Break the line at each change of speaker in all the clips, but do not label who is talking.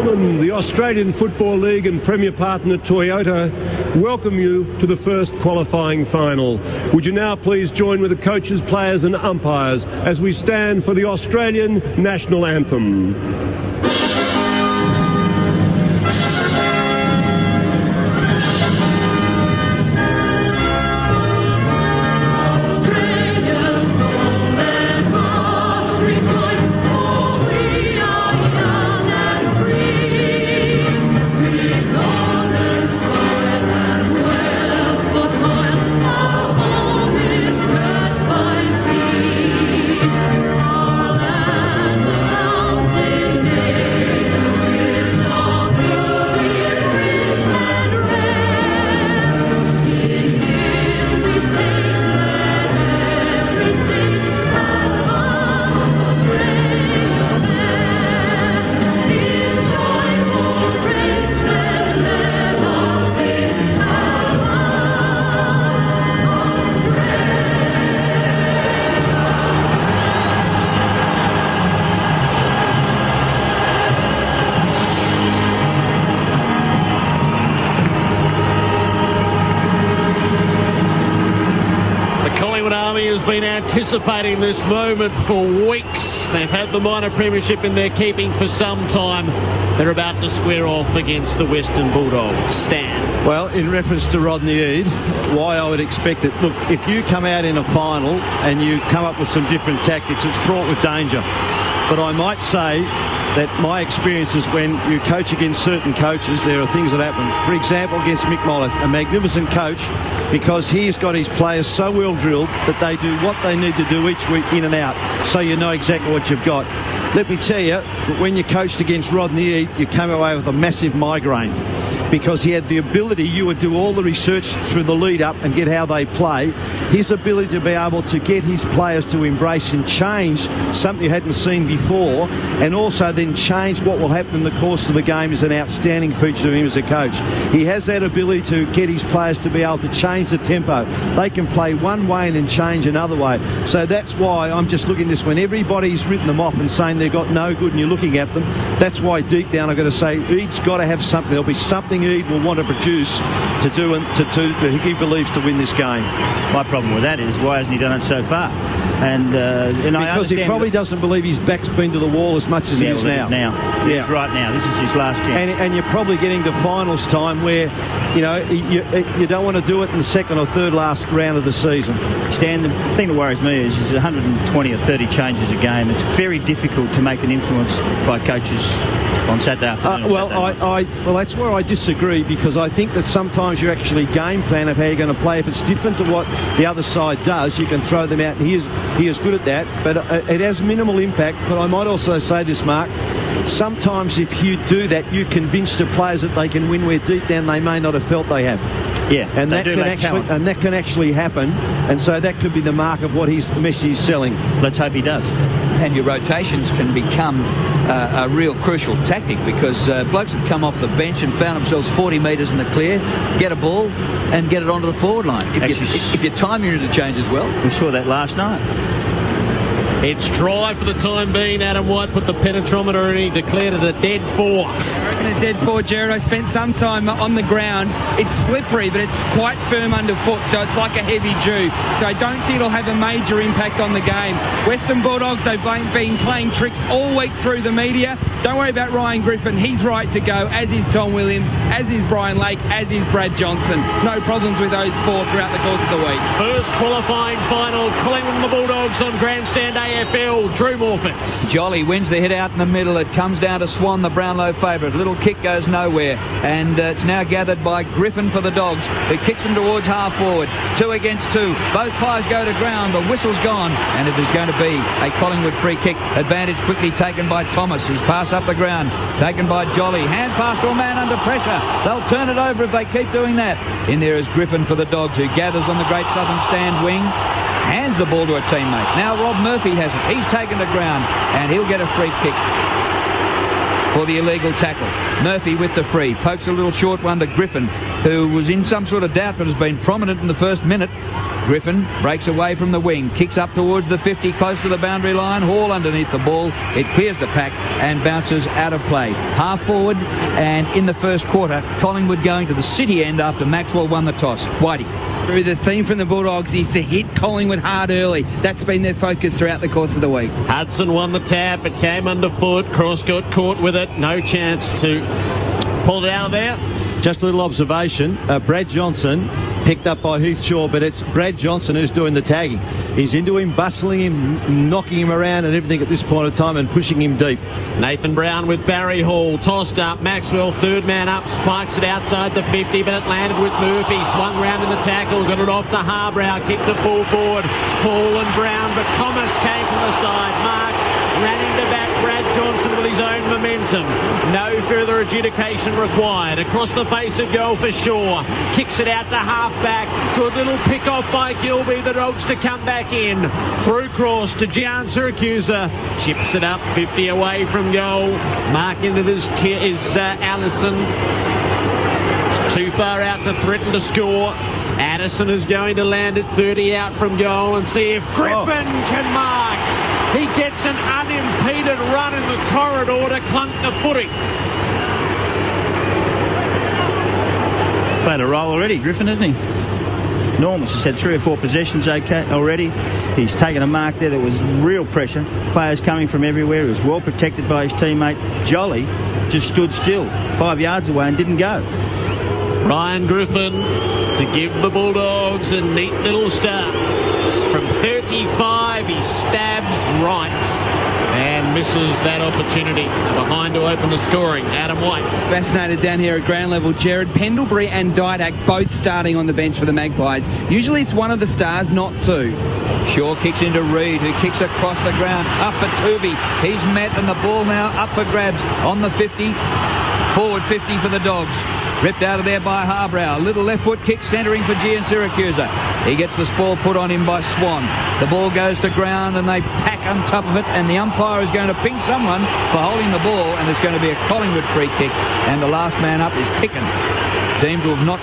gentlemen, the Australian Football League and Premier partner Toyota welcome you to the first qualifying final. Would you now please join with the coaches, players and umpires as we stand for the Australian National Anthem.
Anticipating this moment for weeks. They've had the minor premiership in their keeping for some time. They're about to square off against the Western Bulldogs. Stan.
Well, in reference to Rodney Eade, why I would expect it, look, if you come out in a final and you come up with some different tactics, it's fraught with danger. But I might say that my experience is when you coach against certain coaches, there are things that happen. For example, against Mick Moller, a magnificent coach, because he's got his players so well drilled that they do what they need to do each week in and out, so you know exactly what you've got. Let me tell you, when you coached against Rodney Eade, you came away with a massive migraine, because he had the ability, you would do all the research through the lead up and get how they play. His ability to be able to get his players to embrace and change something you hadn't seen before, and also then change what will happen in the course of the game, is an outstanding feature of him as a coach. He has that ability to get his players to be able to change the tempo. They can play one way and then change another way. So that's why I'm just looking at this. When everybody's written them off and saying they've got no good and you're looking at them, that's why deep down I've got to say Eade's got to have something. There'll be something Eade will want to produce to do, and he believes, to win this game.
My problem with that is, why hasn't he done it so far? And
because he probably doesn't believe his back's been to the wall as much as he is now.
Yes, right now. This is his last chance.
And you're probably getting to finals time where, you know, you don't want to do it in the second or third last round of the season.
Stan, the thing that worries me is 120 or 30 changes a game. It's very difficult to make an influence by coaches on Saturday afternoon.
Well, that's where I disagree, because I think that sometimes you actually game plan of how you're going to play. If it's different to what the other side does, you can throw them out, and he is good at that, but it has minimal impact. But I might also say this, Mark, sometimes if you do that, you convince the players that they can win where deep down they may not have felt they have.
Yeah,
and that can actually happen, and so that could be the mark of what his message is selling.
Let's hope he does.
And your rotations can become a real crucial tactic, because blokes have come off the bench and found themselves 40 metres in the clear, get a ball and get it onto the forward line. If you time your interchange as well.
We saw that last night.
It's try for the time being. Adam White put the penetrometer and he declared it a dead 4.
I reckon a dead 4, Jared. I spent some time on the ground. It's slippery, but it's quite firm underfoot, so it's like a heavy dew. So I don't think it'll have a major impact on the game. Western Bulldogs, they've been playing tricks all week through the media. Don't worry about Ryan Griffin. He's right to go, as is Tom Williams, as is Brian Lake, as is Brad Johnson. No problems with those 4 throughout the course of the week.
First qualifying final, Collingwood and the Bulldogs on grandstand AFL. Drew Morford.
Jolly wins the hit out in the middle. It comes down to Swan, the Brownlow favourite. Little kick goes nowhere, and it's now gathered by Griffin for the Dogs, who kicks them towards half forward. 2 against 2. Both pies go to ground. The whistle's gone, and it is going to be a Collingwood free kick. Advantage quickly taken by Thomas, who's passed up the ground, taken by Jolly. Hand pass to a man under pressure. They'll turn it over if they keep doing that. In there is Griffin for the Dogs, who gathers on the Great Southern Stand wing, hands the ball to a teammate. Now Rob Murphy has it. He's taken to ground, and he'll get a free kick. for the illegal tackle. Murphy with the free. Pokes a little short one to Griffin, who was in some sort of doubt but has been prominent in the first minute. Griffin breaks away from the wing, kicks up towards the 50, close to the boundary line. Hall underneath the ball. It clears the pack and bounces out of play. Half forward, and in the first quarter, Collingwood going to the City end after Maxwell won the toss. Whitey.
The theme from the Bulldogs is to hit Collingwood hard early. That's been their focus throughout the course of the week.
Hudson won the tap. It came underfoot. Cross got caught with it. No chance to pull it out of there.
Just a little observation. Brad Johnson picked up by Heath Shaw, but it's Brad Johnson who's doing the tagging. He's into him, bustling him, knocking him around and everything at this point of time and pushing him deep.
Nathan Brown with Barry Hall. Tossed up. Maxwell, third man up, spikes it outside the 50, but it landed with Murphy. Swung round in the tackle, got it off to Harbrow, kicked the ball forward. Hall and Brown, but Thomas came from the side. Mark ran into back Brad Johnson with his own momentum. No further adjudication required. Across the face of goal for Shaw. Kicks it out to half-back. Good little pick-off by Gilby. The Dogs to come back in. Through cross to Gian Siracusa. Chips it up 50 away from goal. Marking it is Allison. Too far out to threaten to score. Addison is going to land it 30 out from goal and see if Griffin can mark. He gets an unimpeded run in the corridor to clunk the footing.
Played a role already, Griffin, hasn't he? Enormous. He's had 3 or 4 possessions already. He's taken a mark there that was real pressure. Players coming from everywhere. He was well protected by his teammate. Jolly just stood still 5 yards away and didn't go.
Ryan Griffin to give the Bulldogs a neat little start. From 35, he stabs right and misses that opportunity. Behind to open the scoring, Adam White.
Fascinated down here at ground level. Jared Pendlebury and Didak both starting on the bench for the Magpies. Usually it's one of the stars, not two.
Shaw kicks into Reid, who kicks across the ground. Tough for Tooby. He's met, and the ball now up for grabs on the 50. Forward 50 for the Dogs. Ripped out of there by Harbrow. Little left foot kick centering for Gian Siracusa. He gets the spoil put on him by Swan. The ball goes to ground and they pack on top of it, and the umpire is going to ping someone for holding the ball, and it's going to be a Collingwood free kick, and the last man up is Picken, deemed to have not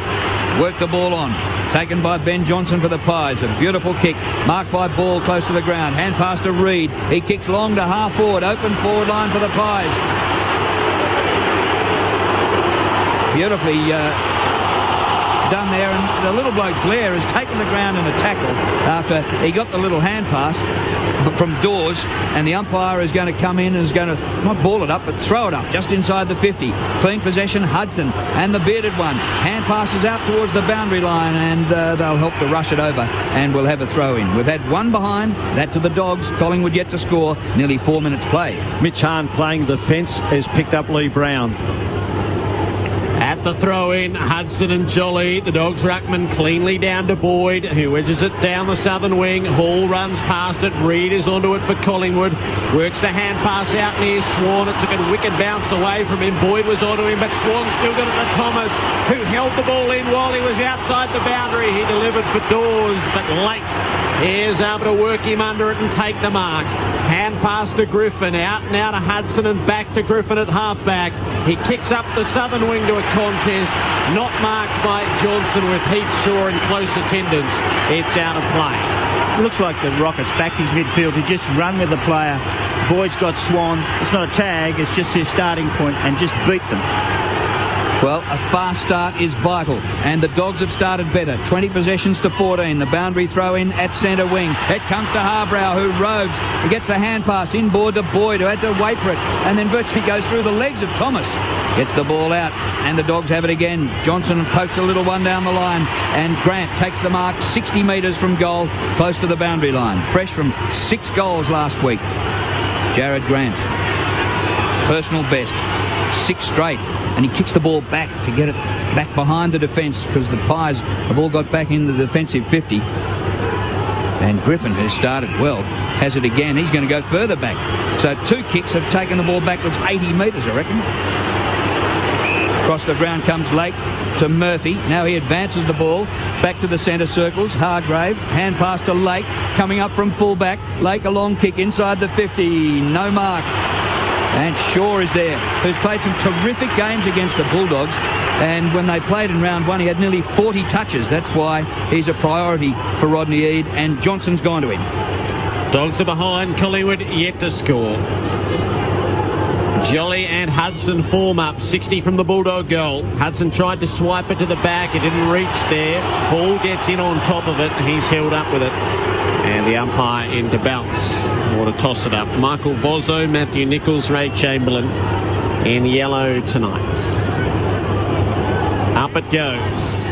worked the ball on. Taken by Ben Johnson for the Pies. A beautiful kick. Marked by Ball close to the ground. Hand pass to Reid. He kicks long to half forward. Open forward line for the Pies. Beautifully done there, and the little bloke Blair has taken the ground in a tackle after he got the little hand pass from Dawes, and the umpire is going to come in and is going to not ball it up but throw it up just inside the 50. Clean possession, Hudson and the bearded one. Hand passes out towards the boundary line, and they'll help to rush it over, and we'll have a throw in. We've had one behind, that to the Dogs. Collingwood yet to score. Nearly 4 minutes play.
Mitch Hahn playing the fence has picked up Lee Brown.
At the throw-in, Hudson and Jolly. The Dogs ruckman cleanly down to Boyd, who wedges it down the southern wing. Hall runs past it. Reid is onto it for Collingwood. Works the hand pass out near Swan. It took a wicked bounce away from him. Boyd was onto him, but Swan still got it to Thomas, who held the ball in while he was outside the boundary. He delivered for Dawes, but Lake is able to work him under it and take the mark. Hand pass to Griffin, out and out to Hudson and back to Griffin at halfback. He kicks up the southern wing to a contest, not marked by Johnson with Heath Shaw in close attendance. It's out of play.
It looks like the Rockets backed his midfield to just run with the player. Boyd's got Swan. It's not a tag, it's just his starting point, and just beat them.
Well, a fast start is vital, and the Dogs have started better. 20 possessions to 14. The boundary throw in at centre wing. It comes to Harbrow, who roves. He gets a hand pass inboard to Boyd, who had to wait for it, and then virtually goes through the legs of Thomas. Gets the ball out, and the Dogs have it again. Johnson pokes a little one down the line, and Grant takes the mark 60 metres from goal, close to the boundary line. Fresh from 6 goals last week. Jared Grant. Personal best. 6 straight. And he kicks the ball back to get it back behind the defence, because the Pies have all got back in the defensive 50. And Griffin, who started well, has it again. He's going to go further back. So 2 kicks have taken the ball backwards 80 metres, I reckon. Across the ground comes Lake to Murphy. Now he advances the ball back to the centre circles. Hargrave, hand pass to Lake, coming up from fullback. Lake, a long kick inside the 50. No mark. And Shaw is there, who's played some terrific games against the Bulldogs. And when they played in round one, he had nearly 40 touches. That's why he's a priority for Rodney Eade, and Johnson's gone to him.
Dogs are behind. Collingwood yet to score. Jolly and Hudson form up. 60 from the Bulldog goal. Hudson tried to swipe it to the back. It didn't reach there. Ball gets in on top of it. He's held up with it. And the umpire in to bounce or to toss it up. Michael Vozzo, Matthew Nichols, Ray Chamberlain in yellow tonight. Up it goes.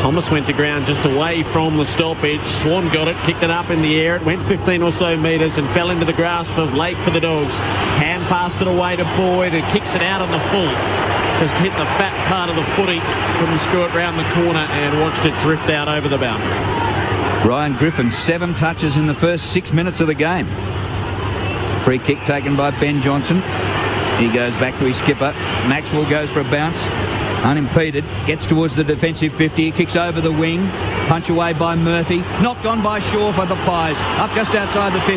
Thomas went to ground just away from the stoppage. Swan got it, kicked it up in the air. It went 15 or so metres and fell into the grasp of Lake for the Dogs. Hand passed it away to Boyd, who kicks it out on the full. Just hit the fat part of the footy from Stewart round the corner and watched it drift out over the boundary.
Ryan Griffin, 7 touches in the first 6 minutes of the game. Free kick taken by Ben Johnson. He goes back to his skipper. Maxwell goes for a bounce. Unimpeded, gets towards the defensive 50, kicks over the wing, punch away by Murphy, knocked on by Shaw for the Pies, up just outside the 50.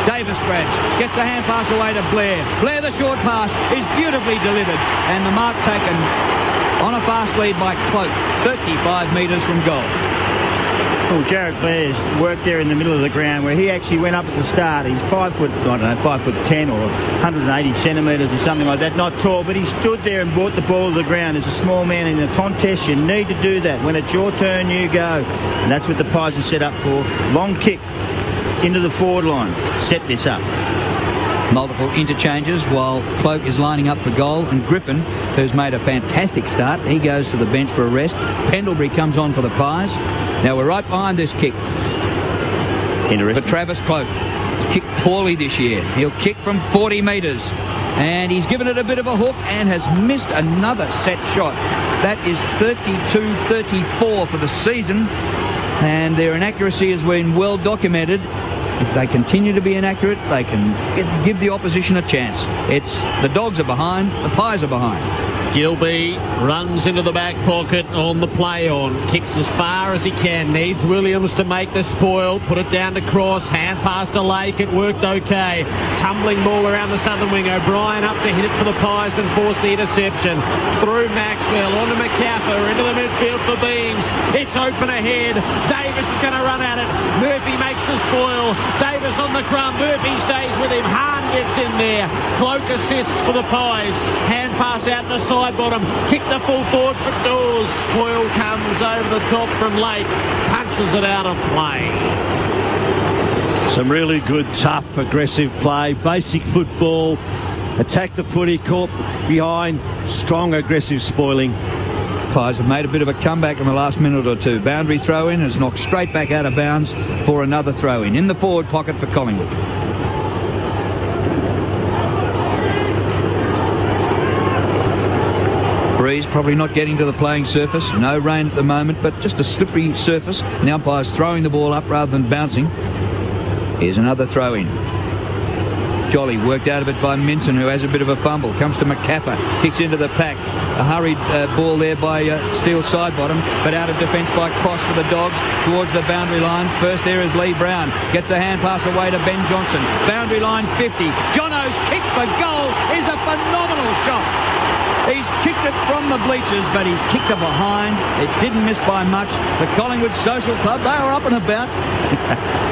Davis grabs, gets the hand pass away to Blair. Blair, the short pass, is beautifully delivered, and the mark taken on a fast lead by Cloak, 35 metres from goal.
Well, Jarrett Blair's worked there in the middle of the ground where he actually went up at the start. He's 5'10" or 180 centimetres or something like that. Not tall, but he stood there and brought the ball to the ground. As a small man in a contest, you need to do that. When it's your turn, you go. And that's what the Pies are set up for. Long kick into the forward line. Set this up.
Multiple interchanges while Cloak is lining up for goal, and Griffin, who's made a fantastic start, he goes to the bench for a rest. Pendlebury comes on for the Pies. Now we're right behind this kick for Travis Cloak. He's kicked poorly this year. He'll kick from 40 metres, and he's given it a bit of a hook and has missed another set shot. That is 32-34 for the season, and their inaccuracy has been well documented. If they continue to be inaccurate, they can give the opposition a chance. It's the Dogs are behind, the Pies are behind.
Gilbey runs into the back pocket on the play on. Kicks as far as he can. Needs Williams to make the spoil. Put it down to Cross. Hand pass to Lake. It worked okay. Tumbling ball around the southern wing. O'Brien up to hit it for the Pies and force the interception. Through Maxwell. Onto McCaffer. Into the midfield for Beams. It's open ahead. Davis is going to run at it. Murphy makes the spoil. Davis on the crumb. Murphy stays with him. Hahn gets in there. Cloak assists for the Pies. Hand pass out the side bottom. Kick the full forward for Dawes. Spoil comes over the top from Lake. Punches it out of play.
Some really good, tough, aggressive play. Basic football. Attack the footy, caught behind. Strong, aggressive spoiling.
Pies have made a bit of a comeback in the last minute or two. Boundary throw-in has knocked straight back out of bounds for another throw-in. In the forward pocket for Collingwood. Breeze probably not getting to the playing surface. No rain at the moment, but just a slippery surface. And the umpire's throwing the ball up rather than bouncing. Here's another throw-in. Jolly worked out of it by Minson, who has a bit of a fumble. Comes to McCaffer, kicks into the pack. A hurried ball there by Steele side bottom, but out of defence by Cross for the Dogs towards the boundary line. First there is Lee Brown. Gets the hand pass away to Ben Johnson. Boundary line 50. Jono's kick for goal is a phenomenal shot. He's kicked it from the bleachers, but he's kicked it behind. It didn't miss by much. The Collingwood Social Club, they are up and about,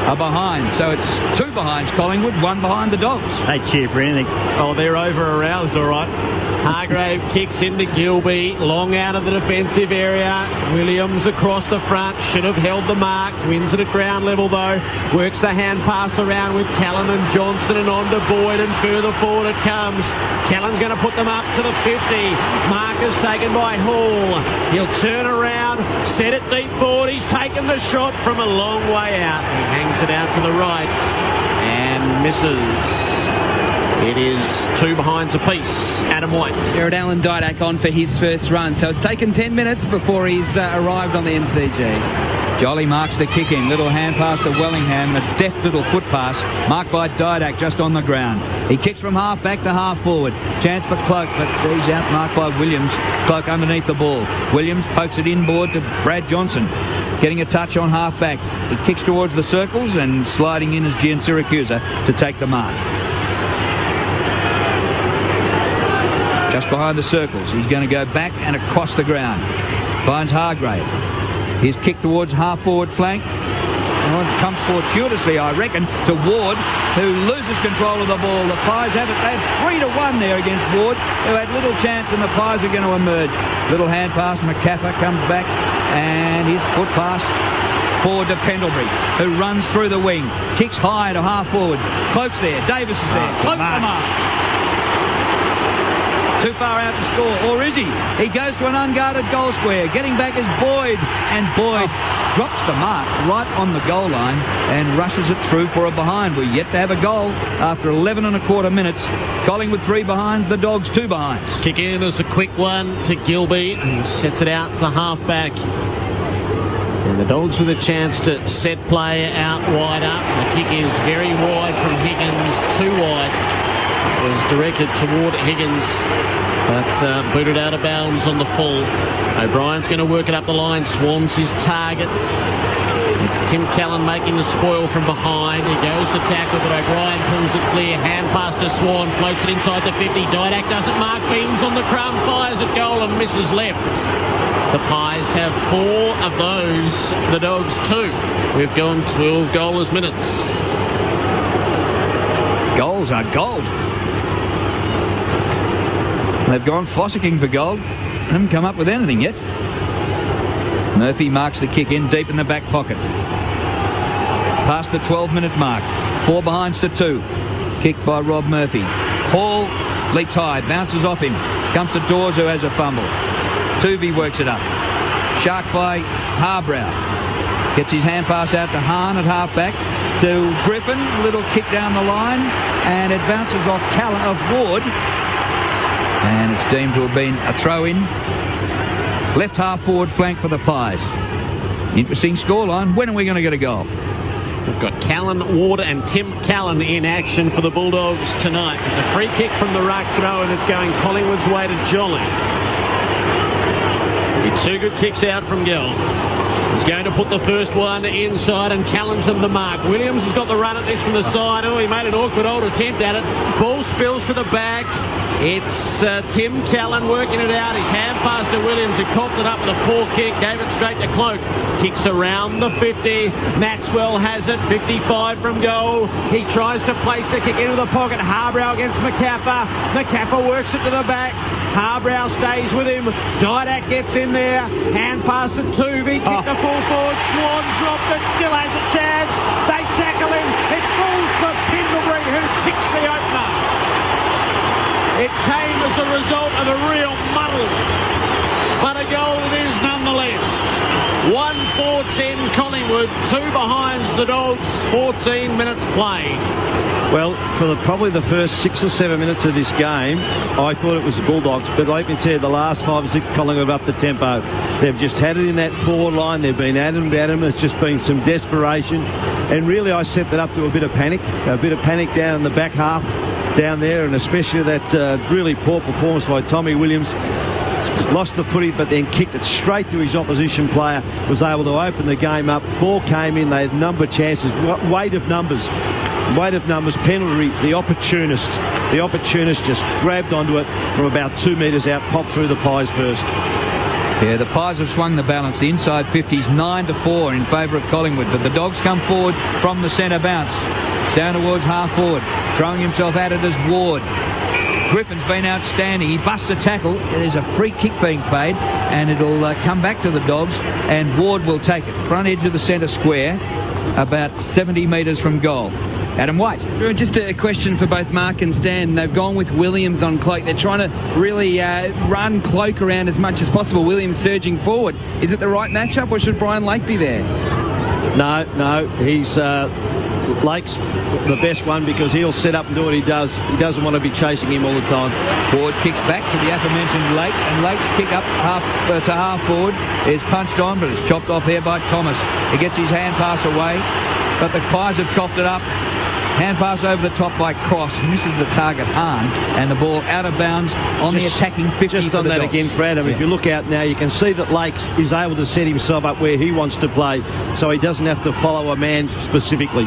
are behind. So it's 2 behinds Collingwood, 1 behind the Dogs.
They cheer for anything.
Oh, they're over-aroused, all right. Hargrave kicks into Gilbey, long out of the defensive area. Williams across the front, should have held the mark. Wins it at ground level, though. Works the hand pass around with Callan and Johnson and on to Boyd, and further forward it comes. Callan's going to put them up to the 50. Markers taken by Hall. He'll turn around, set it deep forward. He's taken the shot from a long way out. He hangs it out to the right and misses. It is 2 behinds apiece. Adam White.
Jared Allen Didak on for his first run. So it's taken 10 minutes before he's arrived on the MCG.
Jolly marks the kick in. Little hand pass to Wellingham. A deft little foot pass marked by Didak just on the ground. He kicks from half back to half forward. Chance for Cloak, but he's out marked by Williams. Cloak underneath the ball. Williams pokes it inboard to Brad Johnson. Getting a touch on half back. He kicks towards the circles and sliding in as Gian Siracusa to take the mark. just behind the circles. He's going to go back and across the ground. Finds Hargrave. His kick towards half-forward flank. And comes fortuitously, I reckon, to Ward, who loses control of the ball. The Pies have it. They had 3-1 there against Ward, who had little chance, and the Pies are going to emerge. Little hand pass. McCaffer comes back, and his foot pass forward to Pendlebury, who runs through the wing. Kicks high to half-forward. Cloak's there. Davis is there. Cloak the mark. Too far out to score, or is he? He goes to an unguarded goal square. Getting back is Boyd, and Boyd drops the mark right on the goal line and rushes it through for a behind. We're yet to have a goal after 11 and a quarter minutes. Collingwood 3 behinds, the Dogs 2 behinds.
Kick in as a quick one to Gilby, who sets it out to half-back. And the Dogs with a chance to set play out wide up. The kick is very wide from Higgins, too wide. It was directed toward Higgins, but booted out of bounds on the full. O'Brien's going to work it up the line. Swans his targets. It's Tim Callan making the spoil from behind. He goes to tackle, but O'Brien pulls it clear. Hand pass to Swan, floats it inside the 50. Didak doesn't mark. Beams on the crumb, fires at goal and misses left. The Pies have 4 of those. The Dogs 2. We've gone 12 goalless minutes.
Goals are gold. They've gone fossicking for gold. Haven't come up with anything yet. Murphy marks the kick in deep in the back pocket. Past the 12-minute mark. 4 behinds to 2. Kicked by Rob Murphy. Hall leaps high, bounces off him. Comes to Dawes, who has a fumble. Tuvey works it up. Shark by Harbrow. Gets his hand pass out to Hahn at half-back. To Griffin, a little kick down the line, and it bounces off Callan of Ward. And it's deemed to have been a throw-in. Left half-forward flank for the Pies. Interesting scoreline. When are we going to get a goal?
We've got Callan, Ward and Tim Callan in action for the Bulldogs tonight. There's a free kick from the ruck throw, and it's going Collingwood's way to Jolly. 2 good kicks out from Gill. He's going to put the first one inside and challenge them the mark. Williams has got the run at this from the side. Oh, he made an awkward old attempt at it. Ball spills to the back. It's Tim Callan working it out. His hand pass to Williams, who coughed it up with a poor kick, gave it straight to Cloak. Kicks around the 50. Maxwell has it, 55 from goal. He tries to place the kick into the pocket. Harbrow against McCaffer. McCaffer works it to the back. Harbrow stays with him. Didak gets in there. Hand pass to Tuvey. Kick the full forward. Swan dropped it. Still has a chance. They tackle him. It falls for Pendlebury, who kicks the opener. It came as a result of a real muddle, but a goal it is nonetheless. 1-4-10 Collingwood, 2 behinds the Dogs, 14 minutes played.
Well, for probably the first 6 or 7 minutes of this game, I thought it was the Bulldogs, but like you said, the last 5 or 6 Collingwood up the tempo. They've just had it in that forward line. They've been at them. It's just been some desperation, and really I set that up to a bit of panic down in the back half down there, and especially that really poor performance by Tommy Williams. Lost the footy, but then kicked it straight to his opposition player. Was able to open the game up. Ball came in. They had a number of chances. Weight of numbers. Penalty. The opportunist just grabbed onto it from about 2 metres out. Popped through the Pies first.
Yeah, the Pies have swung the balance. The inside 50s 9-4 in favour of Collingwood, but the Dogs come forward from the centre bounce. It's down towards half forward. Throwing himself at it as Ward. Griffin's been outstanding. He busts a tackle. There's a free kick being paid, and it'll come back to the Dogs, and Ward will take it. Front edge of the centre square, about 70 metres from goal. Adam White.
Just a question for both Mark and Stan. They've gone with Williams on Cloak. They're trying to really run Cloak around as much as possible. Williams surging forward. Is it the right matchup, or should Brian Lake be there?
No. He's... Lake's the best one because he'll set up and do what he does. He doesn't want to be chasing him all the time.
Ward kicks back to the aforementioned Lake, and Lake's kick up to half forward is punched on, but it's chopped off there by Thomas. He gets his hand pass away, but the Pies have coughed it up. Hand pass over the top by Cross. Misses the target, Hahn, and the ball out of bounds on the attacking 50.
Just on that
Dogs.
again, Fred, if you look out now, you can see that Lakes is able to set himself up where he wants to play, so he doesn't have to follow a man specifically.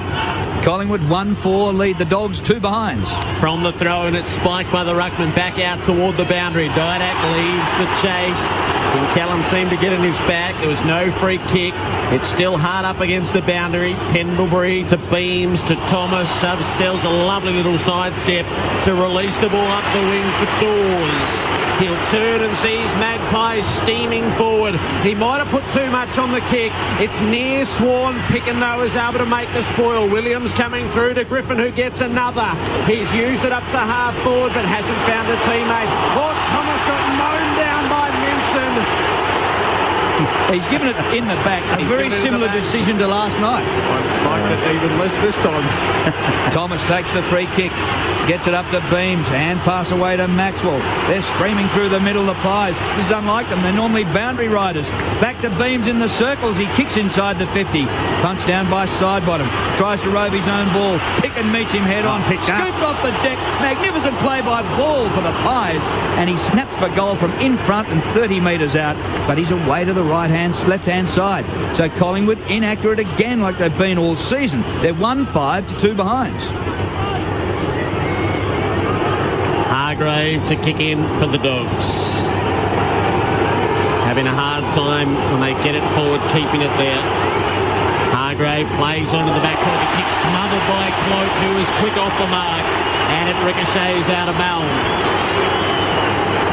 Collingwood 1-4 lead the Dogs 2 behinds.
From the throw, and it's spiked by the ruckman back out toward the boundary. Didak leads the chase. St Callan seemed to get in his back. There was no free kick. It's still hard up against the boundary. Pendlebury to Beams to Thomas. Sells a lovely little sidestep to release the ball up the wing for Dawes. He'll turn and sees Magpies steaming forward. He might have put too much on the kick. It's near Swan. Picken, though, is able to make the spoil. Williams coming through to Griffin, who gets another. He's used it up to half forward, but hasn't found a teammate. Oh, Thomas got mown down by Minson.
He's given it in the back. A very similar decision to last night.
I liked it even less this time.
Thomas takes the free kick. Gets it up to Beams. Hand pass away to Maxwell. They're streaming through the middle of the Pies. This is unlike them. They're normally boundary riders. Back to Beams in the circles. He kicks inside the 50. Punched down by Sidebottom. Tries to rove his own ball. Picken meets him head on. Scooped off the deck. Magnificent play by Ball for the Pies. And he snaps for goal from in front and 30 metres out. But he's away to the left-hand side. So Collingwood inaccurate again like they've been all season. They're 1-5 to 2 behinds.
Hargrave to kick in for the Dogs. Having a hard time when they get it forward, keeping it there. Hargrave plays onto the back pocket, kick smothered by Cloak, who is quick off the mark, and it ricochets out of bounds.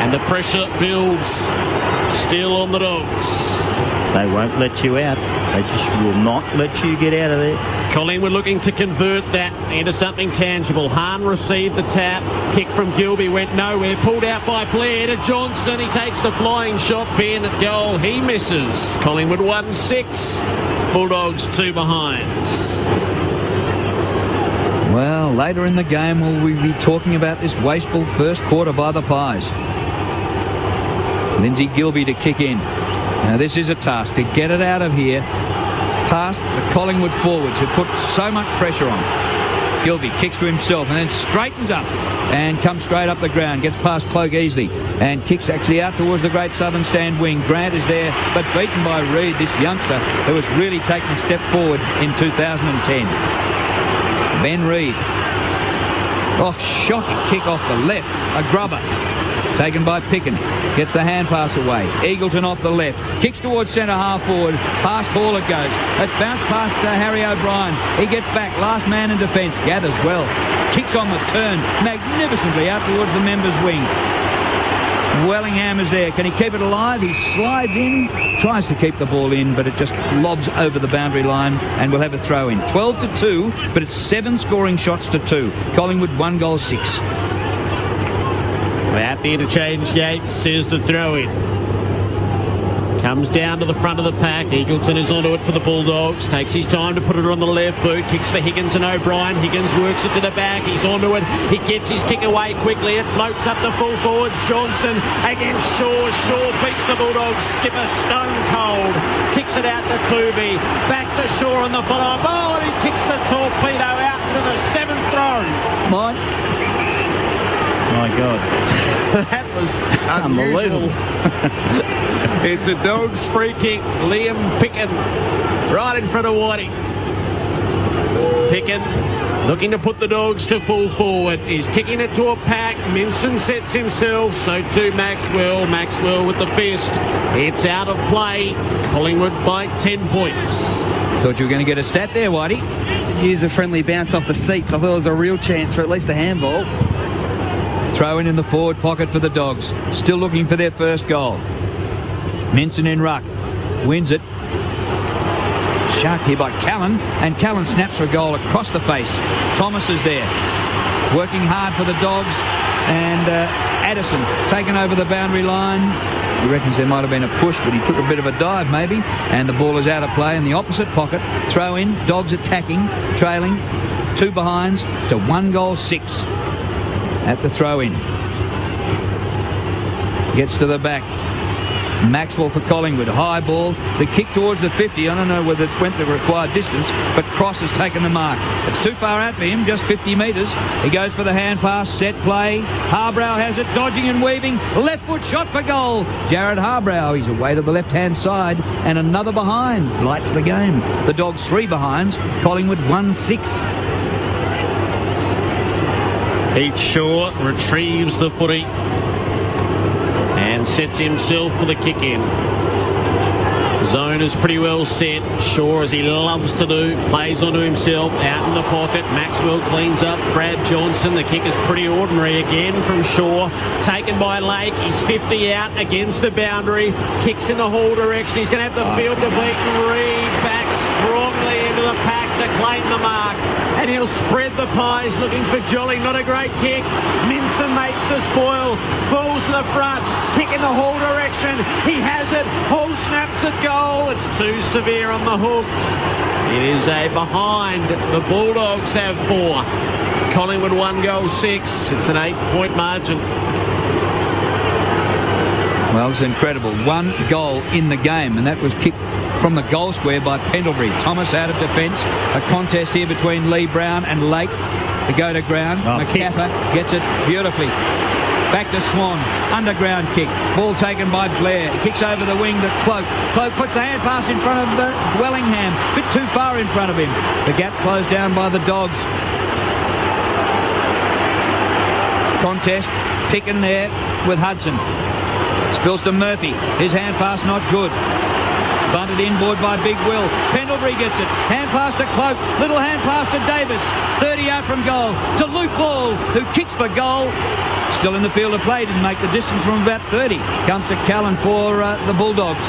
And the pressure builds still on the Dogs.
They won't let you out. They just will not let you get out of there.
Collingwood looking to convert that into something tangible. Hahn received the tap. Kick from Gilby went nowhere. Pulled out by Blair to Johnson. He takes the flying shot. Ben at goal. He misses. Collingwood 1-6. Bulldogs 2 behinds.
Well, later in the game will we be talking about this wasteful first quarter by the Pies. Lindsay Gilby to kick in. Now this is a task to get it out of here past the Collingwood forwards who put so much pressure on. Gilby kicks to himself and then straightens up and comes straight up the ground, gets past Cloak easily and kicks actually out towards the great southern stand wing. Grant is there but beaten by Reid, this youngster who has really taken a step forward in 2010. Ben Reid. Oh, shocking kick off the left. A grubber. Taken by Picken. Gets the hand pass away. Eagleton off the left. Kicks towards centre half forward. Past Hall it goes. It's bounced past Harry O'Brien. He gets back. Last man in defence. Gathers well. Kicks on the turn. Magnificently out towards the members' wing. Wellingham is there. Can he keep it alive? He slides in. Tries to keep the ball in, but it just lobs over the boundary line and we'll have a throw in. 12-2, but it's 7 scoring shots to 2. Collingwood 1 goal 6.
At the interchange, Yates is the throw-in. Comes down to the front of the pack. Eagleton is onto it for the Bulldogs. Takes his time to put it on the left boot. Kicks for Higgins and O'Brien. Higgins works it to the back. He's onto it. He gets his kick away quickly. It floats up to full forward. Johnson against Shaw. Shaw beats the Bulldogs. Skipper stone cold. Kicks it out to Tooby. Back to Shaw on the follow-up. Oh, and he kicks the torpedo out into the 7th row.
Mine.
My God.
That was unbelievable. It's a Dogs free kick. Liam Picken right in front of Whitey. Picken looking to put the Dogs to full forward. He's kicking it to a pack. Minson sets himself. So too Maxwell. Maxwell with the fist. It's out of play. Collingwood by 10 points.
Thought you were going to get a stat there, Whitey.
Use a friendly bounce off the seats. I thought it was a real chance for at least a handball.
Throw in the forward pocket for the Dogs. Still looking for their first goal. Minson in ruck. Wins it. Shark here by Callan. And Callan snaps for a goal across the face. Thomas is there. Working hard for the Dogs. And Addison taken over the boundary line. He reckons there might have been a push, but he took a bit of a dive maybe. And the ball is out of play in the opposite pocket. Throw in. Dogs attacking. Trailing. 2 behinds to 1 goal 6. At the throw-in. Gets to the back. Maxwell for Collingwood. High ball. The kick towards the 50. I don't know whether it went the required distance, but Cross has taken the mark. It's too far out for him, just 50 metres. He goes for the hand pass. Set play. Harbrow has it, dodging and weaving. Left foot shot for goal. Jared Harbrow. He's away to the left-hand side. And another behind. Lights the game. The Dogs 3 behinds. Collingwood 1-6.
Heath Shaw retrieves the footy and sets himself for the kick in. Zone is pretty well set. Shaw, as he loves to do, plays onto himself, out in the pocket. Maxwell cleans up Brad Johnson. The kick is pretty ordinary again from Shaw. Taken by Lake. He's 50 out against the boundary. Kicks in the Hall direction. He's going to have the field to beat and Reid back strongly into the pack to claim the mark. And he'll spread the pies looking for Jolly. Not a great kick. Minson makes the spoil. Falls to the front. Kick in the Hall direction. He has it. Hall snaps at goal. It's too severe on the hook. It is a behind. The Bulldogs have 4. Collingwood 1 goal 6. It's an 8-point margin.
Well, it's incredible. 1 goal in the game, and that was kicked from the goal square by Pendlebury. Thomas out of defence. A contest here between Lee Brown and Lake. The go to ground. McCaffer gets it beautifully. Back to Swan. Underground kick. Ball taken by Blair. He kicks over the wing to Cloak. Cloak puts the hand pass in front of Wellingham. Bit too far in front of him. The gap closed down by the Dogs. Contest. Picking there with Hudson. Spills to Murphy. His hand pass not good. Bunted inboard by Big Will. Pendlebury gets it. Hand pass to Cloak. Little hand pass to Davis. 30 out from goal. To Luke Ball, who kicks for goal. Still in the field of play. Didn't make the distance from about 30. Comes to Callan for the Bulldogs.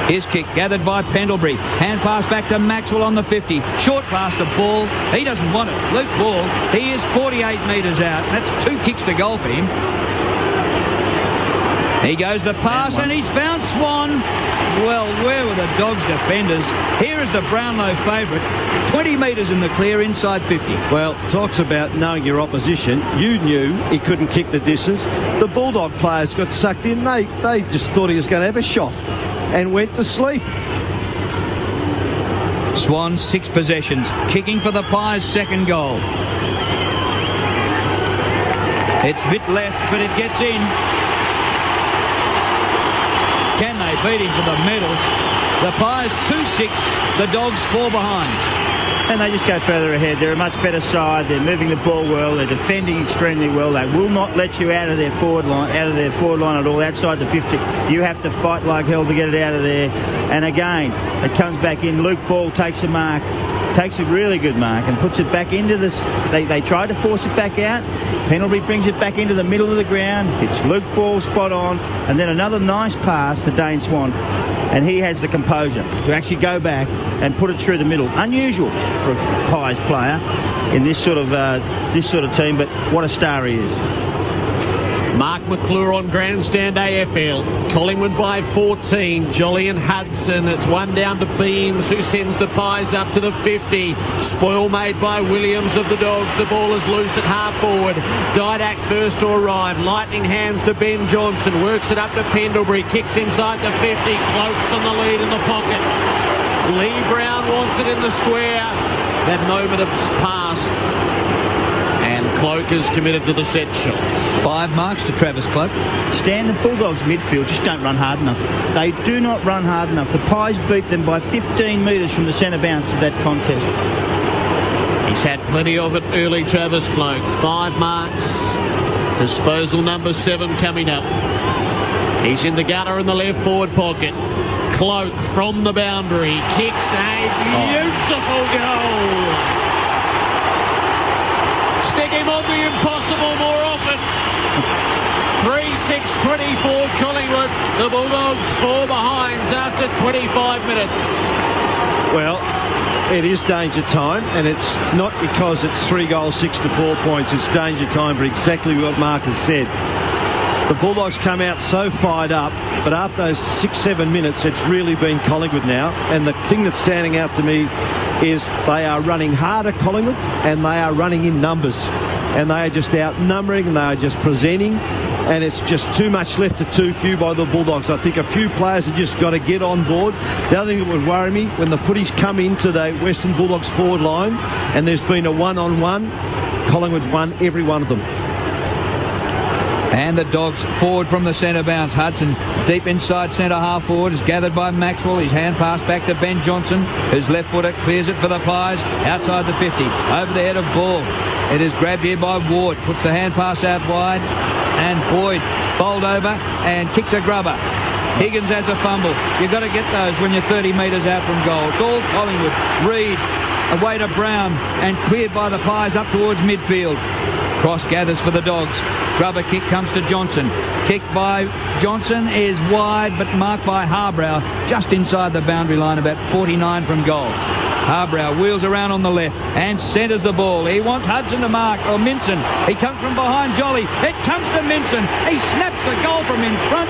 His kick gathered by Pendlebury. Hand pass back to Maxwell on the 50. Short pass to Ball. He doesn't want it. Luke Ball. He is 48 metres out. That's 2 kicks to goal for him. He goes the pass and he's found Swan. Well, where were the Dogs' defenders? Here is the Brownlow favourite. 20 metres in the clear, inside 50.
Well, talks about knowing your opposition. You knew he couldn't kick the distance. The Bulldog players got sucked in. They just thought he was going to have a shot and went to sleep.
Swan, 6 possessions. Kicking for the Pies' second goal. It's bit left, but it gets in. Can they beat him for the medal? The Pies 2-6, the Dogs 4 behind.
And they just go further ahead. They're a much better side. They're moving the ball well. They're defending extremely well. They will not let you out of their forward line at all, outside the 50. You have to fight like hell to get it out of there. And again, it comes back in. Luke Ball takes a mark, takes a really good mark and puts it back into this. They tried to force it back out. Pendlebury brings it back into the middle of the ground. It's Luke Ball spot on. And then another nice pass to Dane Swan. And he has the composure to actually go back and put it through the middle. Unusual for a Pies player in this sort of team, but what a star he is.
Mark McClure on grandstand AFL. Collingwood by 14. Jolly and Hudson. It's one down to Beams, who sends the Pies up to the 50. Spoil made by Williams of the Dogs. The ball is loose at half forward. Didak first to arrive. Lightning hands to Ben Johnson. Works it up to Pendlebury. Kicks inside the 50. Cloaks on the lead in the pocket. Lee Brown wants it in the square. That moment has passed. And Cloak is committed to the set shot.
5 marks to Travis Cloak.
Standard Bulldogs midfield just don't run hard enough. They do not run hard enough. The Pies beat them by 15 metres from the centre bounce to that contest.
He's had plenty of it early, Travis Cloak. 5 marks. Disposal number 7 coming up. He's in the gutter in the left forward pocket. Cloak from the boundary. Kicks a beautiful goal. Stick him on the impossible more often. 3-6-24 Collingwood. The Bulldogs 4 behinds after 25 minutes.
Well, it is danger time, and it's not because it's 3 goals, 6 to 4 points. It's danger time for exactly what Mark has said. The Bulldogs come out so fired up, but after those 6-7 minutes, it's really been Collingwood now. And the thing that's standing out to me is they are running harder, Collingwood, and they are running in numbers. And they are just outnumbering, and they are just presenting. and it's just too much left to too few by the Bulldogs. I think a few players have just got to get on board. The other thing that would worry me, when the footies come into the Western Bulldogs forward line and there's been a one-on-one, Collingwood's won every one of them.
And the Dogs forward from the centre bounce. Hudson deep inside centre half forward is gathered by Maxwell. His hand pass back to Ben Johnson, whose left footer clears it for the Pies outside the 50. Over the head of Ball. It is grabbed here by Ward. Puts the hand pass out wide. And Boyd bowled over and kicks a grubber. Higgins has a fumble. You've got to get those when you're 30 metres out from goal. It's all Collingwood. Reid away to Brown and cleared by the Pies up towards midfield. Cross gathers for the Dogs. Grubber kick comes to Johnson. Kick by Johnson is wide but marked by Harbrow just inside the boundary line, about 49 from goal. Harbrow wheels around on the left and centres the ball. He wants Hudson to mark, or Minson. He comes from behind Jolly. It comes to Minson. He snaps the goal from in front,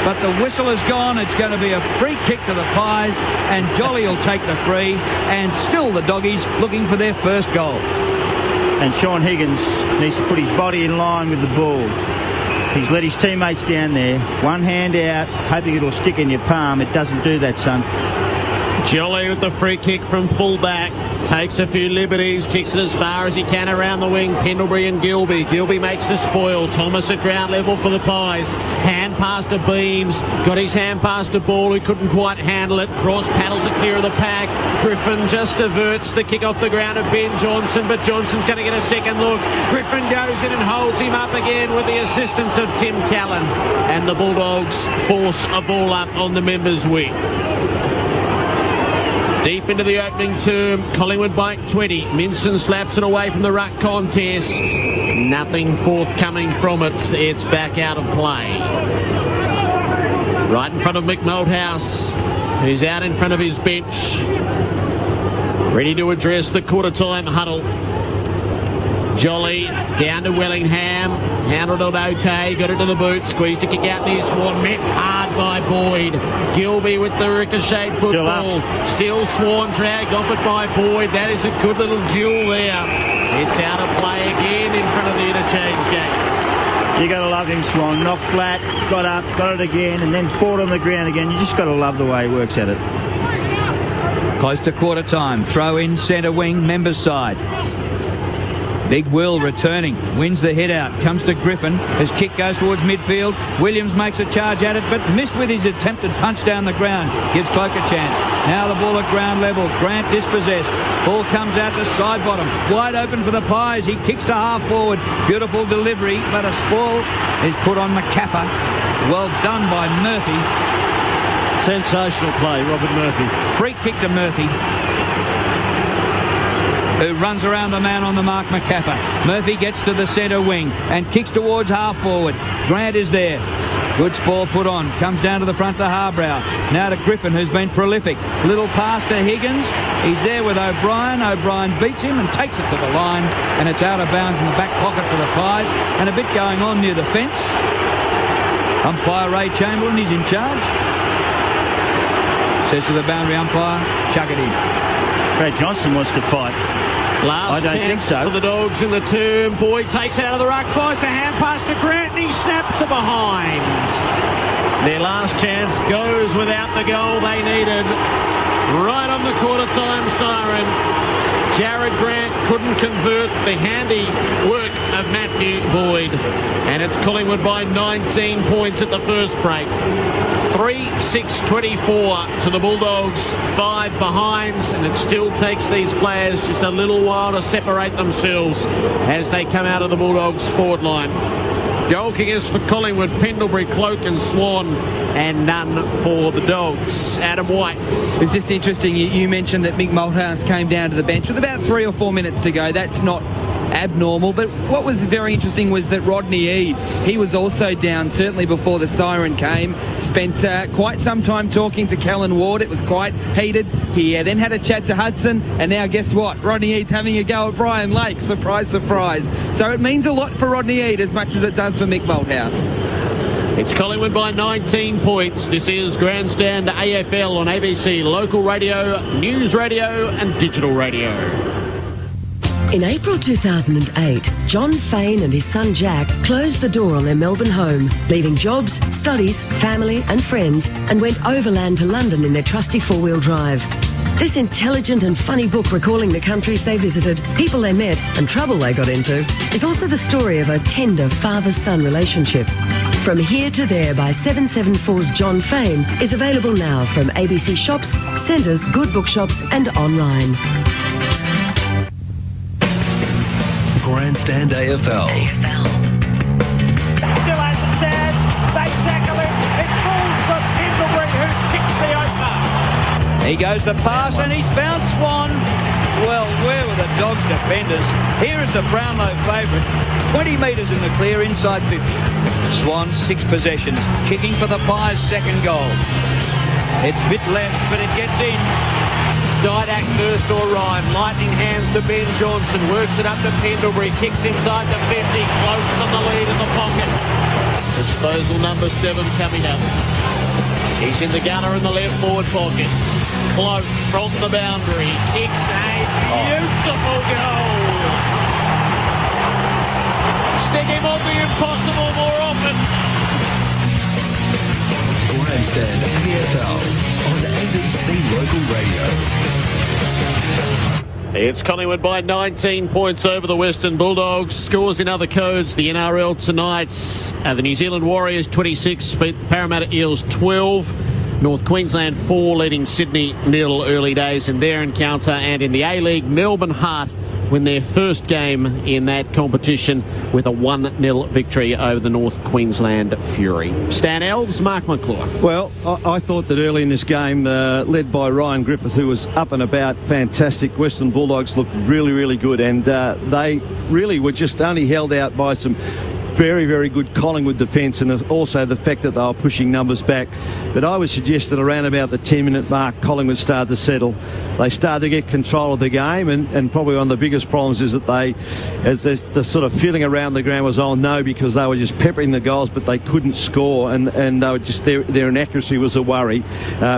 but the whistle is gone. It's going to be a free kick to the Pies, and Jolly will take the free, and still the Doggies looking for their first goal.
And Sean Higgins needs to put his body in line with the ball. He's let his teammates down there. One hand out, hoping it'll stick in your palm. It doesn't do that, son.
Jolly with the free kick from fullback. Takes a few liberties, kicks it as far as he can around the wing. Pendlebury and Gilby. Gilby makes the spoil. Thomas at ground level for the Pies. Hand pass to Beams. Got his hand pass to Ball, who couldn't quite handle it. Cross paddles it clear of the pack. Griffin just averts the kick off the ground of Ben Johnson, but Johnson's going to get a second look. Griffin goes in and holds him up again with the assistance of Tim Callan. And the Bulldogs force a ball up on the members' wing. Deep into the opening term, Collingwood by 20. Minson slaps it away from the ruck contest. Nothing forthcoming from it. It's back out of play. Right in front of Mick Malthouse, who's out in front of his bench, ready to address the quarter-time huddle. Jolly down to Wellingham, handled it okay, got it to the boot, squeezed a kick out near Swan, met hard by Boyd. Gilby with the ricochet football, still Swan dragged off it by Boyd. That is a good little duel there. It's out of play again in front of the interchange gates.
You got to love him, Swan. Knocked flat, got up, got it again, and then fought on the ground again. You just got to love the way he works at it.
Close to quarter time. Throw in centre wing, members' side. Big Will returning, wins the hit out, comes to Griffin. His kick goes towards midfield. Williams makes a charge at it, but missed with his attempted punch down the ground. Gives Cloak a chance. Now the ball at ground level. Grant dispossessed. Ball comes out to side bottom. Wide open for the Pies. He kicks to half forward. Beautiful delivery, but a spoil is put on McCaffer. Well done by Murphy.
Sensational play, Robert Murphy.
Free kick to Murphy, who runs around the man on the mark, McCaffer. Murphy gets to the centre wing and kicks towards half forward. Grant is there. Good spoil put on. Comes down to the front to Harbrow. Now to Griffin, who's been prolific. Little pass to Higgins. He's there with O'Brien. O'Brien beats him and takes it to the line, and it's out of bounds in the back pocket for the Pies. And a bit going on near the fence. Umpire Ray Chamberlain, he's in charge. Says to the boundary umpire, chuck it in.
Brad Johnson wants to fight.
Last chance for the Dogs in the term. Boyd takes it out of the ruck, fires a hand pass to Grant, and he snaps it behind. Their last chance goes without the goal they needed. Right on the quarter-time siren. Jared Grant couldn't convert the handy work of Matthew Boyd. And it's Collingwood by 19 points at the first break. 3-6-24 to the Bulldogs, 5 behinds, and it still takes these players just a little while to separate themselves as they come out of the Bulldogs forward line. Goal kickers for Collingwood, Pendlebury, Cloak and Swan, and none for the Dogs. Adam White.
It's just interesting, you mentioned that Mick Malthouse came down to the bench with about 3 or 4 minutes to go. That's not abnormal, but what was very interesting was that Rodney Eade, he was also down certainly before the siren came, spent quite some time talking to Callan Ward. It was quite heated. He then had a chat to Hudson, and now guess what, Rodney Eade's having a go at Brian Lake. Surprise, surprise. So it means a lot for Rodney Eade as much as it does for Mick Malthouse.
It's Collingwood by 19 points. This is Grandstand AFL on ABC Local Radio, News Radio and Digital Radio.
In April 2008, John Fane and his son Jack closed the door on their Melbourne home, leaving jobs, studies, family and friends, and went overland to London in their trusty four-wheel drive. This intelligent and funny book recalling the countries they visited, people they met and trouble they got into is also the story of a tender father-son relationship. From Here to There by 774's John Fane is available now from ABC shops, centres, good bookshops and online.
Grandstand AFL.
Still has a chance. They tackle him. It falls from Pendlebury, who kicks the opener.
He goes the pass and he's found Swan. Well, where were the Dogs' defenders? Here is the Brownlow favourite. 20 metres in the clear inside 50. Swan, 6 possessions. Kicking for the Pies' second goal. It's bit left, but it gets in.
Didak first or Ryan. Lightning hands to Ben Johnson. Works it up to Pendlebury. Kicks inside the 50. Close on the lead in the pocket. Disposal number 7 coming up. He's in the gunner in the left forward pocket. Cloak from the boundary. Kicks a beautiful goal. Stick him on the impossible more often.
Grandstand AFL on ABC Local Radio.
It's Collingwood by 19 points over the Western Bulldogs. Scores in other codes. The NRL tonight. The New Zealand Warriors 26 beat the Parramatta Eels 12. North Queensland 4 leading Sydney 0 early days in their encounter. And in the A-League, Melbourne Heart win their first game in that competition with a 1-0 victory over the North Queensland Fury. Stan Elves, Mark McClure.
Well, I thought that early in this game, led by Ryan Griffith, who was up and about, fantastic. Western Bulldogs looked really, really good, and they really were just only held out by some very, very good Collingwood defence, and also the fact that they were pushing numbers back. But I would suggest that around about the 10-minute mark, Collingwood started to settle. They started to get control of the game, and probably one of the biggest problems is that the sort of feeling around the ground was, oh no, because they were just peppering the goals, but they couldn't score, and they were just their inaccuracy was a worry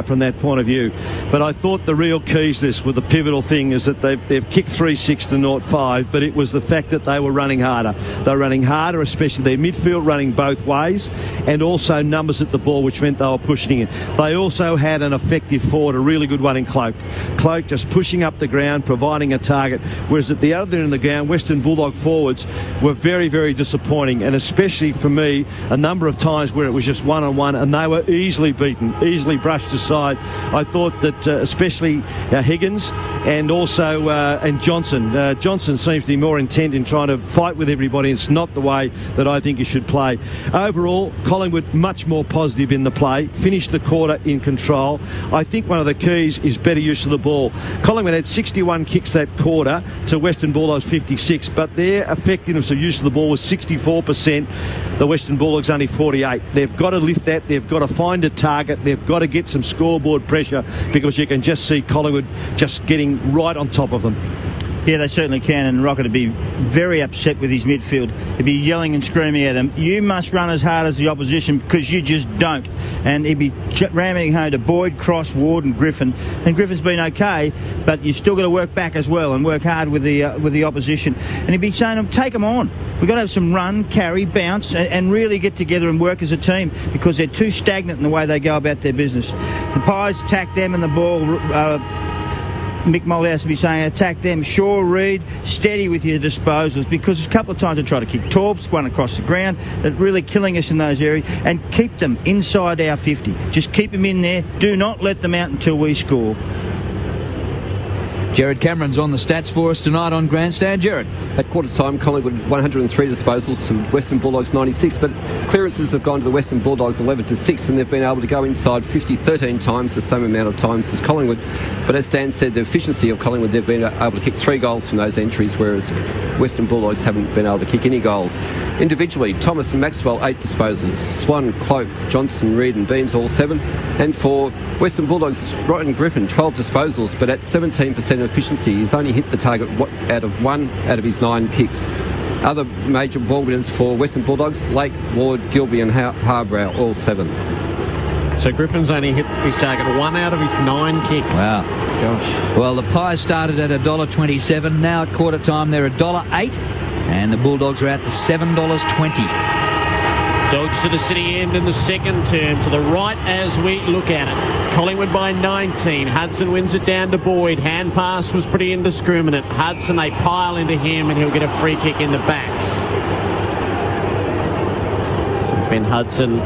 from that point of view. But I thought the real keys to this, with the pivotal thing, is that they've kicked 3-6 to 0-5, but it was the fact that they were running harder. They were running harder, especially their midfield running both ways, and also numbers at the ball, which meant they were pushing in. They also had an effective forward, a really good one in Cloak. Cloak just pushing up the ground, providing a target, whereas at the other end of the ground, Western Bulldog forwards were very, very disappointing, and especially for me, a number of times where it was just one-on-one, and they were easily beaten, easily brushed aside. I thought that especially Higgins and also and Johnson. Johnson seems to be more intent in trying to fight with everybody. It's not the way that I think he should play. Overall, Collingwood much more positive in the play, finished the quarter in control. I think one of the keys is better use of the ball. Collingwood had 61 kicks that quarter to Western Bulldogs 56, but their effectiveness of use of the ball was 64%. The Western Bulldogs only 48. They've got to lift that. They've got to find a target. They've got to get some scoreboard pressure, because you can just see Collingwood just getting right on top of them.
Yeah, they certainly can, and Rocket would be very upset with his midfield. He'd be yelling and screaming at him, you must run as hard as the opposition, because you just don't. And he'd be ramming home to Boyd, Cross, Ward and Griffin. And Griffin's been okay, but you've still got to work back as well and work hard with the opposition. And he'd be saying, take them on. We've got to have some run, carry, bounce, and really get together and work as a team, because they're too stagnant in the way they go about their business. The Pies attack them and the ball... Mick Moldhouse will be saying, attack them, Shaw, Reid, steady with your disposals, because a couple of times they try to kick Torps, one across the ground, they're really killing us in those areas, and keep them inside our 50. Just keep them in there. Do not let them out until we score.
Jared Cameron's on the stats for us tonight on Grandstand. Jared.
At quarter time, Collingwood 103 disposals to Western Bulldogs 96, but clearances have gone to the Western Bulldogs 11-6, and they've been able to go inside 50 13 times, the same amount of times as Collingwood. But as Dan said, the efficiency of Collingwood, they've been able to kick 3 goals from those entries, whereas Western Bulldogs haven't been able to kick any goals. Individually, Thomas and Maxwell 8 disposals, Swan, Cloak, Johnson, Reid and Beams all 7, and for Western Bulldogs, Ryan Griffin 12 disposals, but at 17% efficiency, he's only hit the target out of 1 out of his 9 kicks. Other major ball winners for Western Bulldogs, Lake, Ward, Gilby and Harbrow, all 7.
So Griffin's only hit his target 1 out of his 9 kicks.
Wow.
Gosh.
Well, the Pies started at $1.27. Now at quarter time, they're $1.08. And the Bulldogs are out to $7.20.
Dogs to the city end in the second term, to the right as we look at it. Collingwood by 19. Hudson wins it down to Boyd. Hand pass was pretty indiscriminate. Hudson, they pile into him and he'll get a free kick in the back. So Ben Hudson,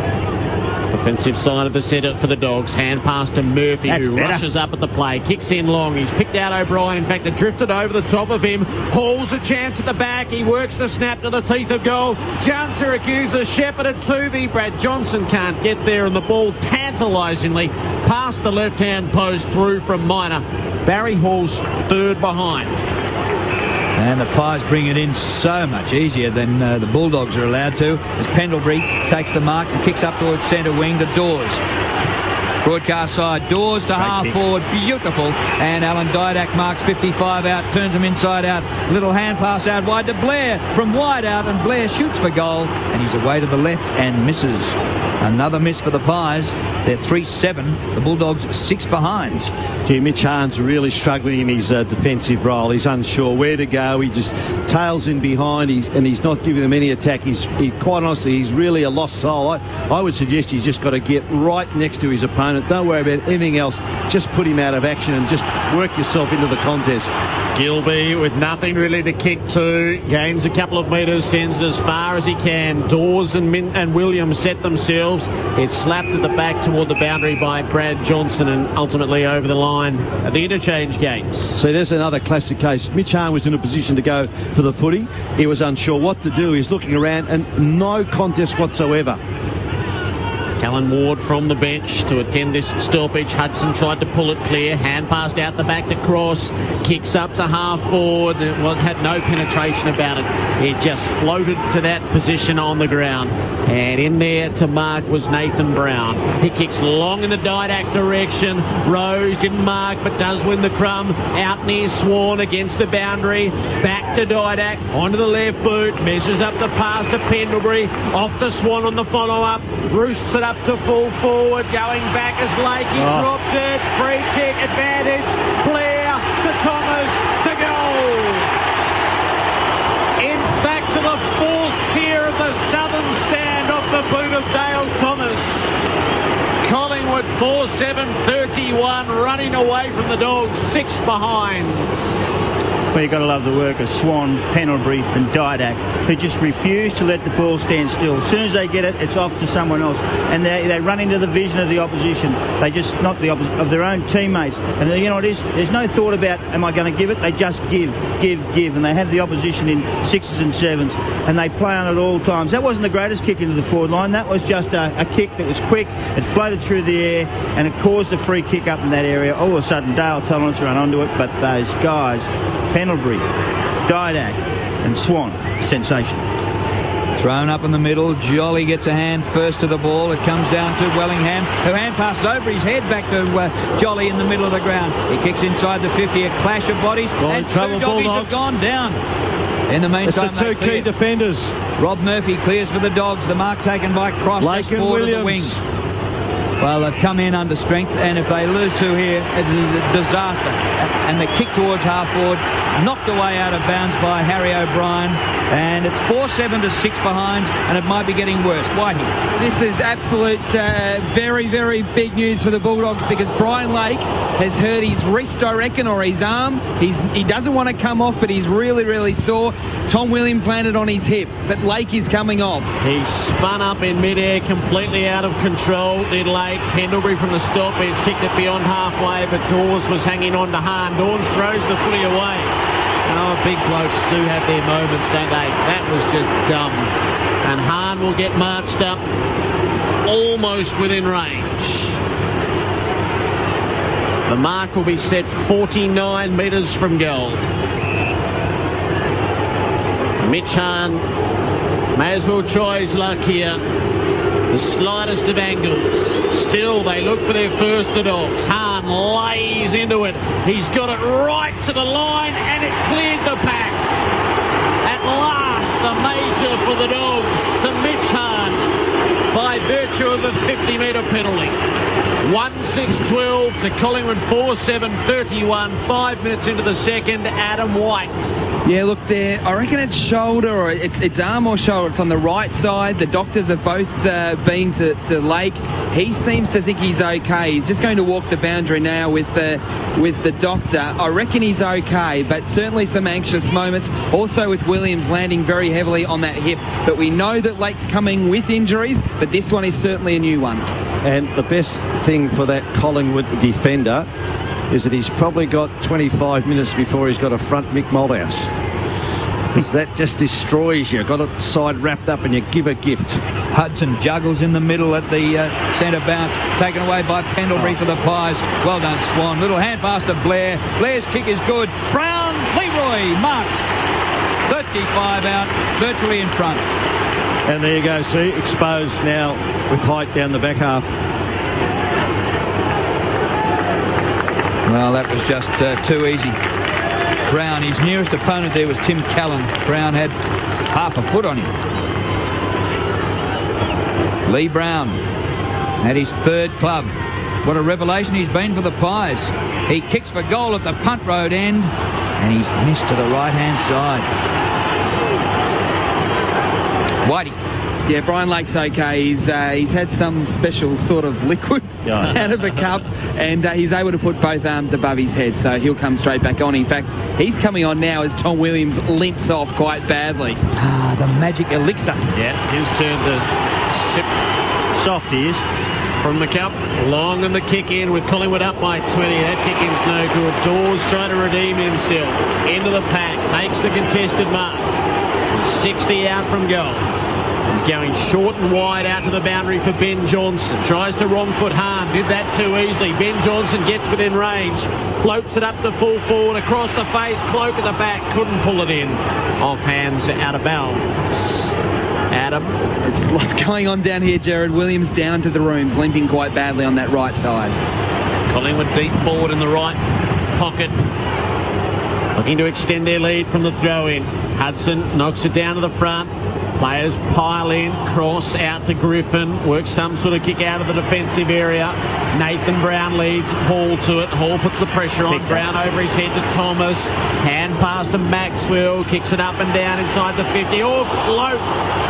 defensive side of the centre for the Dogs. Hand pass to Murphy, who rushes up at the play. Kicks in long. He's picked out O'Brien. In fact, it drifted over the top of him. Hall's a chance at the back. He works the snap to the teeth of goal. John Syracuse, Shepherd at Tuvey. Brad Johnson can't get there, and the ball tantalisingly past the left-hand post through from Minor. Barry Hall's third behind.
And the Pies bring it in so much easier than the Bulldogs are allowed to, as Pendlebury takes the mark and kicks up towards centre wing to Dawes. Broadcast side, Dawes to half forward, beautiful. And Alan Didak marks 55 out, turns him inside out. Little hand pass out wide to Blair from wide out, and Blair shoots for goal. And he's away to the left and misses. Another miss for the Pies. They're 3-7. The Bulldogs 6 behind.
Gee, Mitch Hahn's really struggling in his defensive role. He's unsure where to go. He just tails in behind, and he's not giving them any attack. Quite honestly, he's really a lost soul. I would suggest he's just got to get right next to his opponent. Don't worry about anything else. Just put him out of action and just work yourself into the contest.
Gilby with nothing really to kick to. Gains a couple of metres, sends it as far as he can. Dawes and Williams set themselves. It's slapped at the back toward the boundary by Brad Johnson and ultimately over the line at the interchange gates.
So there's another classic case. Mitch Hahn was in a position to go for the footy. He was unsure what to do. He's looking around and no contest whatsoever.
Callan Ward from the bench to attend this stoppage. Hudson tried to pull it clear. Hand passed out the back to Cross. Kicks up to half forward. It had no penetration about it. It just floated to that position on the ground. And in there to mark was Nathan Brown. He kicks long in the Didak direction. Rose didn't mark but does win the crumb. Out near Swan against the boundary. Back to Didak. Onto the left boot. Measures up the pass to Pendlebury. Off to Swan on the follow-up. Roosts it up to full forward, going back as Lakey dropped it, free kick advantage, Blair to Thomas to goal. In fact, to the fourth tier of the southern stand off the boot of Dale Thomas. Collingwood 4-7-31, running away from the Dogs, 6 behind.
Well, you've got to love the work of Swan, Pendlebury and Didak, who just refuse to let the ball stand still. As soon as they get it, it's off to someone else. And they run into the vision of the opposition. They just, not the opposition, of their own teammates. And you know what it is? There's no thought about, am I going to give it? They just give. And they have the opposition in 6s and 7s. And they play on at all times. That wasn't the greatest kick into the forward line. That was just a kick that was quick. It floated through the air and it caused a free kick up in that area. All of a sudden, Dale Thomas run onto it. But those guys, Pendlebury, Didak and Swan, sensational.
Thrown up in the middle. Jolly gets a hand first to the ball. It comes down to Wellingham, who hand passes over his head back to Jolly in the middle of the ground. He kicks inside the 50, a clash of bodies, and 2 doggies have gone down. In the meantime,
it's the 2 key defenders.
Rob Murphy clears for the Dogs. The mark taken by Cross.
Lake and
forward
Williams.
of the wing. Well, they've come in under strength, and if they lose 2 here, it is a disaster. And the kick towards half forward, knocked away out of bounds by Harry O'Brien, and it's 4-7 to 6 behinds, and it might be getting worse. Whitey.
This is absolute very, very big news for the Bulldogs, because Brian Lake has hurt his wrist, I reckon, or his arm. He doesn't want to come off, but he's really, really sore. Tom Williams landed on his hip, but Lake is coming off.
He spun up in midair, completely out of control, did Lake. Pendlebury from the stoppage kicked it beyond halfway, but Dawes was hanging on to Hahn. Dawes throws the footy away. Oh, big blokes do have their moments, don't they? That was just dumb. And Hahn will get marched up almost within range. The mark will be set 49 metres from goal. Mitch Hahn may as well try his luck here. The slightest of angles. Still, they look for their first, the Dogs. Hahn lays into it. He's got it right to the line, and it cleared the pack. At last, a major for the Dogs to Mitch Hahn. by virtue of the 50-metre penalty. 1:6:12 to Collingwood 4:7:31. 5 minutes into the second, Adam White.
Yeah, look there. I reckon it's shoulder, or it's arm or shoulder. It's on the right side. The doctors have both been to Lake. He seems to think he's okay. He's just going to walk the boundary now with the doctor. I reckon he's okay, but certainly some anxious moments. Also with Williams landing very heavily on that hip. But we know that Lake's coming with injuries, but this one is certainly a new one.
And the best thing for that Collingwood defender is that he's probably got 25 minutes before he's got a front Mick Malthouse. Because that just destroys you. Got it side wrapped up and you give a gift.
Hudson juggles in the middle at the centre bounce. Taken away by Pendlebury for the Pies. Well done, Swan. Little hand pass to Blair. Blair's kick is good. Brown, Leroy marks. 35 out, virtually in front.
And there you go, see, exposed now with height down the back half.
Well, that was just too easy. Brown, his nearest opponent there was Tim Callan. Brown had half a foot on him. Lee Brown at his third club. What a revelation he's been for the Pies. He kicks for goal at the punt road end, and he's missed to the right-hand side. Whitey.
Yeah, Brian Lake's okay. He's had some special sort of liquid out of the cup, and he's able to put both arms above his head, so he'll come straight back on. In fact, he's coming on now as Tom Williams limps off quite badly.
The magic elixir.
Yeah, his turn to sip.
Soft he is.
From the cup, long and the kick in with Collingwood up by 20. That kick in's no good. Dawes trying to redeem himself. Into the pack, takes the contested mark. 60 out from goal. He's going short and wide out to the boundary for Ben Johnson. Tries to wrong foot Hahn. Did that too easily. Ben Johnson gets within range. Floats it up to full forward. Across the face. Cloak at the back. Couldn't pull it in. Off hands out of bounds. Adam.
It's lots going on down here, Jared. Williams down to the rooms, limping quite badly on that right side.
Collingwood deep forward in the right pocket. Looking to extend their lead from the throw-in. Hudson knocks it down to the front. Players pile in, cross out to Griffin, works some sort of kick out of the defensive area. Nathan Brown leads Hall to it. Hall puts the pressure on. Brown over his head to Thomas. Hand pass to Maxwell, kicks it up and down inside the 50. Oh, Cloak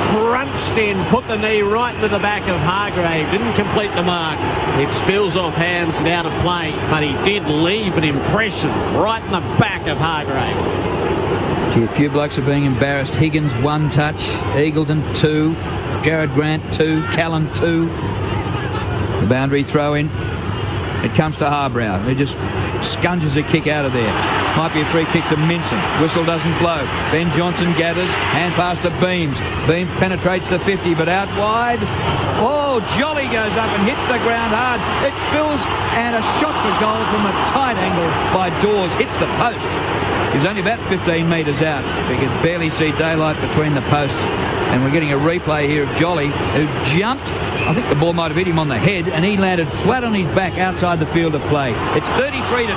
crunched in, put the knee right into the back of Hargrave. Didn't complete the mark. It spills off hands and out of play, but he did leave an impression right in the back of Hargrave.
A few blokes are being embarrassed. Higgins 1 touch, Eagleton 2, Jared Grant 2, Callan 2. The boundary throw in. It comes to Harbrow, who just scunges a kick out of there. Might be a free kick to Minson. Whistle doesn't blow. Ben Johnson gathers. Hand pass to Beams. Beams penetrates the 50, but out wide. Oh, Jolly goes up and hits the ground hard. It spills, and a shot for goal from a tight angle by Dawes hits the post. He was only about 15 metres out. We could barely see daylight between the posts. And we're getting a replay here of Jolly, who jumped. I think the ball might have hit him on the head, and he landed flat on his back outside the field of play. It's 33-12.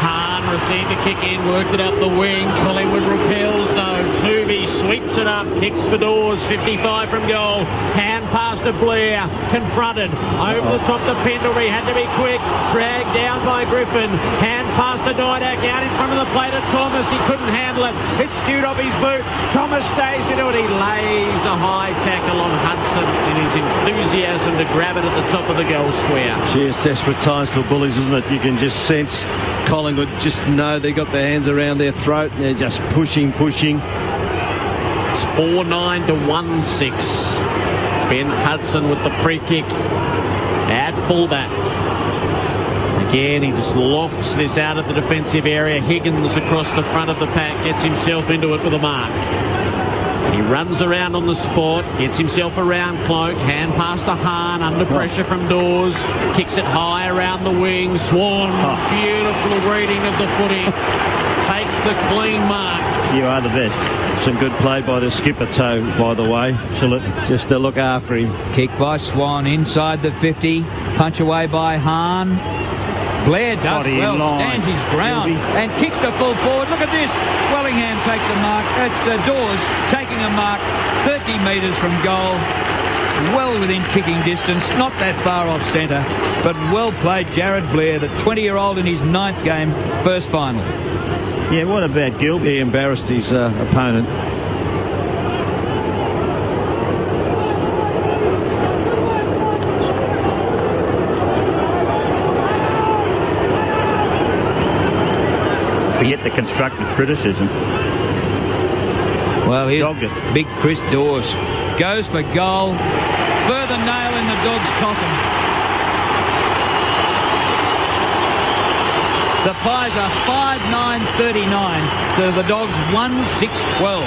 Hahn received the kick in, worked it up the wing. Collingwood repels though. Tuvey sweeps it up, kicks for Dawes, 55 from goal. Hand pass to Blair, confronted. Over the top to Pendlebury, had to be quick. Dragged down by Griffin. Hand pass to Didak, out in front of the plate of Thomas. He couldn't handle it. It skewed off his boot. Thomas stays into it. He lays a high tackle on Hudson in his enthusiasm to grab it at the top of the goal square.
It's desperate times for Bullies, isn't it? You can just sense Collingwood just know they got their hands around their throat and they're just pushing.
It's 4-9 to 1-6. Ben Hudson with the free kick at fullback. Again, he just lofts this out of the defensive area. Higgins across the front of the pack gets himself into it with a mark. He runs around on the spot, gets himself around Cloak, hand pass to Hahn, under pressure from Dawes, kicks it high around the wing. Swan, beautiful reading of the footy, takes the clean mark.
You are the best.
Some good play by the skipper, Toe, by the way. Just to look after him.
Kick by Swan inside the 50. Punch away by Hahn. Blair does well, stands his ground and kicks the full forward. Look at this. Wellingham takes a mark. It's Dawes taking a mark 30 metres from goal. well within kicking distance, not that far off centre, but well played Jared Blair, the 20-year-old in his 9th game, first final.
Yeah, what about Gilbert?
He embarrassed his opponent.
Forget the constructive criticism.
Well, here's big Chris Dawes. Goes for goal. Further nail in the Dogs' coffin. The Pies are 5-9-39 to the Dogs 1-6-12.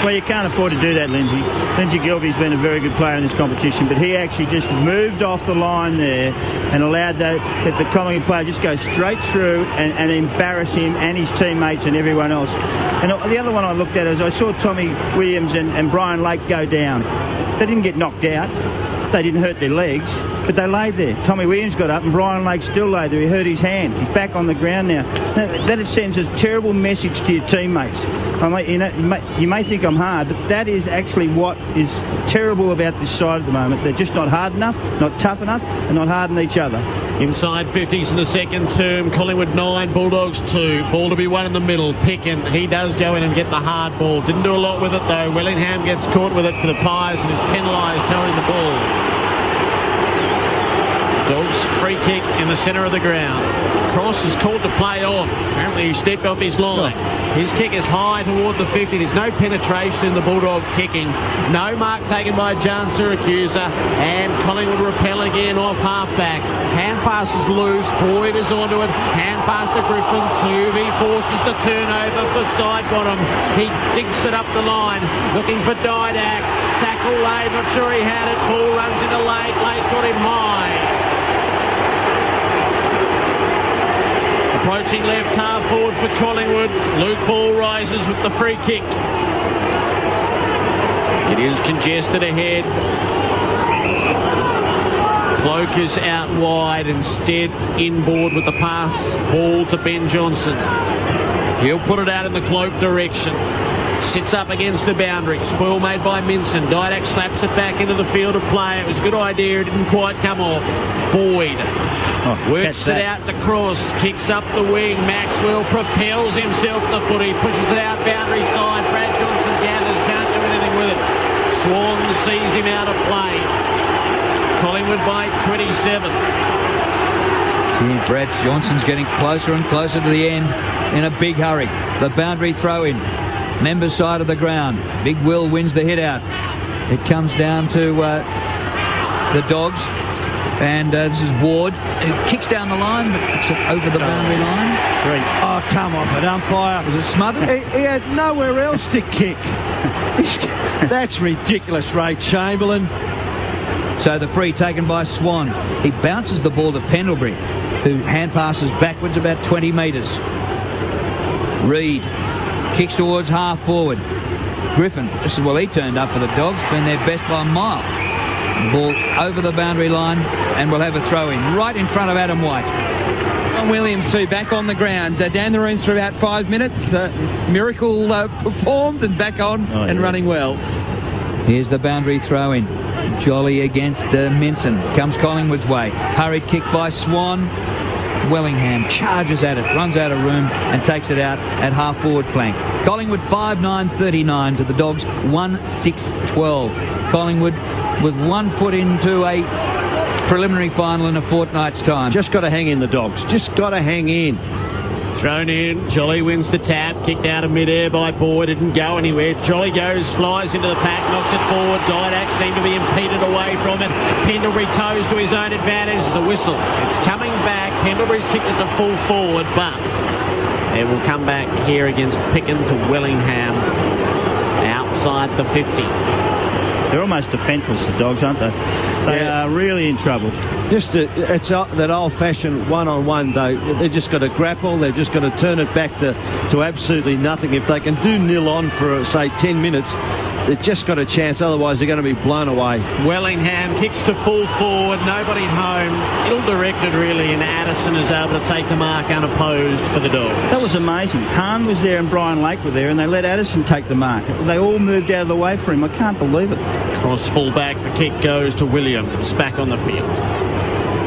Well, you can't afford to do that, Lindsay. Lindsay Gilbey's been a very good player in this competition, but he actually just moved off the line there and allowed the Collingwood player just go straight through and embarrass him and his teammates and everyone else. And the other one I looked at is I saw Tommy Williams and Brian Lake go down. They didn't get knocked out. They didn't hurt their legs, but they laid there. Tommy Williams got up and Brian Lake still laid there. He hurt his hand. He's back on the ground now. That sends a terrible message to your teammates. I mean, you may think I'm hard, but that is actually what is terrible about this side at the moment. They're just not hard enough, not tough enough, and not harden each other.
Inside 50s in the second term. Collingwood 9, Bulldogs 2. Ball to be won in the middle. Pickin, he does go in and get the hard ball. Didn't do a lot with it though. Wellingham gets caught with it for the Pies and is penalised towing the ball. Dogs free kick in the centre of the ground. Cross is called to play on. Apparently he stepped off his line. His kick is high toward the 50. There's no penetration in the Bulldog kicking. No mark taken by Jan Siracusa. And Collingwood repel again off half-back. Hand pass is loose. Boyd is onto it. Hand pass to Griffin. Tuvey forces the turnover for side bottom. He digs it up the line. Looking for Didak. Tackle Lade. Not sure he had it. Ball runs into Lade. Lade got him high. Approaching left half forward for Collingwood. Luke Ball rises with the free kick. It is congested ahead. Cloak is out wide, instead inboard with the pass. Ball to Ben Johnson. He'll put it out in the Cloak direction. Sits up against the boundary. Spoil made by Minson. Didak slaps it back into the field of play. It was a good idea. It didn't quite come off. Boyd works it out to Cross. Kicks up the wing. Maxwell propels himself to the footy. Pushes it out boundary side. Brad Johnson gathers. Can't do anything with it. Swan sees him out of play. Collingwood by 27.
See, Brad Johnson's getting closer and closer to the end in a big hurry. The boundary throw in. Members side of the ground. Big Will wins the hit out. It comes down to the Dogs. And this is Ward, who kicks down the line, but kicks it over the boundary line.
3. Oh, come off it, umpire.
Was it smothered?
He had nowhere else to kick. That's ridiculous, Ray Chamberlain.
So the free taken by Swan. He bounces the ball to Pendlebury, who hand passes backwards about 20 metres. Reid kicks towards half forward. Griffin, this is well he turned up for the Dogs, been their best by a mile. Ball over the boundary line, and we'll have a throw in right in front of Adam White.
John Williams too, back on the ground. Down the rooms for about 5 minutes. Miracle performed and back on and running well.
Here's the boundary throw in. Jolly against Minson. Comes Collingwood's way. Hurried kick by Swan. Wellingham charges at it, runs out of room and takes it out at half forward flank. Collingwood 5-9-39 to the Dogs 1-6-12. Collingwood with 1 foot into a preliminary final in a fortnight's time.
Just got to hang in, the Dogs. Just got to hang in.
Thrown in. Jolly wins the tap. Kicked out of mid-air by Boyd. Didn't go anywhere. Jolly goes, flies into the pack, knocks it forward. Didak seemed to be impeded away from it. Pendlebury toes to his own advantage. There's a whistle. It's coming back. Pendlebury's kicked it to full forward, but it will come back here against Pickin to Wellingham outside the 50.
They're almost defenceless, the Dogs, aren't they? They are really in trouble.
It's that old-fashioned one-on-one, though. They've just got to grapple. They've just got to turn it back to absolutely nothing. If they can do nil on for, say, 10 minutes, they've just got a chance, otherwise they're going to be blown away.
Wellingham kicks to full forward, nobody home. Ill-directed really, and Addison is able to take the mark unopposed for the Dogs.
That was amazing. Hahn was there and Brian Lake were there, and they let Addison take the mark. They all moved out of the way for him. I can't believe it.
Cross full-back, the kick goes to Williams, back on the field.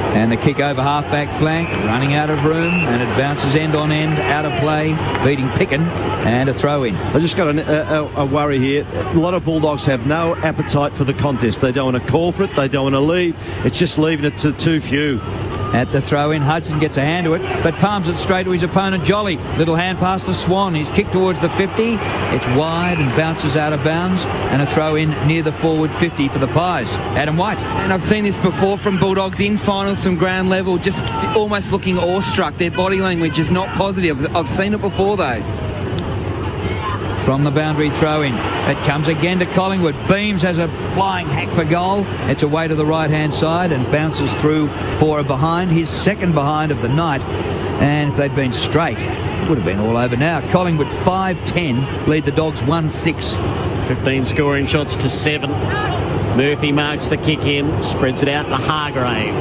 And the kick over half-back flank, running out of room, and it bounces end on end, out of play, beating Picken, and a throw-in.
I just got a worry here. A lot of Bulldogs have no appetite for the contest. They don't want to call for it. They don't want to leave. It's just leaving it to too few.
At the throw-in, Hudson gets a hand to it, but palms it straight to his opponent, Jolly. Little hand pass to Swan. He's kicked towards the 50. It's wide and bounces out of bounds, and a throw-in near the forward 50 for the Pies. Adam White.
And I've seen this before from Bulldogs in finals from ground level, just almost looking awestruck. Their body language is not positive. I've seen it before, though.
From the boundary throw-in, it comes again to Collingwood. Beams has a flying hack for goal. It's away to the right-hand side and bounces through for a behind, his second behind of the night. And if they'd been straight, it would have been all over now. Collingwood 5-10, lead the Dogs 1-6.
15 scoring shots to 7. Murphy marks the kick in, spreads it out to Hargrave.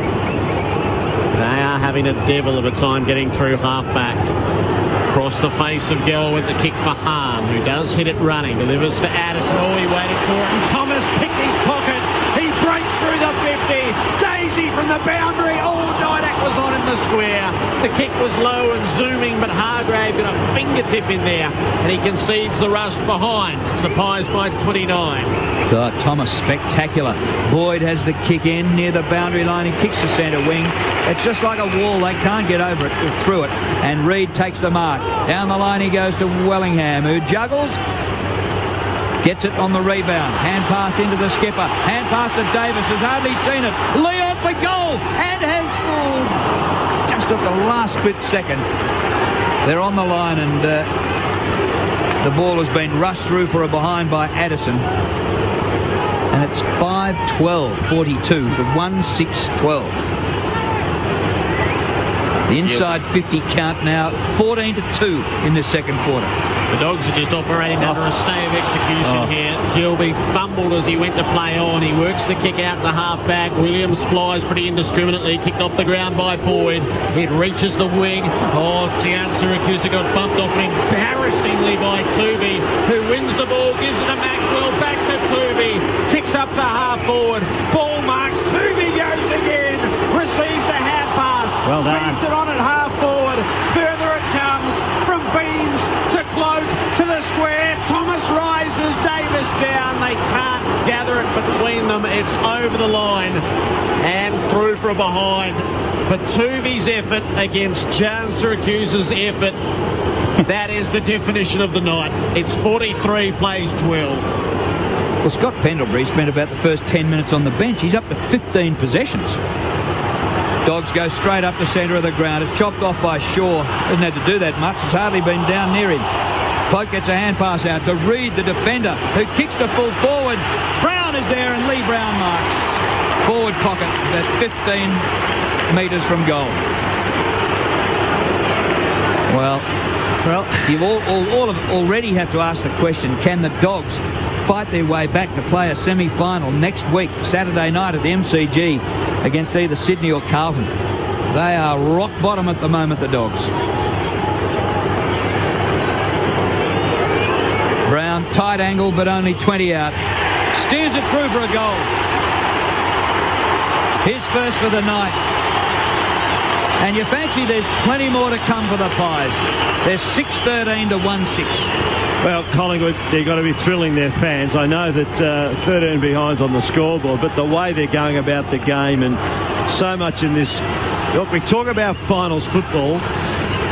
They are having a devil of a time getting through half-back. Across the face of Gell with the kick for Hahn, who does hit it running, delivers to Addison. Oh, he waited for it, and Thomas picked his pocket. He breaks through the 50. Daisy from the boundary. Oh, Didak was on in the square. The kick was low and zooming, but Hargrave got a fingertip in there, and he concedes the rush behind. It's the Pies by 29.
Oh, Thomas, spectacular. Boyd has the kick in near the boundary line. He kicks to centre wing. It's just like a wall. They can't get over it or through it. And Reid takes the mark. Down the line he goes to Wellingham, who juggles. Gets it on the rebound. Hand pass into the skipper. Hand pass to Davis. Has hardly seen it. Leon for goal. And has just at the last split second. They're on the line, and the ball has been rushed through for a behind by Addison. And it's 5-12-42 to 1-6-12. The inside 50 count now, 14-2 in the second quarter.
The Dogs are just operating under a stay of execution here. Gilby fumbled as he went to play on. He works the kick out to half-back. Williams flies pretty indiscriminately, kicked off the ground by Boyd. It reaches the wing. Oh, Gian Syracuse got bumped off embarrassingly by Tooby, who wins the ball, gives it to Maxwell, back to Tooby, kicks up to half-forward. Ball marks, Tooby goes again, receives the hand pass.
Well done.
Feeds it on at half-forward. Further it comes from Beams to Cloak to the square. Thomas rises, Davis down. They can't gather it between them. It's over the line and through for a behind. But Tooby's effort against Jan Syracuse's effort, that is the definition of the night. It's 43 plays 12.
Well, Scott Pendlebury spent about the first 10 minutes on the bench. He's up to 15 possessions. Dogs go straight up the centre of the ground. It's chopped off by Shaw. Doesn't have to do that much. It's hardly been down near him. Poke gets a hand pass out to Reid, the defender, who kicks to full forward. Brown is there, and Lee Brown marks. Forward pocket at 15 metres from goal. Well, you all already have to ask the question, can the Dogs fight their way back to play a semi-final next week, Saturday night at the MCG, against either Sydney or Carlton? They are rock bottom at the moment, the Dogs. Brown, tight angle, but only 20 out. Steers it through for a goal. His first for the night. And you fancy there's plenty more to come for the Pies. They're 6-13 to 1-6.
Well, Collingwood, they've got to be thrilling their fans. I know that 13 behind's on the scoreboard, but the way they're going about the game and so much in this... Look, we talk about finals football,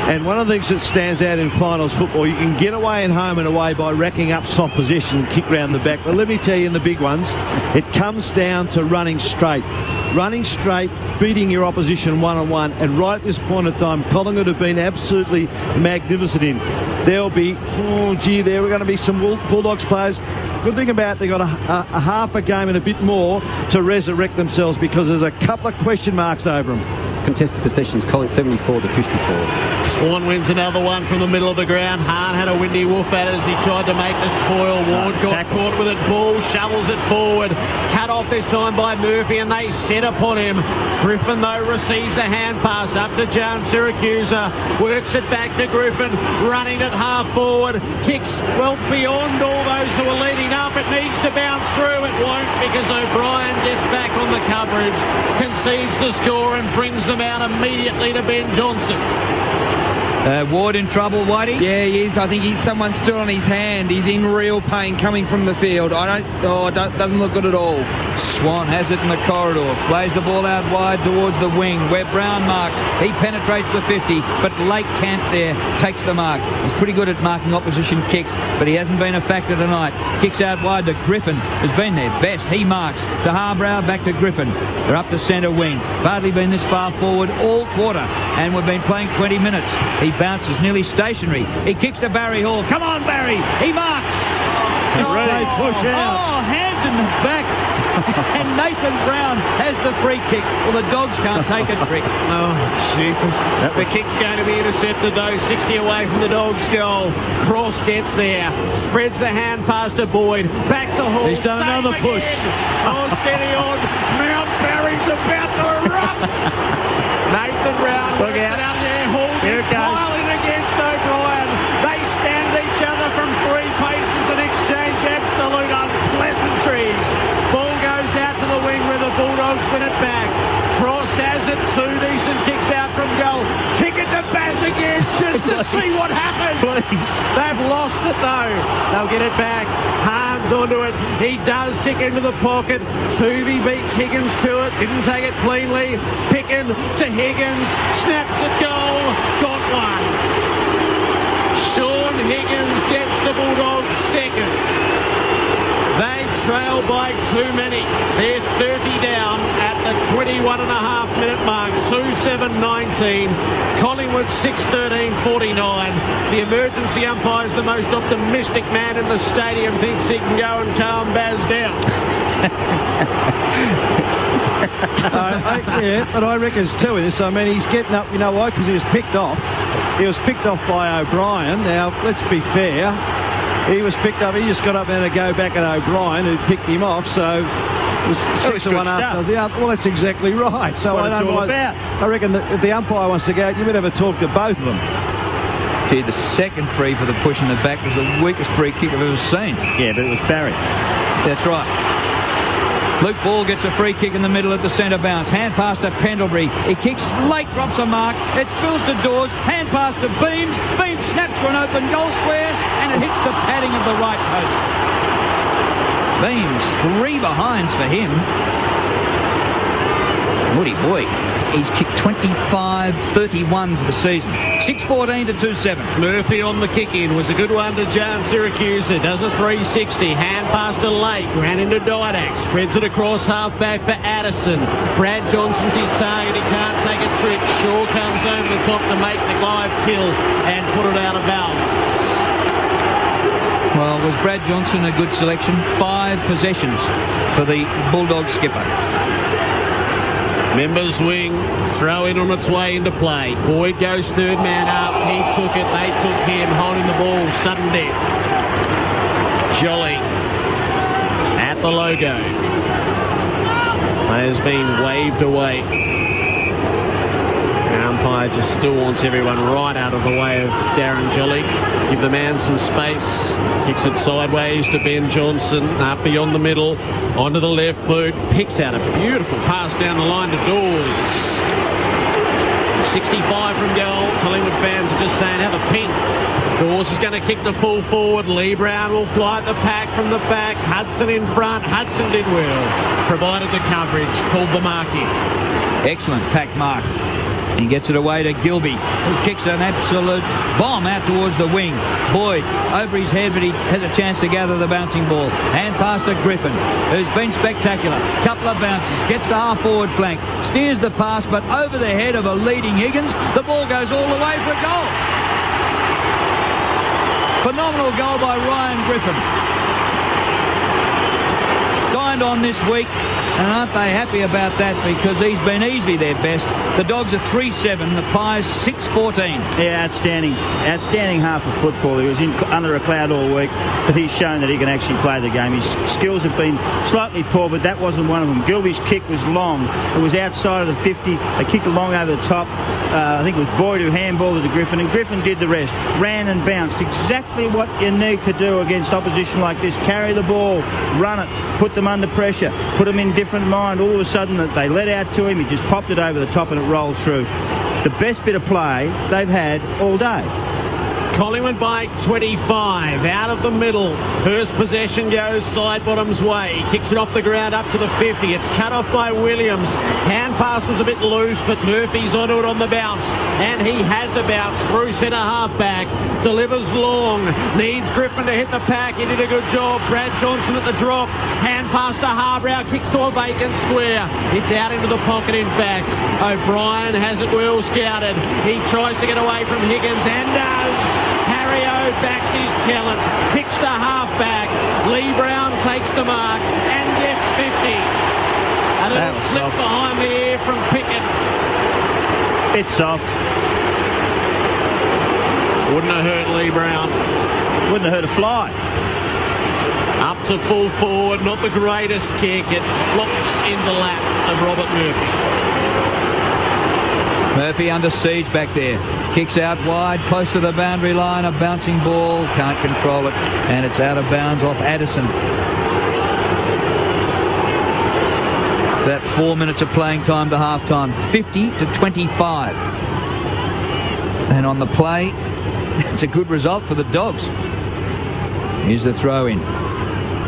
and one of the things that stands out in finals football, you can get away and home and away by racking up soft position and kick round the back. But let me tell you, in the big ones, it comes down to running straight. Running straight, beating your opposition one-on-one, and right at this point of time, Collingwood have been absolutely magnificent in. There'll be, there are going to be some Bulldogs players. Good thing about it, they've got a half a game and a bit more to resurrect themselves, because there's a couple of question marks over them.
Contested possessions, Collingwood 74 to 54.
Swan wins another one from the middle of the ground. Hahn had a windy woof at it as he tried to make the spoil. Ward got caught with it. Bull shovels it forward. Cut off this time by Murphy, and they set upon him. Griffin, though, receives the hand pass up to John Syracusa. Works it back to Griffin. Running it half forward. Kicks well beyond all those who are leading up. It needs to bounce through. It won't, because O'Brien gets back on the coverage, concedes the score, and brings them out immediately to Ben Johnson.
Ward in trouble, Whitey?
Yeah, he is. I think someone stood on his hand. He's in real pain coming from the field. Doesn't look good at all.
Swan has it in the corridor, flays the ball out wide towards the wing where Brown marks. He penetrates the 50, but Lake Camp there takes the mark. He's pretty good at marking opposition kicks, but he hasn't been a factor tonight. Kicks out wide to Griffin, who's been their best. He marks to Harbrow, back to Griffin. They're up to centre wing. Hardly been this far forward all quarter, and we've been playing 20 minutes. He bounces nearly stationary. He kicks to Barry Hall. Come on, Barry. He marks.
Push out.
Oh, hands in the back. And Nathan Brown has the free kick. Well, the Dogs can't take a trick.
Oh, jeepers. The kick's going to be intercepted, though. 60 away from the Dogs' goal. Cross gets there. Spreads the hand pass to Boyd. Back to Hall.
He's done another push.
Oh, steady on. Mount Barry's about to erupt. Nathan Brown works it out there. Hall piling against O'Brien. They stand at each other from 3 paces and exchange absolute unpleasantries. Ball goes out to the wing where the Bulldogs win it back. Cross has it. 2 decent kicks out from goal. Kick it to Baz again just to see what happens. Please. They've lost it though. They'll get it back. Harns onto it. He does kick into the pocket. Tuvey beats Higgins to it. Didn't take it cleanly. Pickin to Higgins. Snaps at goal. Got one. Sean Higgins gets the Bulldogs second. They trail by too many. They're 30 down at the 21.5-minute mark. 2-7-19. Collingwood 6-13-49. The emergency umpire's the most optimistic man in the stadium. Thinks he can go and calm Baz down.
Yeah, but I reckon it's 2 of this. I mean, he's getting up, you know why? Because he was picked off. He was picked off by O'Brien. Now, let's be fair. He was picked up. He just got up there to go back at O'Brien, who picked him off. So it was 6-1 after the other. Well, that's exactly right. So I don't know about. I reckon that the umpire wants to go. You better have a talk to both of them.
Gee, the second free for the push in the back was the weakest free kick I've ever seen.
Yeah, but it was Barry.
That's right. Luke Ball gets a free kick in the middle at the centre bounce. Hand pass to Pendlebury. He kicks late, drops a mark. It spills to Dawes. Hand pass to Beams. Beams snaps for an open goal square, and it hits the padding of the right post. Beams, 3 behinds for him. Woody boy, he's kicked 25-31 for the season. 6-14 to 2-7.
Murphy on the kick-in was a good one to John Syracusa. Does a 360. Hand pass to Lake. Ran into Didak. Spreads it across half-back for Addison. Brad Johnson's his target. He can't take a trick. Shaw comes over the top to make the live kill and put it out of bounds.
Well, was Brad Johnson a good selection? 5 possessions for the Bulldog skipper.
Members wing, throw in on its way into play. Boyd goes third man up. He took it. They took him. Holding the ball. Sudden death. Jolly at the logo. Player's been waved away. The umpire just still wants everyone right out of the way of Darren Jolly. Give the man some space. Kicks it sideways to Ben Johnson. Up beyond the middle. Onto the left boot. Picks out a beautiful pass down the line to Dawes. 65 from goal. Collingwood fans are just saying, have a ping. Dawes is going to kick the full forward. Lee Brown will fly at the pack from the back. Hudson in front. Hudson did well. Provided the coverage. Pulled the mark in.
Excellent pack mark. He gets it away to Gilby, who kicks an absolute bomb out towards the wing. Boyd over his head, but he has a chance to gather the bouncing ball. Hand pass to Griffin, who's been spectacular. Couple of bounces, gets the half-forward flank, steers the pass, but over the head of a leading Higgins. The ball goes all the way for a goal. Phenomenal goal by Ryan Griffin. grind on this week, and aren't they happy about that, because he's been easily their best. The Dogs are 3-7, the Pies 6-14.
Yeah, outstanding half of football. He was under a cloud all week, but he's shown that he can actually play the game. His skills have been slightly poor, but that wasn't one of them. Gilby's kick was long. It was outside of the 50. They kicked it long over the top. I think it was Boyd who handballed it to Griffin, and Griffin did the rest. Ran and bounced. Exactly what you need to do against opposition like this. Carry the ball, run it, put them under pressure, put them in different mind. All of a sudden they let out to him. He just popped it over the top and it rolled through. The best bit of play they've had all day.
Collingwood by 25, out of the middle. First possession goes side bottom's way. Kicks it off the ground up to the 50. It's cut off by Williams. Hand pass was a bit loose, but Murphy's onto it on the bounce. And he has a bounce through centre half back. Delivers long. Needs Griffin to hit the pack. He did a good job. Brad Johnson at the drop. Hand pass to Harbrow. Kicks to a vacant square. It's out into the pocket, in fact. O'Brien has it well scouted. He tries to get away from Higgins and does. Harry O backs his talent, kicks the half-back. Lee Brown takes the mark and gets 50. A little clip behind the ear from Pickett.
Bit soft.
Wouldn't have hurt Lee Brown.
Wouldn't have hurt a fly.
Up to full forward, not the greatest kick. It flops in the lap of Robert Murphy.
Murphy under siege back there. Kicks out wide, close to the boundary line. A bouncing ball, can't control it, and it's out of bounds off Addison. About 4 minutes of playing time to half time. 50-25. And on the play, it's a good result for the Dogs. Here's the throw in.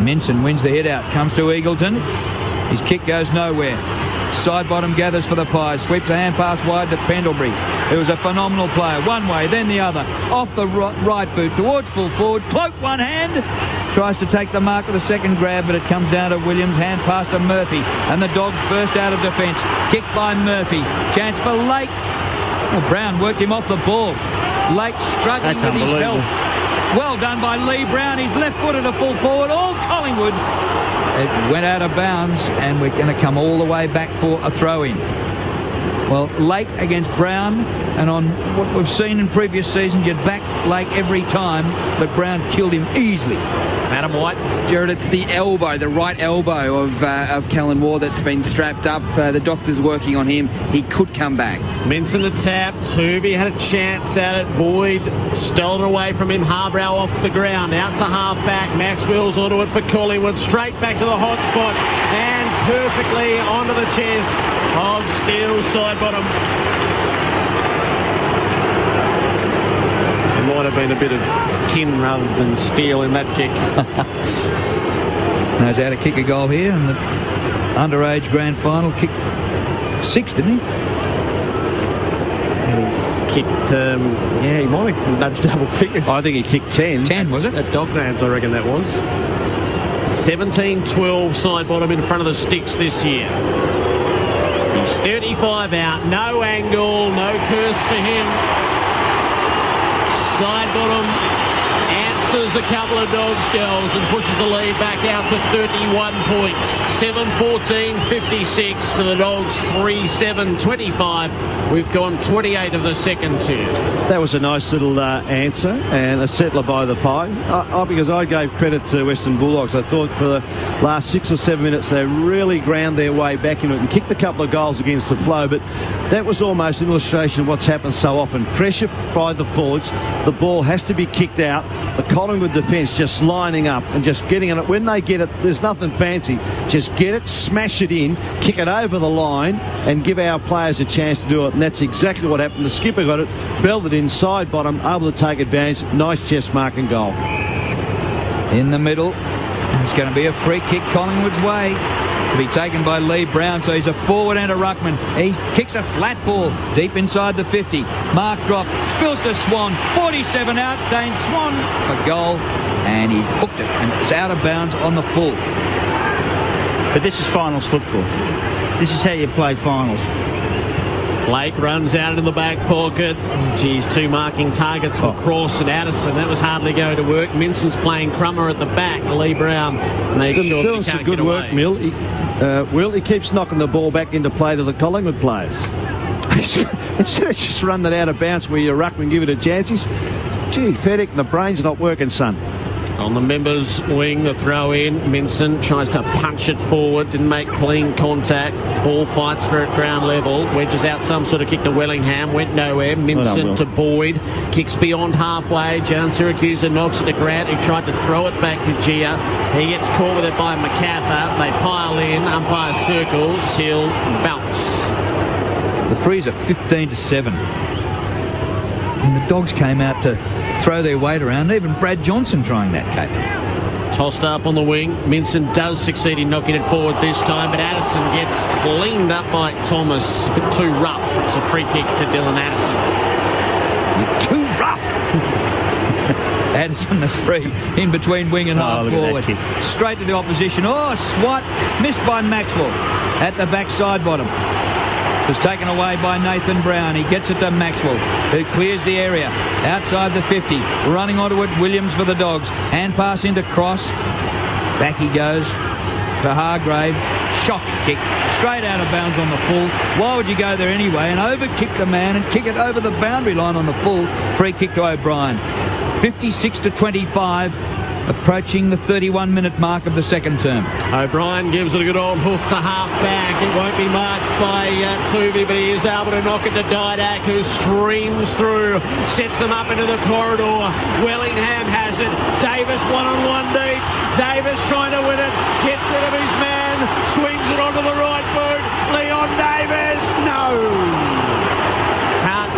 Minson wins the hit out, comes to Eagleton. His kick goes nowhere. Side bottom gathers for the Pies, sweeps a hand pass wide to Pendlebury. It was a phenomenal player, one way, then the other, off the right boot towards full forward, cloak one hand, tries to take the mark of the second grab, but it comes down to Williams, hand pass to Murphy, and the Dogs burst out of defence. Kicked by Murphy, chance for Lake. Well, Brown worked him off the ball. Lake struggling with his help. Well done by Lee Brown, he's left-footed to full forward, all Collingwood. It went out of bounds, and we're going to come all the way back for a throw-in. Well, Lake against Brown, and on what we've seen in previous seasons, you'd back Lake every time, but Brown killed him easily.
Adam White.
Jared, it's the elbow, the right elbow of Kellen Ward that's been strapped up. The doctor's working on him. He could come back.
Minson the tap. Toovey had a chance at it. Boyd stolen away from him. Harbrow off the ground. Out to half back. Maxwell's onto it for Collingwood. Straight back to the hot spot. And perfectly onto the chest of Steele side bottom. Might have been a bit of tin rather than steel in that kick.
Knows how to kick a goal here, and the underage grand final kicked 6, didn't he?
He's kicked, he might have nudged double figures.
I think he kicked 10.
10, was it?
At Docklands, I reckon that was. 17-12 side bottom in front of the sticks this year. He's 35 out, no angle, no curse for him. Side bottom answers a couple of Dogs goals and pushes the lead back out to 31 points. 7-14-56 to the Dogs, 3-7-25. We've gone 28 of the second tier.
That was a nice little answer and a settler by the Pie. Because I gave credit to Western Bulldogs. I thought for the last 6 or 7 minutes they really ground their way back into it and kicked a couple of goals against the flow, but that was almost an illustration of what's happened so often. Pressure by the forwards, the ball has to be kicked out, the Collingwood defence just lining up and just getting it. When they get it, there's nothing fancy. Just get it, smash it in, kick it over the line and give our players a chance to do it. And that's exactly what happened. The skipper got it, belted inside bottom, able to take advantage. Nice chest mark and goal.
In the middle, it's going to be a free kick Collingwood's way. To be taken by Lee Brown, so he's a forward and a ruckman. He kicks a flat ball deep inside the 50. Mark drop, spills to Swan. 47 out, Dane Swan a goal, and he's hooked it, and it's out of bounds on the full.
But this is finals football. This is how you play finals.
Blake runs out into the back pocket. Geez, 2 marking targets for Cross and Addison. That was hardly going to work. Minson's playing Crummer at the back. Lee Brown made sure
doing some good work, Mill. He keeps knocking the ball back into play to the Collingwood players. Instead of just running it out of bounds where your ruckman give it a chance, gee, Feddick, the brain's not working, son.
On the members' wing, the throw in. Minson tries to punch it forward, didn't make clean contact. Ball fights for at ground level. Wedges out some sort of kick to Wellingham, went nowhere. Minson to Boyd, kicks beyond halfway. Joan Syracuse knocks it to Grant, who tried to throw it back to Gia. He gets caught with it by MacArthur. They pile in, umpire circles, he'll bounce.
The threes are 15-7. And the Dogs came out to throw their weight around. Even Brad Johnson trying that cape.
Tossed up on the wing. Minson does succeed in knocking it forward this time, but Addison gets cleaned up by Thomas. A bit too rough. It's a free kick to Dylan Addison.
You're too rough. Addison the free in between wing and half forward. Straight to the opposition. Oh, swat. Missed by Maxwell at the backside bottom. Was taken away by Nathan Brown. He gets it to Maxwell, who clears the area outside the 50. Running onto it, Williams for the Dogs. Hand pass into Cross. Back he goes to Hargrave. Shock kick. Straight out of bounds on the full. Why would you go there anyway and overkick the man and kick it over the boundary line on the full? Free kick to O'Brien. 56-25. Approaching the 31-minute mark of the second term.
O'Brien gives it a good old hoof to half-back. It won't be marked by Tooby, but he is able to knock it to Didak, who streams through, sets them up into the corridor. Wellingham has it. Davis one-on-one deep. Davis trying to win it. Gets rid of his man. Swings it onto the right boot. Leon Davis. No.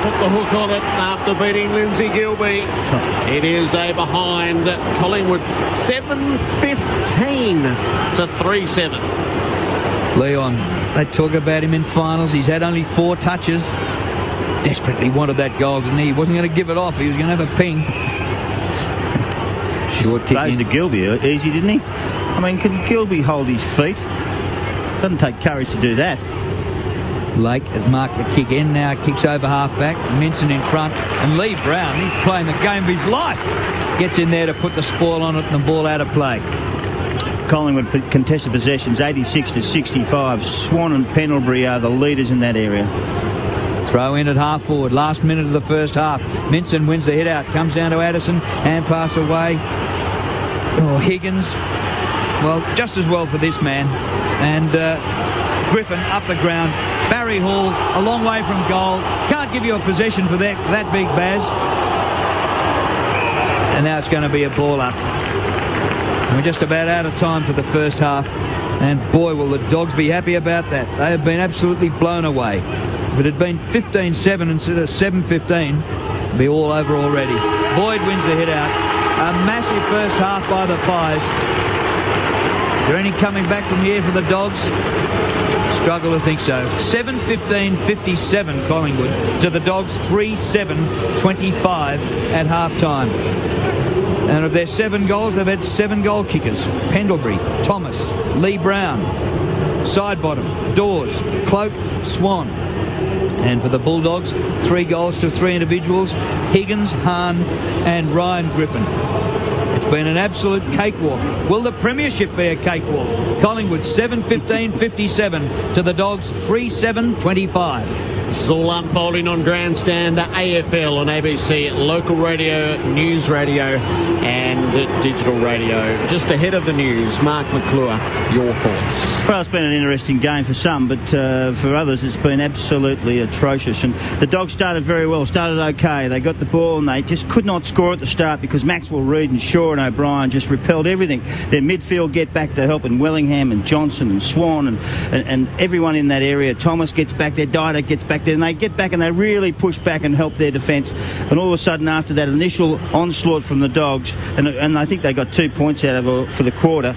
Put the hook on it after beating Lindsay Gilbey. It is a behind Collingwood 7-15 to 3-7.
Leon, they talk about him in finals. He's had only 4 touches. Desperately wanted that goal, didn't he? He wasn't going to give it off. He was going to have a ping.
Short kick into Gilbey. Easy, didn't he? I mean, can Gilbey hold his feet? Doesn't take courage to do that.
Lake has marked the kick in now, kicks over half-back. Minson in front, and Lee Brown, he's playing the game of his life. Gets in there to put the spoil on it and the ball out of play.
Collingwood contested possessions 86-65. Swan and Pendlebury are the leaders in that area.
Throw in at half forward, last minute of the first half. Minson wins the hit out, comes down to Addison, hand pass away. Oh, Higgins, well, just as well for this man. And Griffin up the ground. Barry Hall a long way from goal. Can't give you a possession for that big Baz. And now it's going to be a ball up. We're just about out of time for the first half. And boy, will the Dogs be happy about that. They have been absolutely blown away. If it had been 15-7 instead of 7-15, it'd be all over already. Boyd wins the hit out. A massive first half by the Pies. Is there any coming back from here for the Dogs? Struggle to think so. 7-15-57 Collingwood to the Dogs 3-7-25 at half-time. And of their 7 goals, they've had 7 goal kickers. Pendlebury, Thomas, Lee Brown, Sidebottom, Dawes, Cloak, Swan. And for the Bulldogs, 3 goals to 3 individuals, Higgins, Hahn and Ryan Griffin. It's been an absolute cakewalk. Will the premiership be a cakewalk? Collingwood 7-15-57 to the Dogs 3-7-25.
This is all unfolding on Grandstand AFL on ABC, local radio, news radio and digital radio. Just ahead of the news, Mark McClure, your thoughts?
Well, it's been an interesting game for some, but for others it's been absolutely atrocious. And the Dogs started very well, started okay. They got the ball and they just could not score at the start because Maxwell, Reid and Shaw and O'Brien just repelled everything. Their midfield get back to help, and Wellingham and Johnson and Swan and everyone in that area. Thomas gets back there, Didak gets back there, and they get back and they really push back and help their defence. And all of a sudden, after that initial onslaught from the Dogs, and I think they got 2 points out of it for the quarter,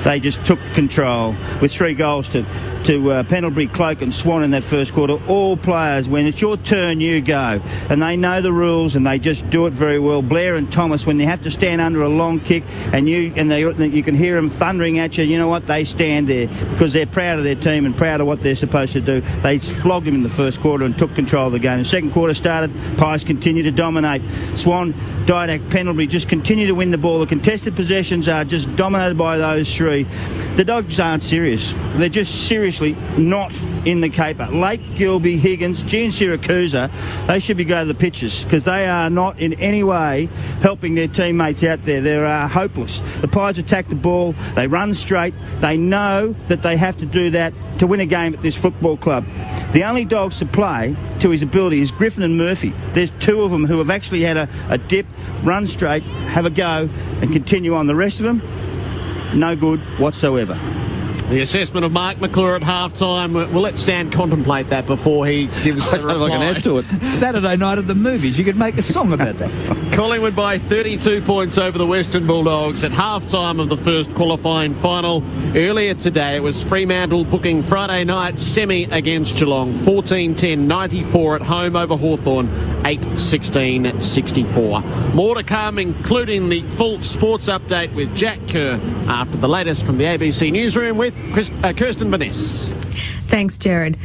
they just took control with 3 goals to Pendlebury, Cloak and Swan in that first quarter. All players, when it's your turn, you go. And they know the rules and they just do it very well. Blair and Thomas, when they have to stand under a long kick and you can hear them thundering at you, you know what, they stand there because they're proud of their team and proud of what they're supposed to do. They flogged him in the first quarter and took control of the game. The second quarter started, Pies continued to dominate. Swan, Didac, Pendlebury just continue to win the ball. The contested possessions are just dominated by those three. The Dogs aren't serious. They're just seriously not in the caper. Lake, Gilby, Higgins, G and Siracusa, they should be going to the pitches because they are not in any way helping their teammates out there. They're hopeless. The Pies attack the ball. They run straight. They know that they have to do that to win a game at this football club. The only dogs to play to his ability is Griffin and Murphy. There's two of them who have actually had a dip, run straight, have a go and continue on. The rest of them, no good whatsoever.
The assessment of Mark McClure at half-time. We'll let Stan contemplate that before he gives the reply.
I can add to it. Saturday night at the movies. You could make a song about that.
Collingwood by 32 points over the Western Bulldogs at half-time of the first qualifying final. Earlier today, it was Fremantle booking Friday night semi against Geelong. 14-10-94 at home over Hawthorn. 8-16-64. More to come, including the full sports update with Jack Kerr after the latest from the ABC newsroom with Kirsten Vaness.
Thanks, Jared.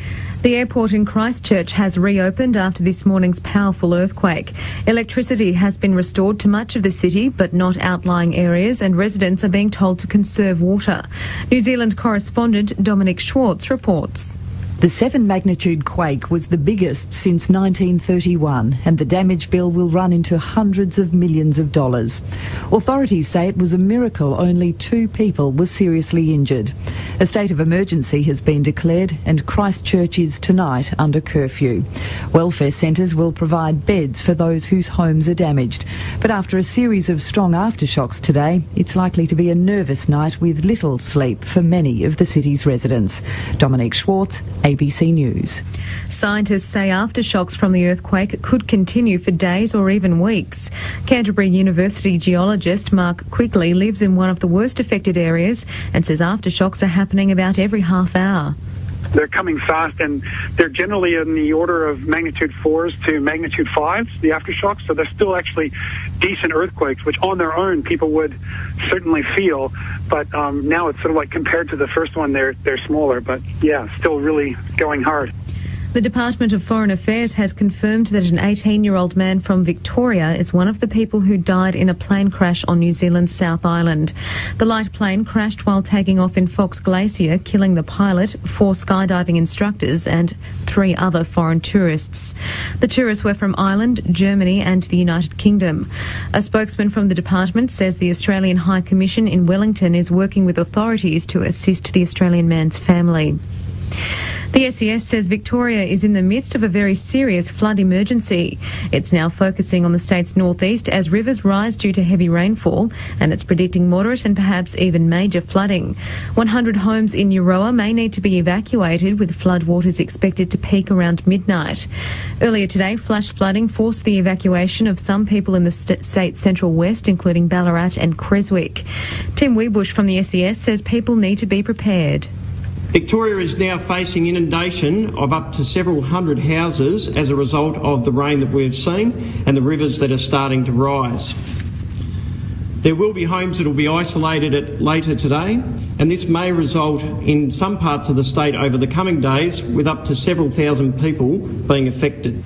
The airport in Christchurch has reopened after this morning's powerful earthquake. Electricity has been restored to much of the city, but not outlying areas, and residents are being told to conserve water. New Zealand correspondent Dominic Schwartz reports.
The 7 magnitude quake was the biggest since 1931, and the damage bill will run into hundreds of millions of dollars. Authorities say it was a miracle only 2 people were seriously injured. A state of emergency has been declared, and Christchurch is tonight under curfew. Welfare centres will provide beds for those whose homes are damaged. But after a series of strong aftershocks today, it's likely to be a nervous night with little sleep for many of the city's residents. Dominic Schwartz, ABC News.
Scientists say aftershocks from the earthquake could continue for days or even weeks. Canterbury University geologist Mark Quigley lives in one of the worst affected areas and says aftershocks are happening about every half hour.
They're coming fast, and they're generally in the order of magnitude 4s to magnitude 5s, the aftershocks. So they're still actually decent earthquakes, which on their own people would certainly feel. But now it's sort of like compared to the first one, they're smaller. But yeah, still really going hard.
The Department of Foreign Affairs has confirmed that an 18-year-old man from Victoria is one of the people who died in a plane crash on New Zealand's South Island. The light plane crashed while taking off in Fox Glacier, killing the pilot, 4 skydiving instructors and 3 other foreign tourists. The tourists were from Ireland, Germany and the United Kingdom. A spokesman from the department says the Australian High Commission in Wellington is working with authorities to assist the Australian man's family. The SES says Victoria is in the midst of a very serious flood emergency. It's now focusing on the state's northeast as rivers rise due to heavy rainfall, and it's predicting moderate and perhaps even major flooding. 100 homes in Euroa may need to be evacuated, with floodwaters expected to peak around midnight. Earlier today, flash flooding forced the evacuation of some people in the state's central west, including Ballarat and Creswick. Tim Weebush from the SES says people need to be prepared.
Victoria is now facing inundation of up to several hundred houses as a result of the rain that we've seen and the rivers that are starting to rise. There will be homes that will be isolated later today, and this may result in some parts of the state over the coming days with up to several thousand people being affected.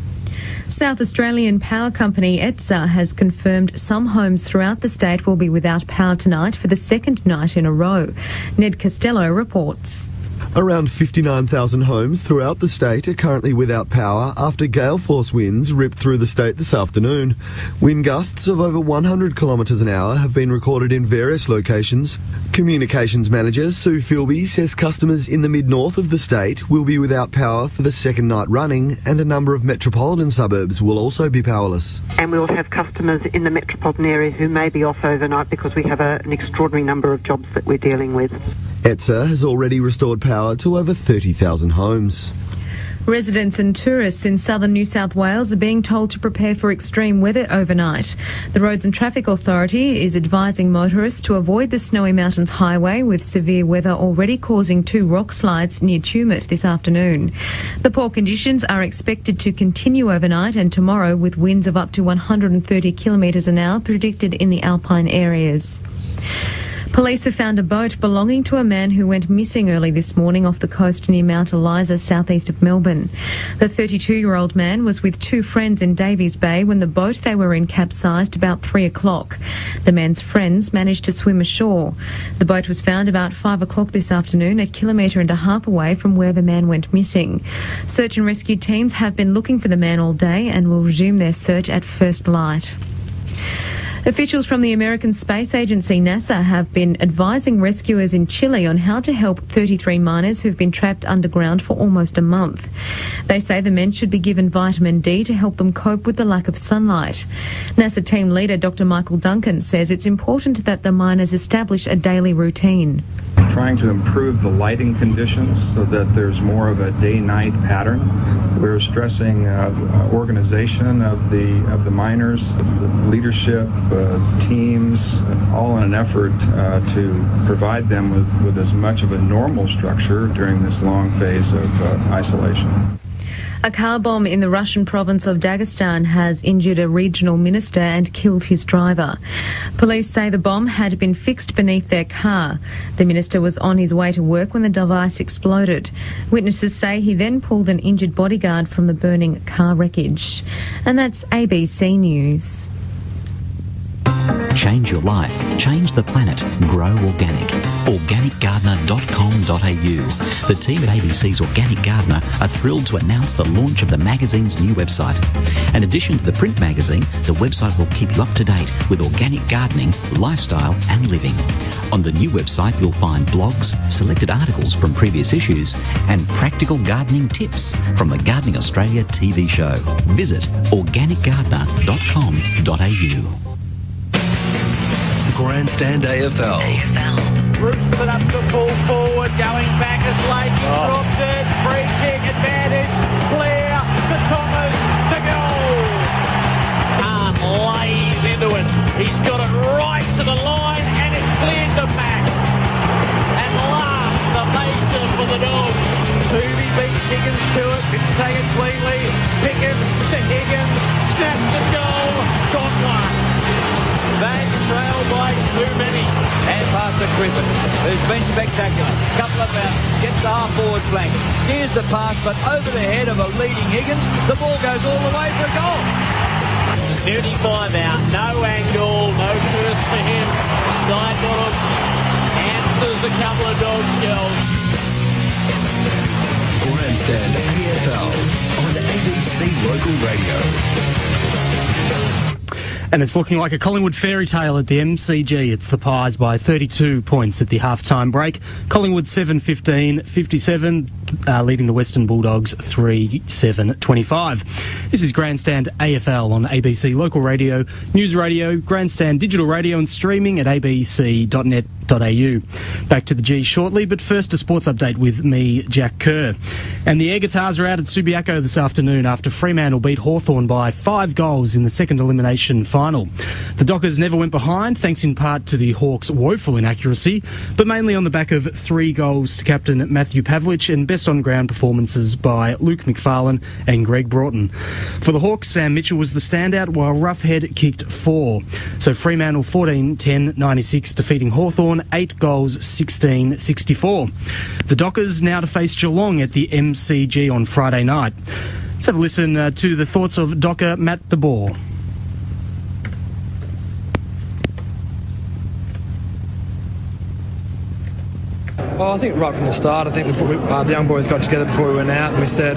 South Australian power company ETSA has confirmed some homes throughout the state will be without power tonight for the second night in a row. Ned Costello reports.
Around 59,000 homes throughout the state are currently without power after gale force winds ripped through the state this afternoon. Wind gusts of over 100 kilometres an hour have been recorded in various locations. Communications manager Sue Philby says customers in the mid-north of the state will be without power for the second night running, and a number of metropolitan suburbs will also be powerless.
And we will have customers in the metropolitan area who may be off overnight because we have an extraordinary number of jobs that we're dealing with.
ETSA has already restored power to over 30,000 homes.
Residents and tourists in southern New South Wales are being told to prepare for extreme weather overnight. The Roads and Traffic Authority is advising motorists to avoid the Snowy Mountains Highway, with severe weather already causing 2 rock slides near Tumut this afternoon. The poor conditions are expected to continue overnight and tomorrow, with winds of up to 130 kilometres an hour predicted in the alpine areas. Police have found a boat belonging to a man who went missing early this morning off the coast near Mount Eliza, southeast of Melbourne. The 32-year-old man was with 2 friends in Davies Bay when the boat they were in capsized about 3 o'clock. The man's friends managed to swim ashore. The boat was found about 5 o'clock this afternoon, 1.5 kilometres away from where the man went missing. Search and rescue teams have been looking for the man all day and will resume their search at first light. Officials from the American Space Agency, NASA, have been advising rescuers in Chile on how to help 33 miners who've been trapped underground for almost a month. They say the men should be given vitamin D to help them cope with the lack of sunlight. NASA team leader Dr. Michael Duncan says it's important that the miners establish a daily routine.
Trying to improve the lighting conditions so that there's more of a day-night pattern. We're stressing organization of the miners, the leadership, teams, all in an effort to provide them with as much of a normal structure during this long phase of isolation.
A car bomb in the Russian province of Dagestan has injured a regional minister and killed his driver. Police say the bomb had been fixed beneath their car. The minister was on his way to work when the device exploded. Witnesses say he then pulled an injured bodyguard from the burning car wreckage. And that's ABC News.
Change your life. Change the planet. Grow organic. Organicgardener.com.au. The team at ABC's Organic Gardener are thrilled to announce the launch of the magazine's new website. In addition to the print magazine, the website will keep you up to date with organic gardening, lifestyle and living. On the new website, you'll find blogs, selected articles from previous issues and practical gardening tips from the Gardening Australia TV show. Visit organicgardener.com.au.
Grandstand AFL.
Roosted up to pull forward, going back as Lake. He dropped it. Free kick advantage. Clear to Thomas to goal. Khan lays into it. He's got it right to the line and it cleared the back. And last, the major for the Dogs. Toovey beats Higgins to it. Didn't take it cleanly. Pickett to Higgins. Snaps the goal. Got one. They trailed by too many.
And pass to Griffin, who's been spectacular. Couple of bounces, gets the half-forward flank. Steers the pass, but over the head of a leading Higgins. The ball goes all the way for a goal.
35 out, no angle, no curse for him. Side bottom, answers a couple of Dogs goals.
Grandstand AFL on ABC Local Radio.
And it's looking like a Collingwood fairy tale at the MCG. It's the Pies by 32 points at the half-time break. Collingwood 7-15-57, leading the Western Bulldogs 3-7-25. This is Grandstand AFL on ABC Local Radio, News Radio, Grandstand Digital Radio and streaming at abc.net.au. Back to the G shortly, but first a sports update with me, Jack Kerr. And the Air Guitars are out at Subiaco this afternoon after Fremantle beat Hawthorn by 5 goals in the second elimination final. The Dockers never went behind, thanks in part to the Hawks' woeful inaccuracy, but mainly on the back of 3 goals to captain Matthew Pavlich and best on-ground performances by Luke McFarlane and Greg Broughton. For the Hawks, Sam Mitchell was the standout, while Roughhead kicked 4. So Fremantle 14-10-96, defeating Hawthorn 8 goals 16-64. The Dockers now to face Geelong at the MCG on Friday night. Let's have a listen to the thoughts of Docker Matt de Boer.
Well, I think right from the start, I think the young boys got together before we went out and we said,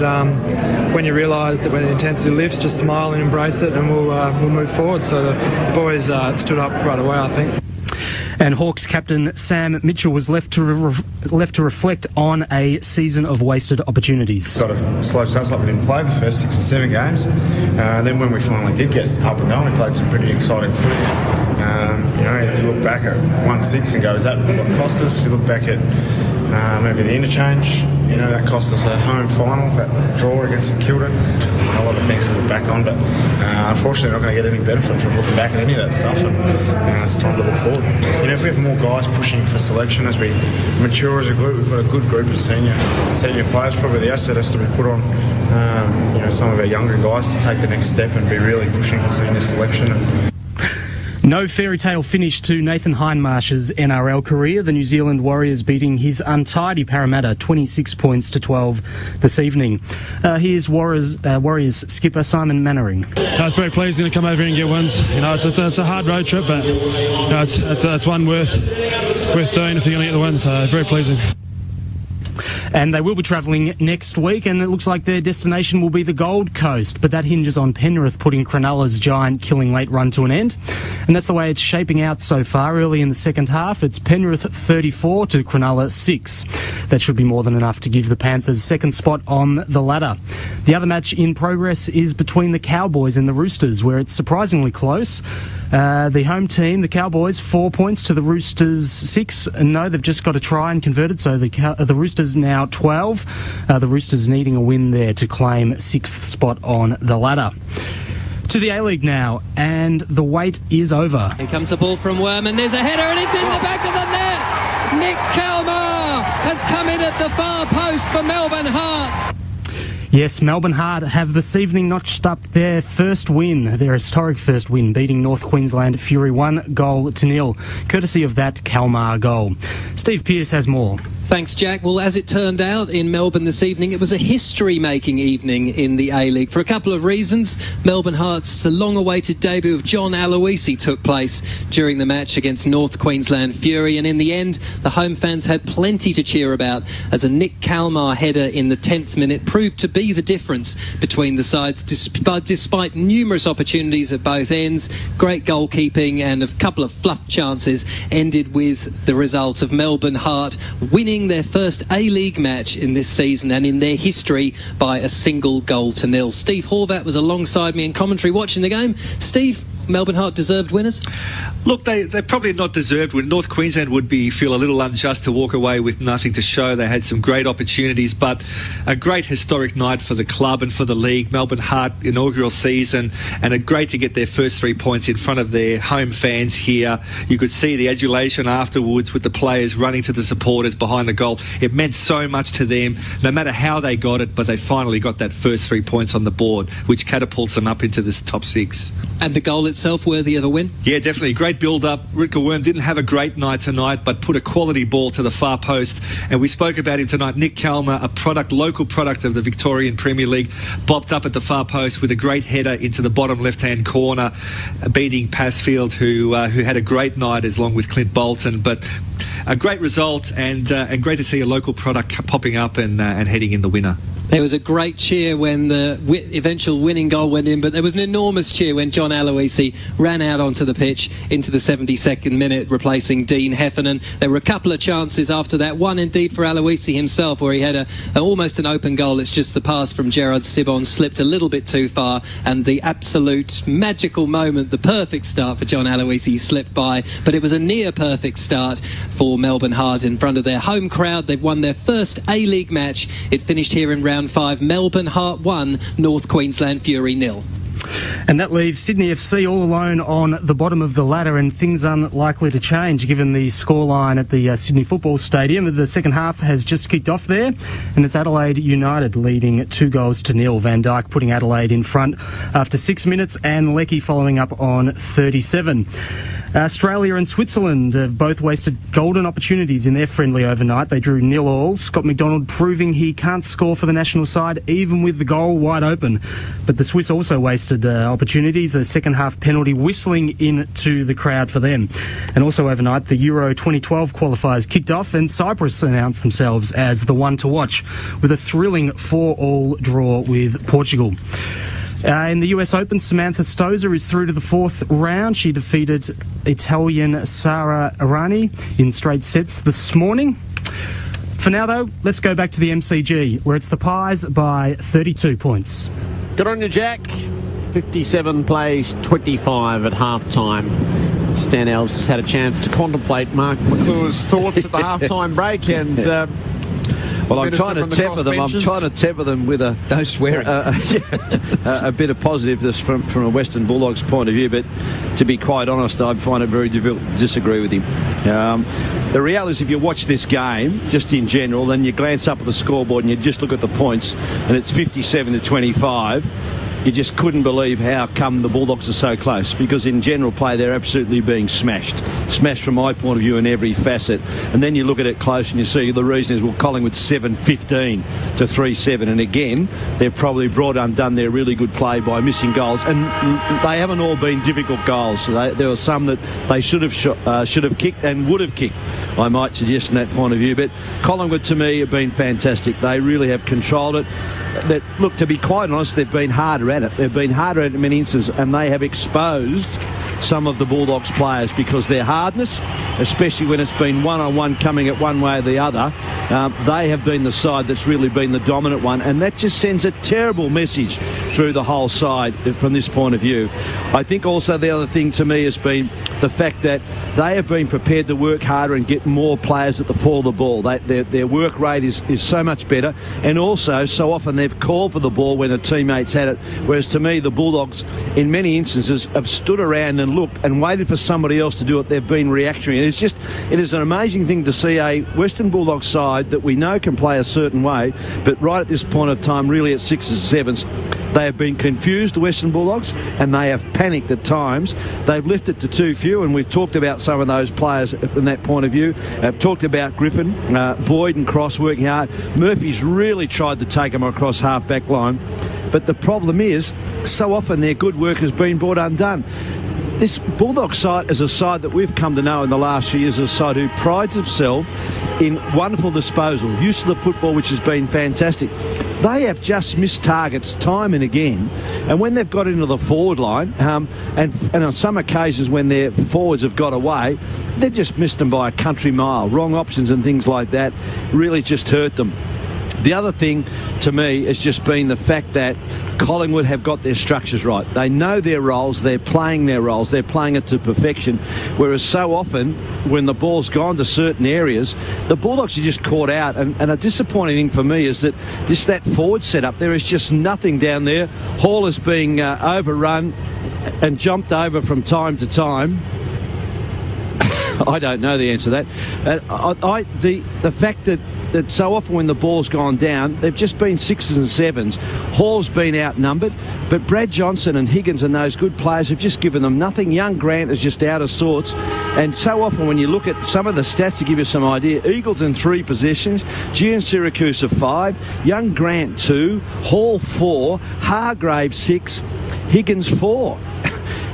when you realise that when the intensity lifts, just smile and embrace it and we'll move forward. So the boys stood up right away, I think.
And Hawks captain Sam Mitchell was left to reflect on a season of wasted opportunities.
Got a slow start, like we didn't play the first 6 or 7 games. And then when we finally did get up and going, we played some pretty exciting footy. You look back at 1-6 and go, is that what cost us? You look back at maybe the interchange You know, that cost us a home final, that draw against St Kilda. A lot of things to look back on, but unfortunately not going to get any benefit from looking back at any of that stuff, and it's time to look forward. You know, if we have more guys pushing for selection as we mature as a group, we've got a good group of senior players. Probably the asset has to be put on you know, some of our younger guys to take the next step and be really pushing for senior selection.
No fairy tale finish to Nathan Hindmarsh's NRL career. The New Zealand Warriors beating his untidy Parramatta 26 points to 12 this evening. Here's Warriors skipper Simon Mannering.
It's very pleasing to come over here and get wins. You know, it's a hard road trip, but you know, it's one worth doing if you're going to get the win. So very pleasing.
And they will be travelling next week, and it looks like their destination will be the Gold Coast, but that hinges on Penrith putting Cronulla's giant killing late run to an end. And that's the way it's shaping out so far. Early in the second half, it's Penrith 34 to Cronulla 6. That should be more than enough to give the Panthers second spot on the ladder. The other match in progress is between the Cowboys and the Roosters, where it's surprisingly close. The home team, the Cowboys, 4 points to the Roosters 6. No, they've just got to try and convert it, so the Roosters now 12. The Roosters needing a win there to claim 6th spot on the ladder. To the A-League now, and the wait is over.
Here comes the ball from Worm, and there's a header, and it's in the back of the net. Nick Kalmar has come in at the far post for Melbourne Heart.
Yes, Melbourne Heart have this evening notched up their first win, their historic first win, beating North Queensland Fury 1-0, courtesy of that Kalmar goal. Steve Pearce has more.
Thanks, Jack. Well, as it turned out in Melbourne this evening, it was a history-making evening in the A-League for a couple of reasons. Melbourne Heart's long-awaited debut of John Aloisi took place during the match against North Queensland Fury, and in the end, the home fans had plenty to cheer about as a Nick Kalmar header in the 10th minute proved to be the difference between the sides, despite numerous opportunities at both ends. Great goalkeeping and a couple of fluff chances ended with the result of Melbourne Heart winning their first A-League match in this season and in their history by a single goal to nil. Steve Horvat was alongside me in commentary watching the game. Steve, Melbourne Heart deserved winners?
Look, they probably not deserved win. North Queensland would feel a little unjust to walk away with nothing to show. They had some great opportunities, but a great historic night for the club and for the league. Melbourne Heart inaugural season, and a great to get their first 3 points in front of their home fans here. You could see the adulation afterwards with the players running to the supporters behind the goal. It meant so much to them, no matter how they got it, but they finally got that first 3 points on the board, which catapults them up into this top 6.
And the goal itself worthy of a win?
Yeah, definitely. Great build-up. Ritka Worm didn't have a great night tonight, but put a quality ball to the far post. And we spoke about him tonight. Nick Kalmar, a local product of the Victorian Premier League, bopped up at the far post with a great header into the bottom left-hand corner, beating Passfield, who had a great night, along with Clint Bolton. But a great result, and great to see a local product popping up and heading in the winner.
There was a great cheer when the eventual winning goal went in, but there was an enormous cheer when John Aloisi ran out onto the pitch into the 72nd minute, replacing Dean Heffernan. There were a couple of chances after that, one indeed for Aloisi himself, where he had almost an open goal. It's just the pass from Gerard Sibon slipped a little bit too far, and the absolute magical moment, the perfect start for John Aloisi, slipped by. But it was a near perfect start for Melbourne Heart in front of their home crowd. They've won their first A-League match. It finished here in round 5. Melbourne Heart 1, North Queensland Fury 0.
And that leaves Sydney FC all alone on the bottom of the ladder, and things unlikely to change given the scoreline at the Sydney Football Stadium. The second half has just kicked off there, and it's Adelaide United leading 2-0. Van Dijk putting Adelaide in front after 6 minutes, and Leckie following up on 37. Australia and Switzerland have both wasted golden opportunities in their friendly overnight. They drew 0-0. Scott McDonald proving he can't score for the national side, even with the goal wide open. But the Swiss also wasted opportunities, a second-half penalty whistling into the crowd for them. And also overnight, the Euro 2012 qualifiers kicked off, and Cyprus announced themselves as the one to watch with a thrilling 4-4 draw with Portugal. In the US Open, Samantha Stosur is through to the fourth round. She defeated Italian Sara Errani in straight sets this morning. For now, though, let's go back to the MCG, where it's the Pies by 32 points.
Good on you, Jack. 57 plays 25 at half-time. Stan Elves has had a chance to contemplate Mark McClure's thoughts at the half-time break, and
Well, I'm trying to temper them. I'm trying to temper them with a
no swearing,
a bit of positiveness from a Western Bulldogs point of view. But to be quite honest, I find it very difficult to disagree with him. The reality is, if you watch this game just in general, then you glance up at the scoreboard and you just look at the points, and it's 57-25. You just couldn't believe how come the Bulldogs are so close, because in general play they're absolutely being smashed from my point of view in every facet. And then you look at it close and you see the reason is, well, Collingwood 7-15 to 3-7, and again they've probably brought undone their really good play by missing goals, and they haven't all been difficult goals. There were some that they should have kicked and would have kicked, I might suggest, from that point of view. But Collingwood to me have been fantastic. They really have controlled it. Look, to be quite honest, they've been harder at it. They've been harder at it in many instances, and they have exposed some of the Bulldogs players because their hardness, especially when it's been one-on-one coming at one way or the other, they have been the side that's really been the dominant one, and that just sends a terrible message through the whole side from this point of view. I think also the other thing to me has been the fact that they have been prepared to work harder and get more players at the fall of the ball. Their work rate is so much better, and also so often they've called for the ball when a teammate's had it, whereas to me the Bulldogs in many instances have stood around and looked and waited for somebody else to do it. They've been reactionary, and it is an amazing thing to see a Western Bulldogs side that we know can play a certain way, but right at this point of time, really at 6s and 7s, they have been confused, the Western Bulldogs, and they have panicked at times. They've lifted to too few, and we've talked about some of those players from that point of view. I've talked about Griffin, Boyd and Cross working hard. Murphy's really tried to take them across half-back line, but the problem is so often their good work has been brought undone. This Bulldog side is a side that we've come to know in the last few years as a side who prides itself in wonderful disposal, use of the football, which has been fantastic. They have just missed targets time and again, and when they've got into the forward line, and on some occasions when their forwards have got away, they've just missed them by a country mile. Wrong options and things like that really just hurt them. The other thing to me has just been the fact that Collingwood have got their structures right. They know their roles, they're playing their roles, they're playing it to perfection, whereas so often when the ball's gone to certain areas, the Bulldogs are just caught out, and a disappointing thing for me is that that forward setup, there is just nothing down there. Hall is being overrun and jumped over from time to time. I don't know the answer to that. The fact that so often when the ball's gone down, they've just been 6s and 7s. Hall's been outnumbered, but Brad Johnson and Higgins and those good players have just given them nothing. Young Grant is just out of sorts, and so often when you look at some of the stats to give you some idea, Eagleton 3 possessions, Gian Syracuse 5, Young Grant 2, Hall 4, Hargrave 6, Higgins 4.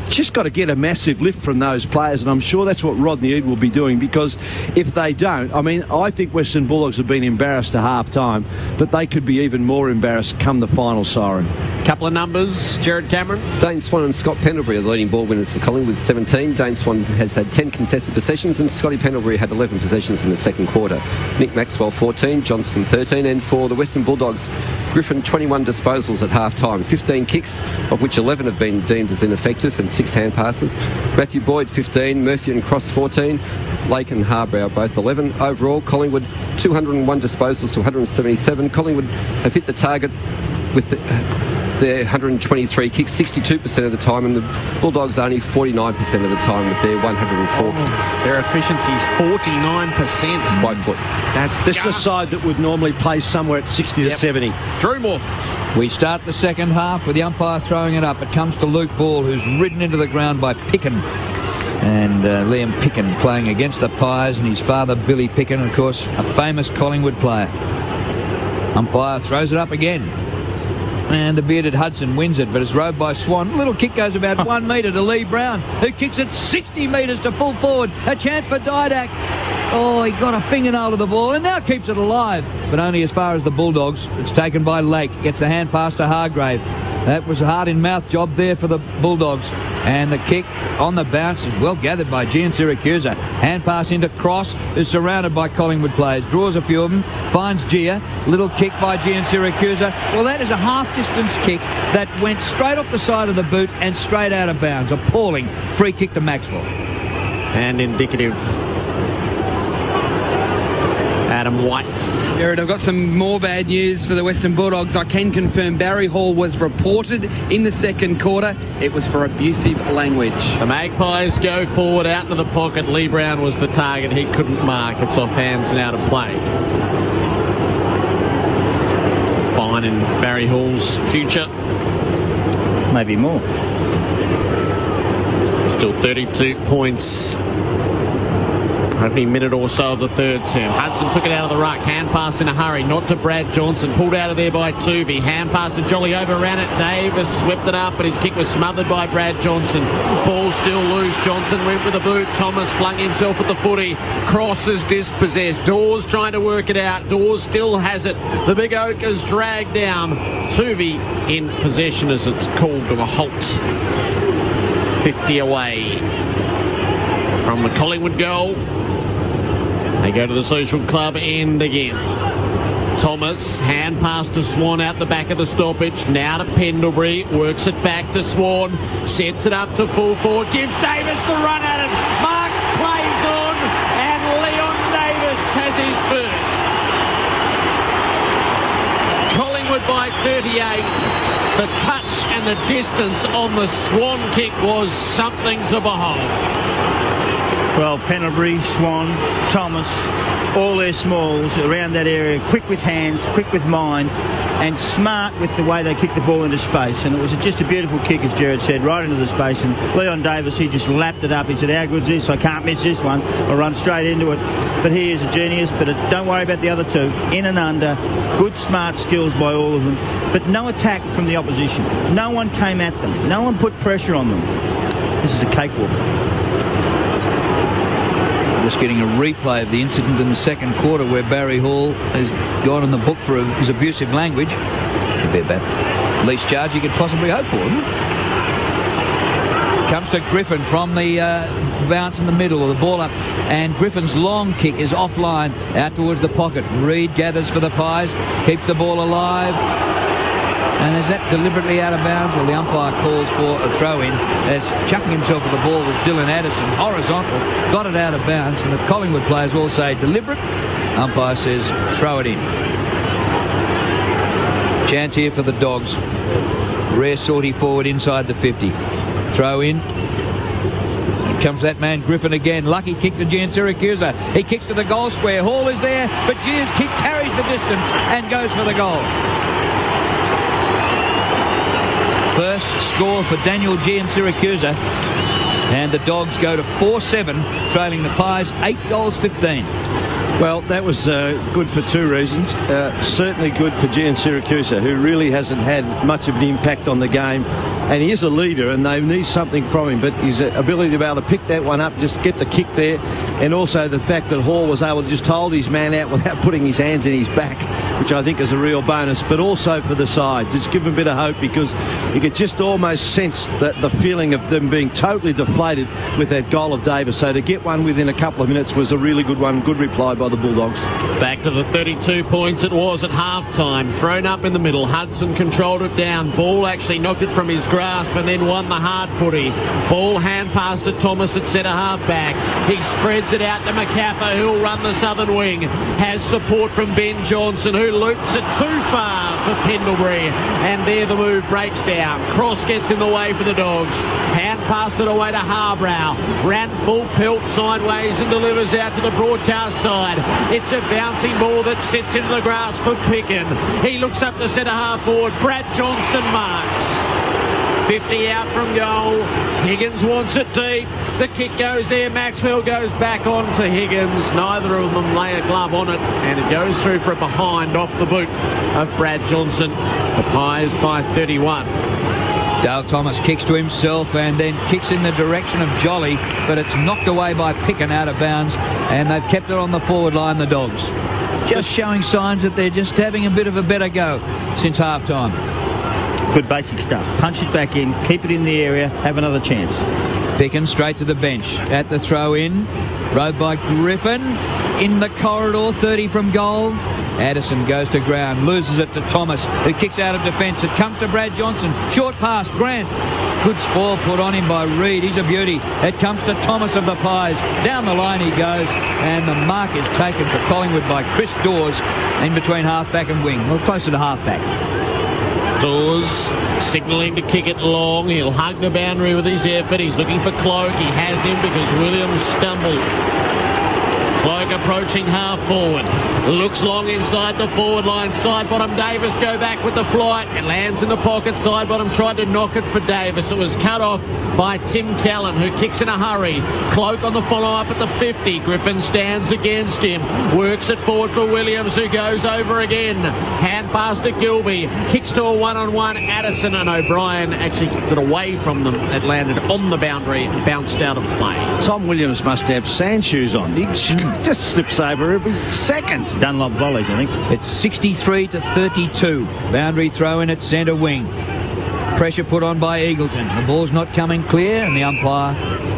Just got to get a massive lift from those players, and I'm sure that's what Rodney Eade will be doing, because if they don't, I think Western Bulldogs have been embarrassed to half-time, but they could be even more embarrassed come the final siren.
Couple of numbers, Jared Cameron.
Dane Swan and Scott Pendlebury are the leading ball winners for Collingwood with 17. Dane Swan has had 10 contested possessions, and Scotty Pendlebury had 11 possessions in the second quarter. Nick Maxwell 14, Johnston 13, and for the Western Bulldogs, Griffin 21 disposals at half-time, 15 kicks, of which 11 have been deemed as ineffective, and 6 hand passes. Matthew Boyd 15, Murphy and Cross 14, Lake and Harbrow both 11. Overall, Collingwood 201 disposals to 177. Collingwood have hit the target with their 123 kicks 62% of the time, and the Bulldogs only 49% of the time with their 104 kicks.
Their efficiency is 49%.
By foot.
This is a side that would normally play somewhere at 60 to 70.
Drew Morphett.
We start the second half with the umpire throwing it up. It comes to Luke Ball, who's ridden into the ground by Picken. And Liam Picken playing against the Pies, and his father Billy Picken, of course, a famous Collingwood player. Umpire throws it up again. And the bearded Hudson wins it, but it's rowed by Swan. Little kick goes about 1 metre to Lee Brown, who kicks it 60 metres to full forward. A chance for Didak. Oh, he got a fingernail to the ball and now keeps it alive, but only as far as the Bulldogs. It's taken by Lake. Gets the hand pass to Hargrave. That was a heart-in-mouth job there for the Bulldogs. And the kick on the bounce is well gathered by Gian Syracuse. Hand pass into Cross, is surrounded by Collingwood players. Draws a few of them, finds Gia. Little kick by Gian Syracuse. Well, that is a half-distance kick that went straight off the side of the boot and straight out of bounds. Appalling free kick to Maxwell.
And indicative. Adam and whites.
Jared, I've got some more bad news for the Western Bulldogs. I can confirm Barry Hall was reported in the second quarter. It was for abusive language.
The Magpies go forward out to the pocket. Lee Brown was the target. He couldn't mark. It's off hands and out of play. It's a fine in Barry Hall's future.
Maybe more.
Still 32 points. Only a minute or so of the third term. Hudson took it out of the ruck. Hand pass in a hurry. Not to Brad Johnson. Pulled out of there by Tuvey. Hand pass to Jolly. Overran it. Davis whipped it up, but his kick was smothered by Brad Johnson. Ball still loose. Johnson went with the boot. Thomas flung himself at the footy. Crosses dispossessed. Dawes trying to work it out. Dawes still has it. The Big Oak is dragged down. Tuvey in possession as it's called to a halt. 50 away from the Collingwood goal. They go to the Social Club end again. Thomas, hand pass to Swan out the back of the stoppage. Now to Pendlebury, works it back to Swan, sets it up to full forward, gives Davis the run at it. Marks plays on, and Leon Davis has his first. Collingwood by 38. The touch and the distance on the Swan kick was something to behold.
Well, Pendlebury, Swan, Thomas, all their smalls around that area, quick with hands, quick with mind, and smart with the way they kicked the ball into space. And it was just a beautiful kick, as Jared said, right into the space. And Leon Davis, he just lapped it up. He said, how good's this? I can't miss this one. I'll run straight into it. But he is a genius. But don't worry about the other two. In and under, good, smart skills by all of them. But no attack from the opposition. No one came at them. No one put pressure on them. This is a cakewalk.
Just getting a replay of the incident in the second quarter where Barry Hall has gone in the book for his abusive language. It'd be about least charge you could possibly hope for, wouldn't it? Comes to Griffin from the bounce in the middle, the ball up, and Griffin's long kick is offline out towards the pocket. Reid gathers for the Pies, keeps the ball alive. And is that deliberately out of bounds? Well, the umpire calls for a throw-in as chucking himself at the ball was Dylan Addison, horizontal, got it out of bounds, and the Collingwood players all say deliberate. Umpire says throw it in. Chance here for the Dogs. Rare sortie forward inside the 50. Throw in. Comes that man Griffin again. Lucky kick to Gian Siracusa. He kicks to the goal square. Hall is there, but Gia's kick carries the distance and goes for the goal. First score for Daniel Gian Siracusa, and the Dogs go to 4-7, trailing the Pies 8-15.
Well, that was good for two reasons. Certainly good for Gian Siracusa, who really hasn't had much of an impact on the game. And he is a leader, and they need something from him. But his ability to be able to pick that one up, just get the kick there, and also the fact that Hall was able to just hold his man out without putting his hands in his back, which I think is a real bonus. But also for the side, just give them a bit of hope, because you could just almost sense that the feeling of them being totally deflated with that goal of Davis. So to get one within a couple of minutes was a really good one. Good reply by the Bulldogs.
Back to the 32 points it was at half-time. Thrown up in the middle. Hudson controlled it down. Ball actually knocked it from his grasp and then won the hard footy. Ball hand pass to Thomas at centre half back. He spreads it out to McCaffer, who'll run the southern wing. Has support from Ben Johnson, who loops it too far for Pendlebury. And there the move breaks down. Cross gets in the way for the Dogs. Hand passed it away to Harbrow. Ran full pelt sideways and delivers out to the broadcast side. It's a bouncing ball that sits into the grasp of Picken. He looks up the centre half forward. Brad Johnson marks. 50 out from goal. Higgins wants it deep. The kick goes there. Maxwell goes back on to Higgins. Neither of them lay a glove on it, and it goes through for a behind off the boot of Brad Johnson. The Pies by 31.
Dale Thomas kicks to himself and then kicks in the direction of Jolly, but it's knocked away by Picken out of bounds, and they've kept it on the forward line, the Dogs. Just showing signs that they're just having a bit of a better go since half-time.
Good basic stuff. Punch it back in, keep it in the area, have another chance.
Picken straight to the bench. At the throw-in, rowed by Griffin. In the corridor, 30 from goal. Addison goes to ground, loses it to Thomas, who kicks out of defence. It comes to Brad Johnson. Short pass, Grant. Good spoil put on him by Reid. He's a beauty. It comes to Thomas of the Pies. Down the line he goes, and the mark is taken for Collingwood by Chris Dawes in between half-back and wing. Well, closer to half-back.
Dawes signalling to kick it long. He'll hug the boundary with his effort. He's looking for Cloak. He has him because Williams stumbled. Cloak approaching half forward. Looks long inside the forward line. Side bottom Davis go back with the flight. It lands in the pocket. Side bottom tried to knock it for Davis. It was cut off by Tim Callan, who kicks in a hurry. Cloak on the follow-up at the 50. Griffin stands against him. Works it forward for Williams, who goes over again. Hand pass to Gilby. Kicks to a one-on-one. Addison and O'Brien actually kicked it away from them. It landed on the boundary and bounced out of play.
Tom Williams must have sand shoes on. He just slips over every second.
Dunlop volleys, I think.
It's 63-32. Boundary throw in at centre wing. Pressure put on by Eagleton. The ball's not coming clear, and the umpire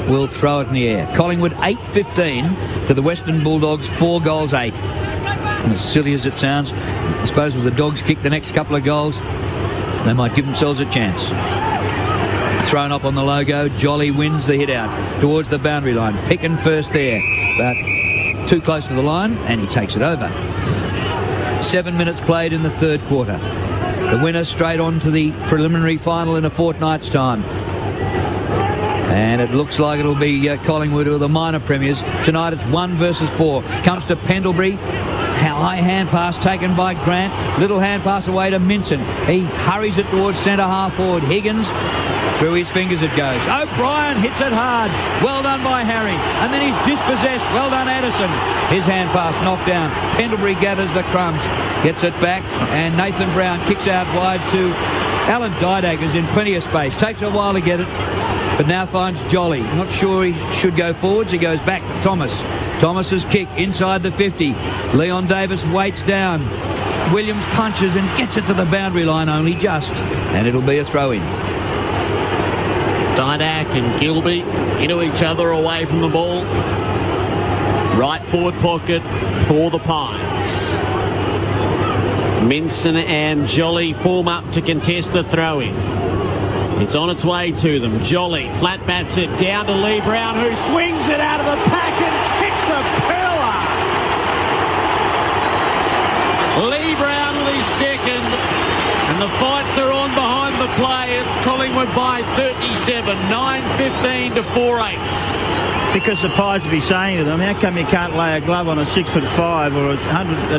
will throw it in the air. Collingwood 8-15 to the Western Bulldogs 4 goals 8. And as silly as it sounds, I suppose if the Dogs kick the next couple of goals, they might give themselves a chance. Thrown up on the logo. Jolly wins the hit out towards the boundary line. Picking first there, but too close to the line, and he takes it over. 7 minutes played in the third quarter. The winner straight on to the preliminary final in a fortnight's time. And it looks like it'll be Collingwood who are the minor premiers. Tonight it's 1 versus 4. Comes to Pendlebury. High hand pass taken by Grant. Little hand pass away to Minson. He hurries it towards centre half forward. Higgins. Through his fingers it goes. O'Brien hits it hard. Well done by Harry. And then he's dispossessed. Well done, Addison. His hand pass knocked down. Pendlebury gathers the crumbs. Gets it back. And Nathan Brown kicks out wide to Alan Didak, who's in plenty of space. Takes a while to get it, but now finds Jolly. Not sure he should go forwards. He goes back to Thomas. Thomas's kick inside the 50. Leon Davis waits down. Williams punches and gets it to the boundary line only just. And it'll be a throw-in.
Didak and Gilby into each other away from the ball. Right forward pocket for the Pies. Minson and Jolly form up to contest the throw-in. It's on its way to them. Jolly flat bats it down to Lee Brown, who swings it out of the pack and kicks a pearler. Lee Brown with his second, and the fights are on behind the play. It's Collingwood by 37, 9-15 to 4-8.
Because the Pies would be saying to them, how come you can't lay a glove on a 6'5" or a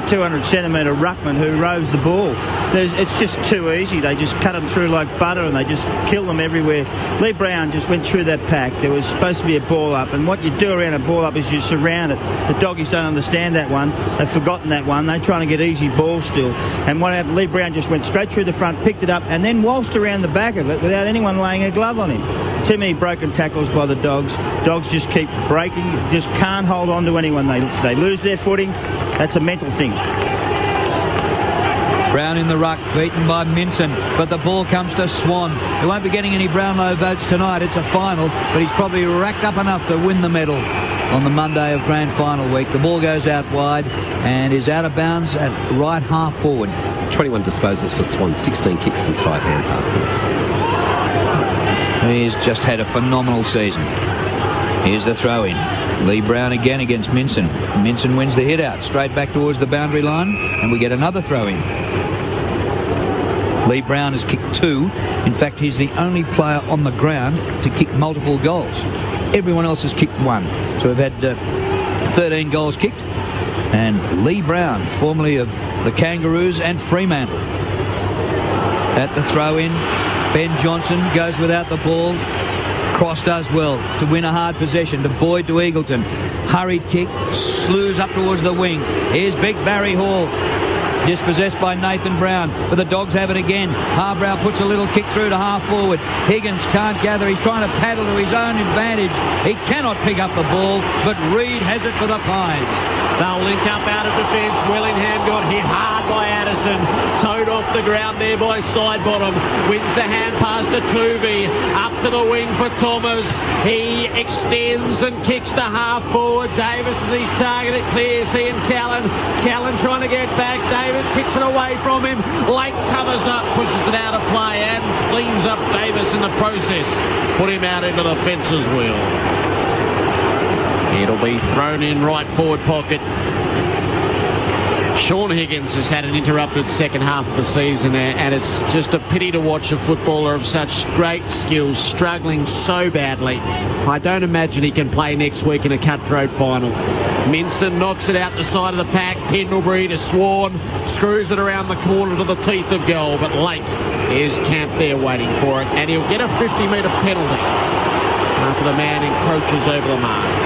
200 centimetre ruckman who roves the ball? It's just too easy. They just cut them through like butter and they just kill them everywhere. Lee Brown just went through that pack. There was supposed to be a ball up, and what you do around a ball up is you surround it. The doggies don't understand that one. They've forgotten that one. They're trying to get easy balls still. And what happened, Lee Brown just went straight through the front, picked it up, and then waltzed around the back of it without anyone laying a glove on him. Too many broken tackles by the Dogs. Dogs just keep breaking, just can't hold on to anyone. They lose their footing. That's a mental thing.
Brown in the ruck, beaten by Minson, but the ball comes to Swan, who won't be getting any Brownlow votes tonight. It's a final, but he's probably racked up enough to win the medal on the Monday of grand final week. The ball goes out wide and is out of bounds at right half forward.
21 disposals for Swan, 16 kicks and 5 hand passes.
He's just had a phenomenal season. Here's the throw-in. Lee Brown again against Minson. Minson wins the hit out, straight back towards the boundary line, and we get another throw-in. Lee Brown has kicked 2. In fact, he's the only player on the ground to kick multiple goals. Everyone else has kicked 1. So we've had 13 goals kicked. And Lee Brown, formerly of the Kangaroos and Fremantle. At the throw-in, Ben Johnson goes without the ball. Cross does well to win a hard possession to Boyd to Eagleton. Hurried kick, slews up towards the wing. Here's big Barry Hall. Dispossessed by Nathan Brown, but the Dogs have it again. Harbrow puts a little kick through to half forward. Higgins can't gather. He's trying to paddle to his own advantage. He cannot pick up the ball, but Reid has it for the Pies.
They'll link up out of defence. Willingham got hit hard by Addison. Towed off the ground there by Sidebottom. Wins the hand pass to Tuvey. Up to the wing for Thomas. He extends and kicks to half forward. Davis is his target. It clears. He and Callan. Callan trying to get back. Davis kicks it away from him. Lake covers up, pushes it out of play and cleans up Davis in the process. Put him out into the fences wheel. It'll be thrown in right forward pocket. Sean Higgins has had an interrupted second half of the season, and it's just a pity to watch a footballer of such great skills struggling so badly. I don't imagine he can play next week in a cutthroat final. Minson knocks it out the side of the pack. Pendlebury to Swan, screws it around the corner to the teeth of goal, but Lake is camped there waiting for it, and he'll get a 50-metre penalty after the man encroaches over the mark.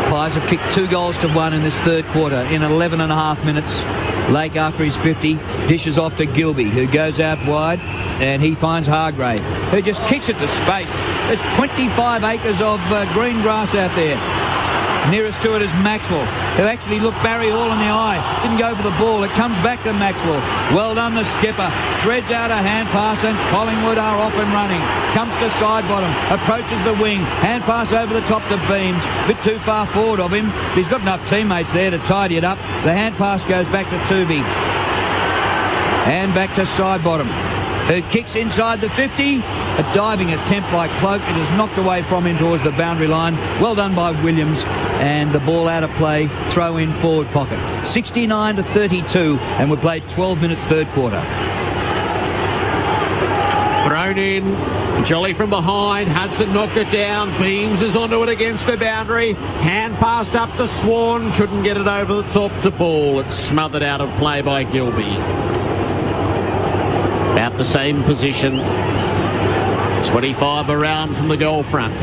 Pies have kicked 2 goals to 1 in this third quarter in 11 and a half minutes. Lake, after his 50, dishes off to Gilby, who goes out wide, and he finds Hargrave, who just kicks it to space. There's 25 acres of green grass out there. Nearest to it is Maxwell, who actually looked Barry Hall in the eye. Didn't go for the ball. It comes back to Maxwell. Well done, the skipper. Threads out a hand pass, and Collingwood are off and running. Comes to Sidebottom. Approaches the wing. Hand pass over the top to Beams. Bit too far forward of him. But he's got enough teammates there to tidy it up. The hand pass goes back to Tuvey. And back to Sidebottom, who kicks inside the 50. A diving attempt by Cloak. It is knocked away from him towards the boundary line. Well done by Williams. And the ball out of play. Throw in forward pocket. 69-32. And we played 12 minutes third quarter.
Thrown in. Jolly from behind. Hudson knocked it down. Beams is onto it against the boundary. Hand passed up to Swan. Couldn't get it over the top to Ball. It's smothered out of play by Gilby. About the same position. 25 around from the goal front.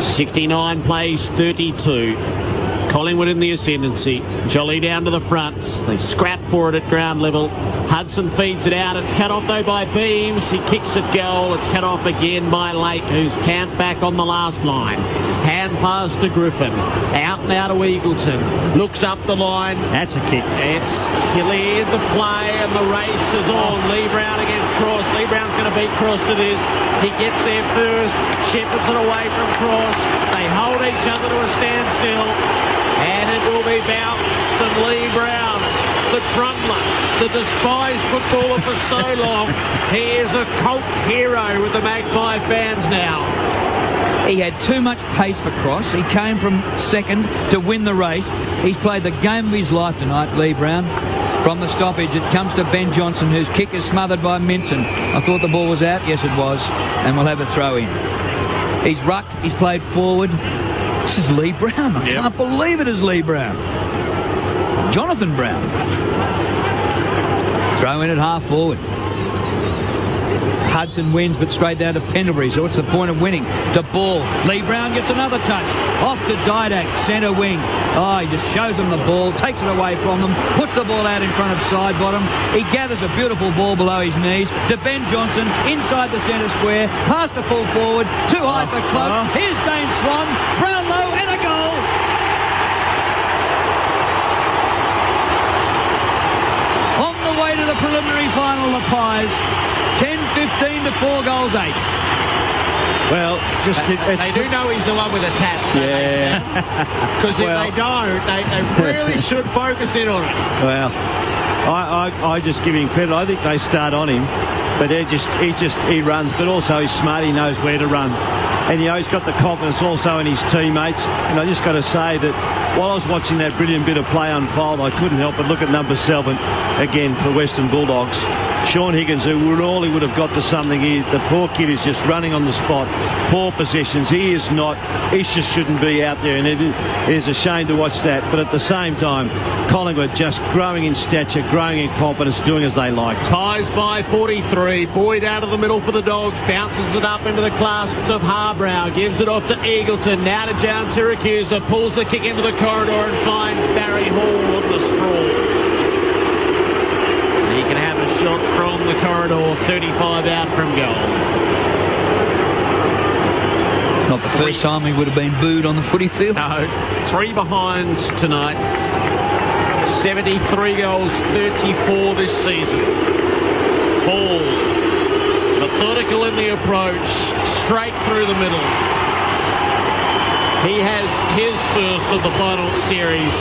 69 plays 32. Collingwood in the ascendancy. Jolly down to the front. They scrap for it at ground level. Hudson feeds it out. It's cut off though by Beams. He kicks it goal. It's cut off again by Lake, who's camped back on the last line. Hand pass to Griffin. Out now to Eagleton. Looks up the line.
That's a kick.
It's cleared the play and the race is on. Lee Brown against Cross. Lee Brown's going to beat Cross to this. He gets there first. Shepherds it away from Cross. They hold each other to a standstill. And it will be bounced, and Lee Brown, the trundler, the despised footballer for so long, he is a cult hero with the Magpie fans now.
He had too much pace for Cross. He came from second to win the race. He's played the game of his life tonight, Lee Brown. From the stoppage, it comes to Ben Johnson, whose kick is smothered by Minson. I thought the ball was out. Yes, it was. And we'll have a throw in. He's rucked. He's played forward. This is Lee Brown. I can't believe it is Lee Brown. Jonathan Brown. Throw in at half forward. Hudson wins, but straight down to Pendlebury. So what's the point of winning? To Ball. Lee Brown gets another touch. Off to Didak, centre wing. Oh, he just shows them the ball, takes it away from them, puts the ball out in front of Sidebottom. He gathers a beautiful ball below his knees to Ben Johnson inside the centre square. Pass to full forward. Too high for Cloak. Here's Dane Swan. Brownlow and a goal. On the way to the preliminary final, the Pies. 10-15 to 4 goals 8.
Well, they do know he's the one with the tats, don't they? Because if they don't, they really should focus in on it.
Well, I just give him credit. I think they start on him, but he runs, but also he's smart. He knows where to run. And, he's got the confidence also in his teammates. And I just got to say that while I was watching that brilliant bit of play unfold, I couldn't help but look at number 7 again for Western Bulldogs. Sean Higgins, who really would have got to something here. The poor kid is just running on the spot. 4 possessions. He just shouldn't be out there. And it is a shame to watch that. But at the same time, Collingwood just growing in stature, growing in confidence, doing as they like.
Ties by 43. Boyd out of the middle for the Dogs. Bounces it up into the clasps of Harbrow. Gives it off to Eagleton. Now to Jan Syracuse. Pulls the kick into the corridor and finds Barry Hall on the sprawl. He can have a shot from the corridor, 35 out from goal.
Not the First time he would have been booed on the footy field.
No, 3 behind tonight. 73 goals, 34 this season. Hall, methodical in the approach, straight through the middle. He has his first of the final series,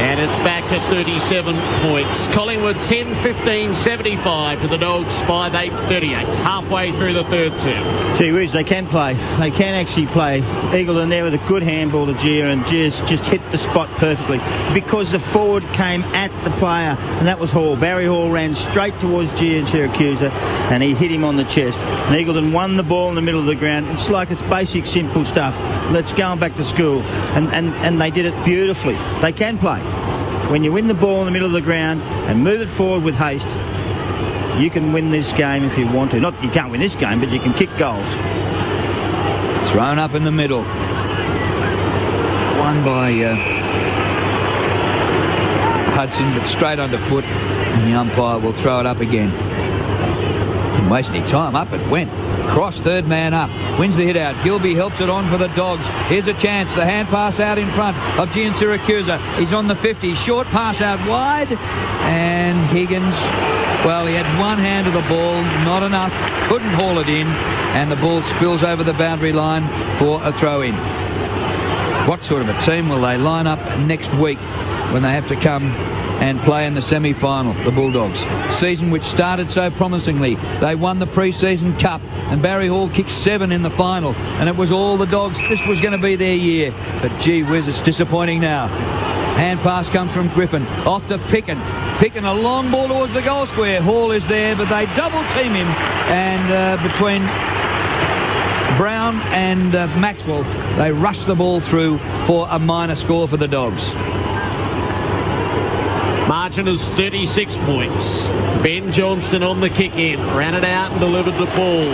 and it's back to 37 points. Collingwood 10-15-75 to the Dogs 5-8-38, halfway through the third term.
Gee whiz, they can play. They can actually play. Eagleton there with a good handball to Gia, and just hit the spot perfectly because the forward came at the player, and that was Hall. Barry Hall ran straight towards Gia and Syracuse, and he hit him on the chest. And Eagleton won the ball in the middle of the ground. It's like it's basic, simple stuff. Let's go back to school. And they did it beautifully. They can play. When you win the ball in the middle of the ground and move it forward with haste, you can win this game if you want to. Not that you can't win this game, but you can kick goals.
Thrown up in the middle. Won by Hudson, but straight underfoot, and the umpire will throw it up again. Didn't waste any time. Up it went. Cross, third man up. Wins the hit out. Gilby helps it on for the Dogs. Here's a chance. The hand pass out in front of Gian Syracuse. He's on the 50. Short pass out wide. And Higgins, well, he had one hand of the ball. Not enough. Couldn't haul it in. And the ball spills over the boundary line for a throw-in. What sort of a team will they line up next week when they have to come and play in the semi-final, the Bulldogs? Season which started so promisingly. They won the pre-season cup, and Barry Hall kicked 7 in the final, and it was all the Dogs. This was going to be their year, but gee whiz, it's disappointing now. Hand pass comes from Griffin, off to Picken. Picken, a long ball towards the goal square. Hall is there, but they double team him, and between Brown and Maxwell, they rush the ball through for a minor score for the Dogs.
Margin is 36 points. Ben Johnson on the kick in. Ran it out and delivered the ball.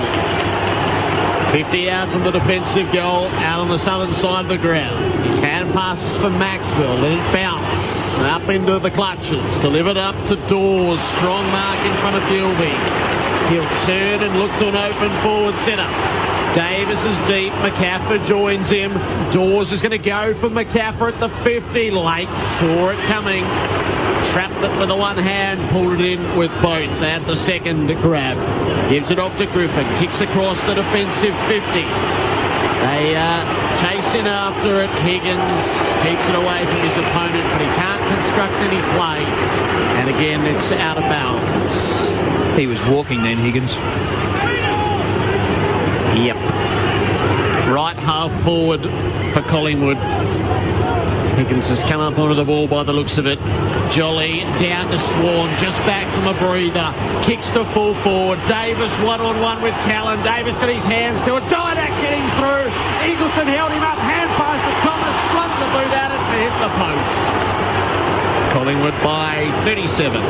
50 out from the defensive goal, out on the southern side of the ground. Hand passes for Maxwell. Let it bounce. Up into the clutches. Delivered up to Dawes. Strong mark in front of Gilby. He'll turn and look to an open forward centre. Davis is deep. McCaffrey joins him. Dawes is going to go for McCaffrey at the 50. Lake saw it coming. Trapped it with the one hand, pulled it in with both. At the second grab. Gives it off to Griffin. Kicks across the defensive 50. They chase in after it. Higgins keeps it away from his opponent, but he can't construct any play. And again, it's out of bounds.
He was walking then, Higgins.
Yep. Right half forward for Collingwood. Higgins has come up onto the ball by the looks of it. Jolly down to Swan, just back from a breather. Kicks to full forward. Davis one-on-one with Callan. Davis got his hands to it. Didak getting through. Eagleton held him up. Hand pass to Thomas. Flung the boot at it and hit the post. Collingwood by 37.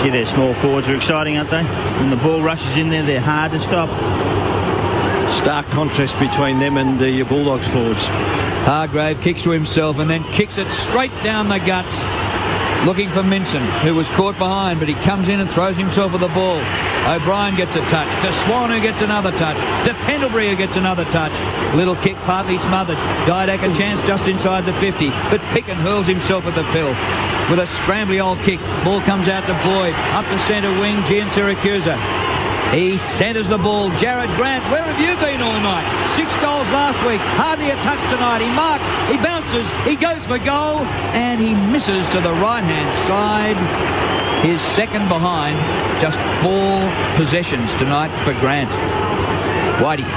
Gee, their small forwards are exciting, aren't they? When the ball rushes in there, they're hard to stop.
Stark contrast between them and the Bulldogs forwards.
Hargrave kicks to himself and then kicks it straight down the guts, looking for Minson, who was caught behind, but he comes in and throws himself at the ball. O'Brien gets a touch. To Swan, who gets another touch. To Pendlebury, who gets another touch. Little kick, partly smothered. Didak a chance just inside the 50, but Picken hurls himself at the pill with a scrambly old kick. Ball comes out to Boyd. Up the centre wing, Gian Syracuse. He centres the ball. Jared Grant, where have you been all night? 6 goals last week. Hardly a touch tonight. He marks, he bounces, he goes for goal, and he misses to the right-hand side. His second behind. Just 4 possessions tonight for Grant. Whitey.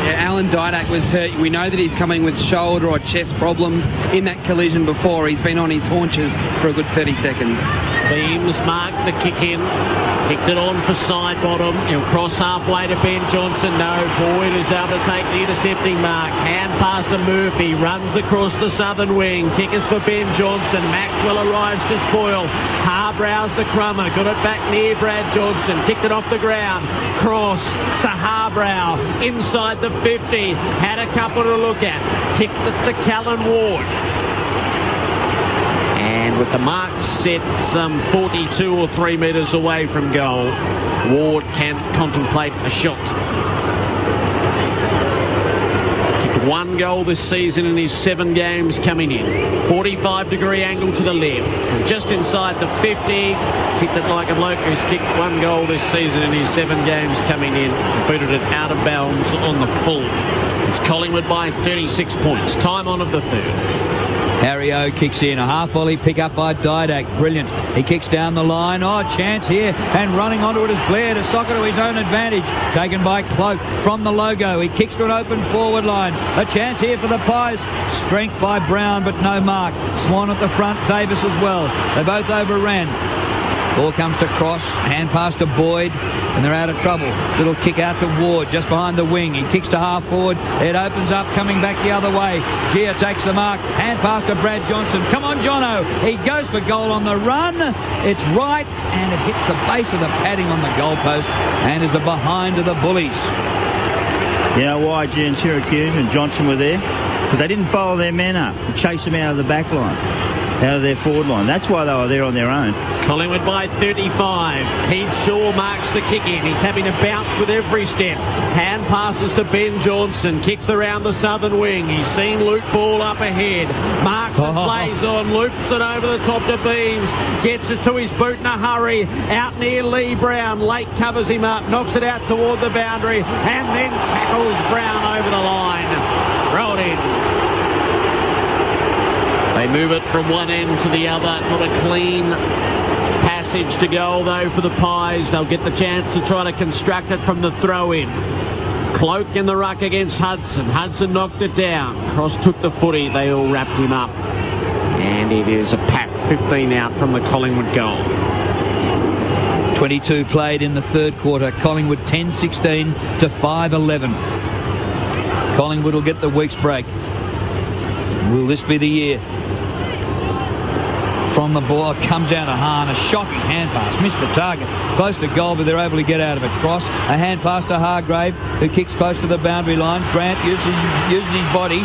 Yeah, Alan Didak was hurt. We know that he's coming with shoulder or chest problems. In that collision before, he's been on his haunches for a good 30 seconds.
Beams marked the kick in. Kicked it on for side bottom. He'll cross halfway to Ben Johnson. No, Boyd is able to take the intercepting mark. Hand pass to Murphy. Runs across the southern wing. Kick is for Ben Johnson. Maxwell arrives to spoil. Harbrow's the crummer. Got it back near Brad Johnson. Kicked it off the ground. Cross to Harbrow. Inside the 50. Had a couple to look at. Kicked it to Callan Ward. And with the mark set some 42 or 3 metres away from goal, Ward can contemplate a shot. Kicked 1 goal this season in his 7 games coming in. 45-degree angle to the left. From just inside the 50. Kicked it like a bloke who's kicked 1 goal this season in his 7 games coming in. Booted it out of bounds on the full. It's Collingwood by 36 points. Time on of the third.
Harry O kicks in. A half volley pick up by Didak. Brilliant. He kicks down the line. Oh, chance here. And running onto it is Blair to sock it to his own advantage. Taken by Cloak from the logo. He kicks to an open forward line. A chance here for the Pies. Strength by Brown, but no mark. Swan at the front. Davis as well. They both overran. Ball comes to Cross. Hand pass to Boyd. And they're out of trouble. Little kick out to Ward just behind the wing. He kicks to half forward. It opens up, coming back the other way. Gia takes the mark. Hand pass to Brad Johnson. Come on, Jono. He goes for goal on the run. It's right, and it hits the base of the padding on the goalpost and is a behind to the Bullies.
You know why G and Syracuse and Johnson were there? Because they didn't follow their men up and chase them out of the back line, out of their forward line. That's why they were there on their own.
Collingwood by 35. Pete Shaw marks the kick in. He's having to bounce with every step. Hand passes to Ben Johnson. Kicks around the southern wing. He's seen Luke Ball up ahead. Marks and plays on. Loops it over the top to Beams. Gets it to his boot in a hurry. Out near Lee Brown. Lake covers him up. Knocks it out toward the boundary. And then tackles Brown over the line. Throw it in. They move it from one end to the other. Not a clean passage to goal, though, for the Pies. They'll get the chance to try to construct it from the throw-in. Cloak in the ruck against Hudson. Hudson knocked it down. Cross took the footy. They all wrapped him up. And it is a pack 15 out from the Collingwood goal.
22 played in the third quarter. Collingwood 10-16 to 5-11. Collingwood will get the week's break. Will this be the year? From the ball, comes down to Hahn. A shocking hand pass. Missed the target. Close to goal, but they're able to get out of it. Cross. A hand pass to Hargrave, who kicks close to the boundary line. Grant uses his body.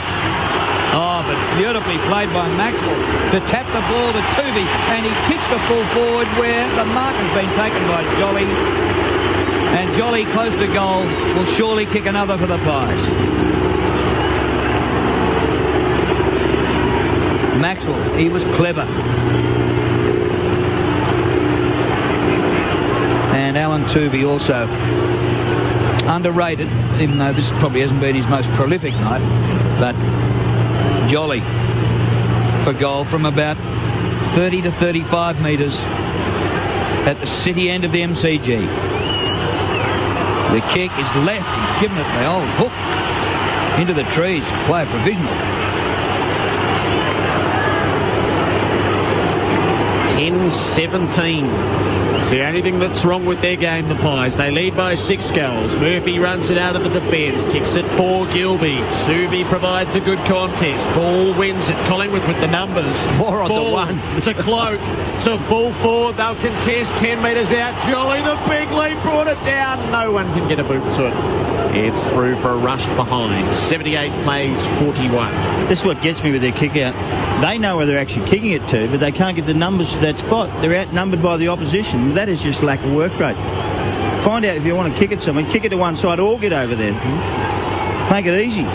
Oh, but beautifully played by Maxwell to tap the ball to Tuvey. And he kicks the full forward where the mark has been taken by Jolly. And Jolly, close to goal, will surely kick another for the Pies. Maxwell, he was clever. And Alan Tuvey also underrated, even though this probably hasn't been his most prolific night. But Jolly for goal from about 30 to 35 metres at the city end of the MCG. The kick is left. He's given it the old hook into the trees. Player provisional.
10-17. It's the only thing that's wrong with their game, the Pies. They lead by 6 goals. Murphy runs it out of the defence. Kicks it for Gilby. Tuvey provides a good contest. Ball wins it. Collingwood with the numbers.
4 on the 1.
It's a Cloak. It's a full forward. They'll contest 10 metres out. Jolly, the big leap, brought it down. No one can get a boot to it. It's through for a rush behind. 78 plays 41.
This is what gets me with their kick out. They know where they're actually kicking it to, but they can't get the numbers to that spot. They're outnumbered by the opposition. That is just lack of work rate. Find out if you want to kick it someone. Kick it to one side or get over there. Make it easy.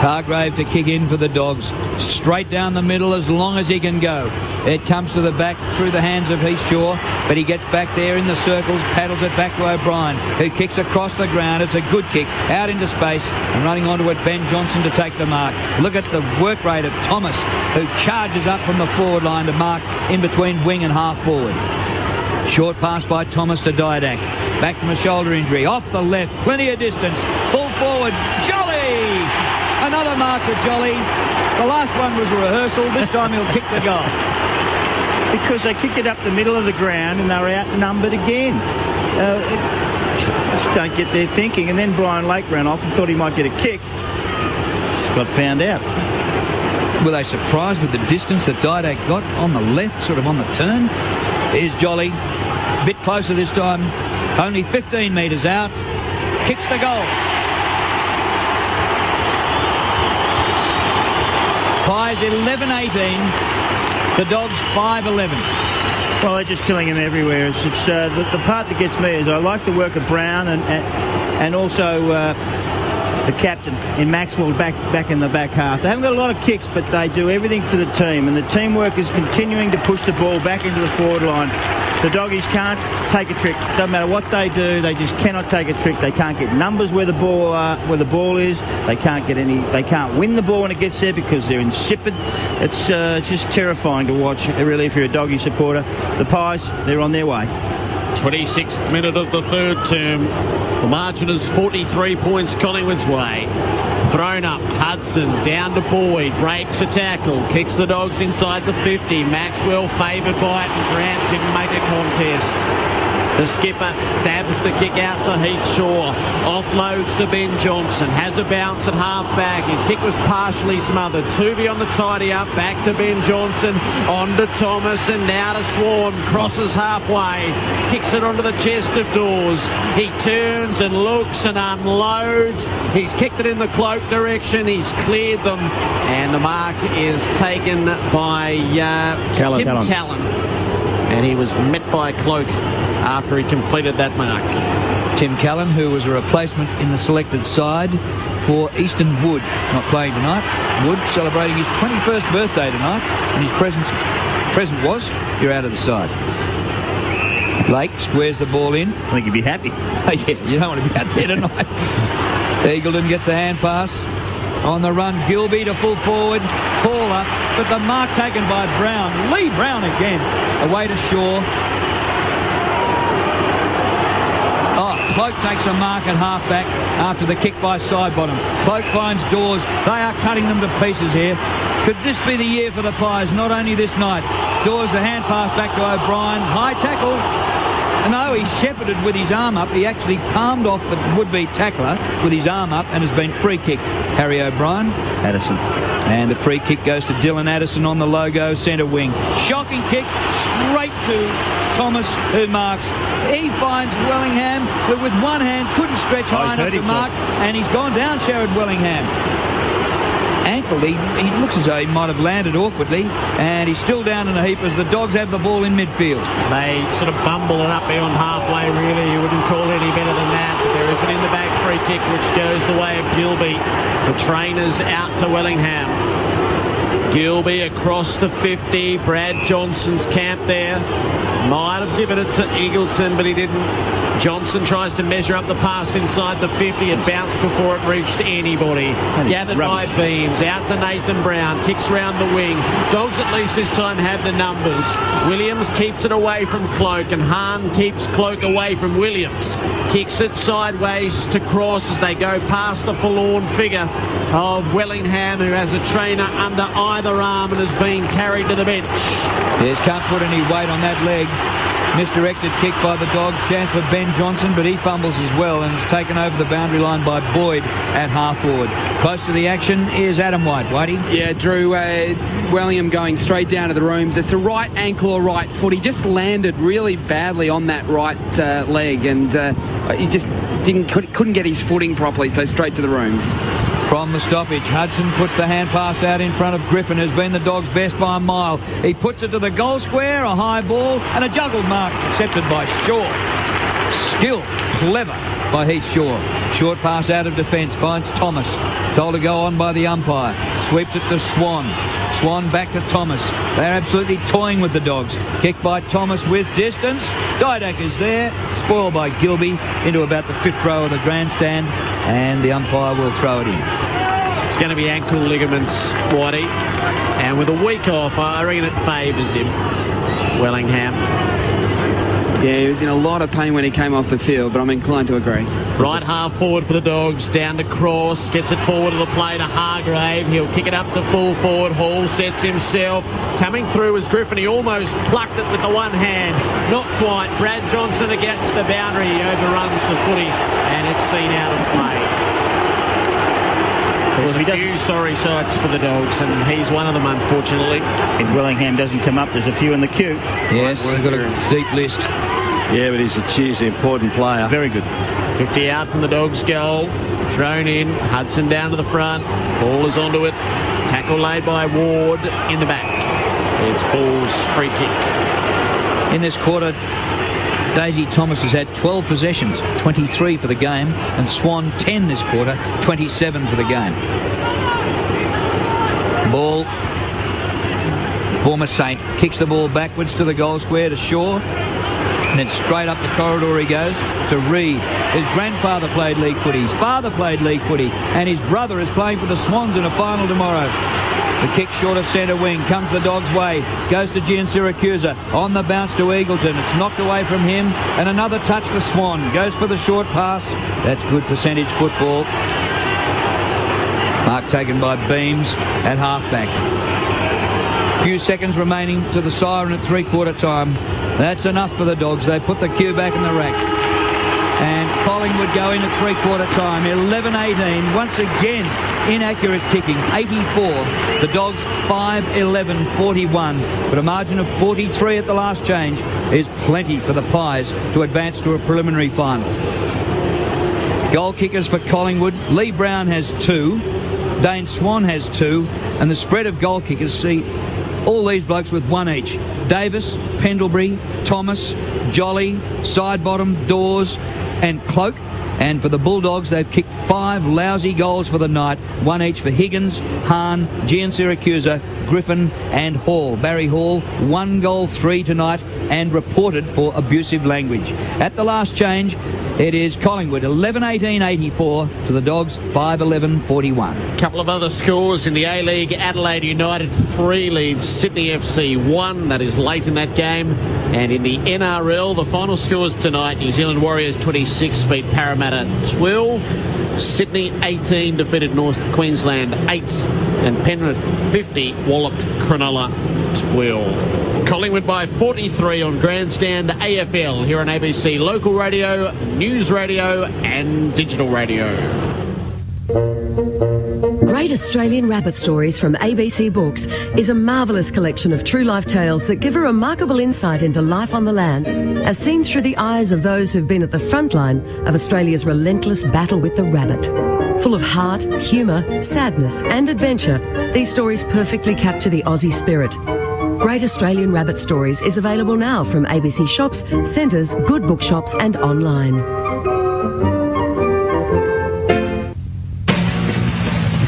Hargrave to kick in for the Dogs. Straight down the middle as long as he can go. It comes to the back through the hands of Heath Shaw, but he gets back there in the circles, paddles it back to O'Brien, who kicks across the ground. It's a good kick out into space, and running onto it, Ben Johnson to take the mark. Look at the work rate of Thomas, who charges up from the forward line to mark in between wing and half forward. Short pass by Thomas to Didak. Back from a shoulder injury. Off the left, plenty of distance. Pull forward, Jolly! Another mark for Jolly. The last one was a rehearsal. This time he'll kick the goal.
Because they kicked it up the middle of the ground and they were outnumbered again. Just don't get their thinking. And then Brian Lake ran off and thought he might get a kick. Just got found out.
Were they surprised with the distance that Didak got on the left, sort of on the turn? Here's Jolly. A bit closer this time. Only 15 metres out. Kicks the goal. Pies 11-18. The Dogs 5-11.
Well, they're just killing him everywhere. It's the part that gets me is I like the work of Brown and also the captain in Maxwell back in the back half. They haven't got a lot of kicks, but they do everything for the team, and the teamwork is continuing to push the ball back into the forward line. The doggies can't take a trick. Doesn't matter what they do, they just cannot take a trick. They can't get numbers where the ball is. They can't get any. They can't win the ball when it gets there because they're insipid. It's just terrifying to watch. Really, if you're a doggy supporter, the Pies, they're on their way.
26th minute of the third term. The margin is 43 points Collingwood's way. Thrown up, Hudson down to Boyd, breaks a tackle, kicks the Dogs inside the 50. Maxwell favoured by it, and Grant didn't make a contest. The skipper dabs the kick out to Heath Shaw, offloads to Ben Johnson, has a bounce at half-back. His kick was partially smothered. Tuvey on the tidy-up, back to Ben Johnson, on to Thomas, and now to Swan, crosses halfway, kicks it onto the chest of Dawes. He turns and looks and unloads. He's kicked it in the Cloak direction, he's cleared them, and the mark is taken by Tim Callan. And he was met by Cloak after he completed that mark.
Tim Callan, who was a replacement in the selected side for Easton Wood, not playing tonight. Wood celebrating his 21st birthday tonight, and his present was, you're out of the side. Blake squares the ball in.
I think he'd be happy.
Yeah, you don't want to be out there tonight. Eagleton gets a hand pass. On the run, Gilby to full forward. Paula, but the mark taken by Brown. Lee Brown again. Away to Shaw. Cloak takes a mark at half-back after the kick by Sidebottom. Cloak finds Dawes. They are cutting them to pieces here. Could this be the year for the Pies? Not only this night. Dawes, the hand pass back to O'Brien. High tackle. No, he shepherded with his arm up. He actually palmed off the would-be tackler with his arm up and has been free kicked. Harry O'Brien.
Addison.
And the free kick goes to Dylan Addison on the logo, centre wing. Shocking kick straight to Thomas, who marks. He finds Wellingham, but with one hand couldn't stretch high enough to mark, and he's gone down, Sherrod Wellingham. Ankle, he looks as though he might have landed awkwardly, and he's still down in a heap as the Dogs have the ball in midfield.
They sort of bumble it up beyond halfway, really. You wouldn't call it any better than that, but there is an in-the-back free kick which goes the way of Gilby. The trainers out to Wellingham. Gilby across the 50. Brad Johnson's camp there. Might have given it to Eagleton, but he didn't. Johnson tries to measure up the pass inside the 50. It bounced before it reached anybody. Gathered by Beams. Out to Nathan Brown. Kicks round the wing. Dogs at least this time have the numbers. Williams keeps it away from Cloak, and Hahn keeps Cloak away from Williams. Kicks it sideways to Cross as they go past the forlorn figure of Wellingham, who has a trainer under either arm and is being carried to the bench.
Yes, can't put any weight on that leg. Misdirected kick by the Dogs. Chance for Ben Johnson, but he fumbles as well and is taken over the boundary line by Boyd at half forward. Close to the action is Adam White. Whitey?
Yeah, Drew, Wellingham going straight down to the rooms. It's a right ankle or right foot. He just landed really badly on that right leg, and he just couldn't get his footing properly, so straight to the rooms.
From the stoppage, Hudson puts the hand pass out in front of Griffin, who's been the Dogs' best by a mile. He puts it to the goal square, a high ball, and a juggled mark accepted by Shaw. Skill, clever by Heath Shaw. Short pass out of defence, finds Thomas. Told to go on by the umpire. Sweeps it to Swan. Swan back to Thomas. They're absolutely toying with the Dogs. Kick by Thomas with distance. Didak is there. Spoiled by Gilby into about the 5th row of the grandstand, and the umpire will throw it in.
It's going to be ankle ligaments, Whitey. And with a week off, I reckon it favours him. Wellingham.
Yeah, he was in a lot of pain when he came off the field, but I'm inclined to agree.
Right half forward for the Dogs, down to Cross, gets it forward to the play to Hargrave. He'll kick it up to full forward. Hall sets himself. Coming through is Griffin. He almost plucked it with the one hand. Not quite. Brad Johnson against the boundary. He overruns the footy, and it's seen out of play. There's a few sorry sights for the Dogs, and he's one of them, unfortunately.
If Wellingham doesn't come up, there's a few in the queue.
Yes, they've got a deep list.
Yeah, but he's an important player.
Very good.
50 out from the Dogs' goal. Thrown in. Hudson down to the front. Ball is onto it. Tackle laid by Ward in the back. It's Ball's free kick.
In this quarter, Daisy Thomas has had 12 possessions, 23 for the game, and Swan 10 this quarter, 27 for the game. Ball. Former Saint kicks the ball backwards to the goal square to Shaw. And then straight up the corridor he goes to Reid. His grandfather played league footy. His father played league footy. And his brother is playing for the Swans in a final tomorrow. The kick short of centre wing. Comes the Dogs' way. Goes to Gian Siracusa. On the bounce to Eagleton. It's knocked away from him. And another touch for Swan. Goes for the short pass. That's good percentage football. Mark taken by Beams at halfback. Few seconds remaining to the siren at three-quarter time. That's enough for the Dogs. They put the cue back in the rack. And Collingwood go in at three-quarter time. 11-18. Once again, inaccurate kicking. 84. The Dogs 5-11-41. But a margin of 43 at the last change is plenty for the Pies to advance to a preliminary final. Goal kickers for Collingwood. Lee Brown has 2. Dane Swan has 2. And the spread of goal kickers see all these blokes with 1 each. Davis, Pendlebury, Thomas, Jolly, Sidebottom, Dawes and Cloak. And for the Bulldogs, they've kicked 5 lousy goals for the night. 1 each for Higgins, Hahn, Gian Siracusa, Griffin and Hall. Barry Hall, 1 goal, 3 tonight and reported for abusive language. At the last change, it is Collingwood 11-18-84 to the Dogs 5-11-41.
Couple of other scores in the A-League. Adelaide United 3 leads Sydney FC 1. That is late in that game. And in the NRL, the final scores tonight: New Zealand Warriors 26 beat Parramatta 12. Sydney 18 defeated North Queensland 8. And Penrith 50 walloped Cronulla 12. Collingwood by 43 on Grandstand AFL here on ABC Local Radio, News Radio and Digital Radio.
Great Australian Rabbit Stories from ABC Books is a marvellous collection of true life tales that give a remarkable insight into life on the land, as seen through the eyes of those who've been at the front line of Australia's relentless battle with the rabbit. Full of heart, humour, sadness and adventure, these stories perfectly capture the Aussie spirit. Great Australian Rabbit Stories is available now from ABC shops, centres, good bookshops and online.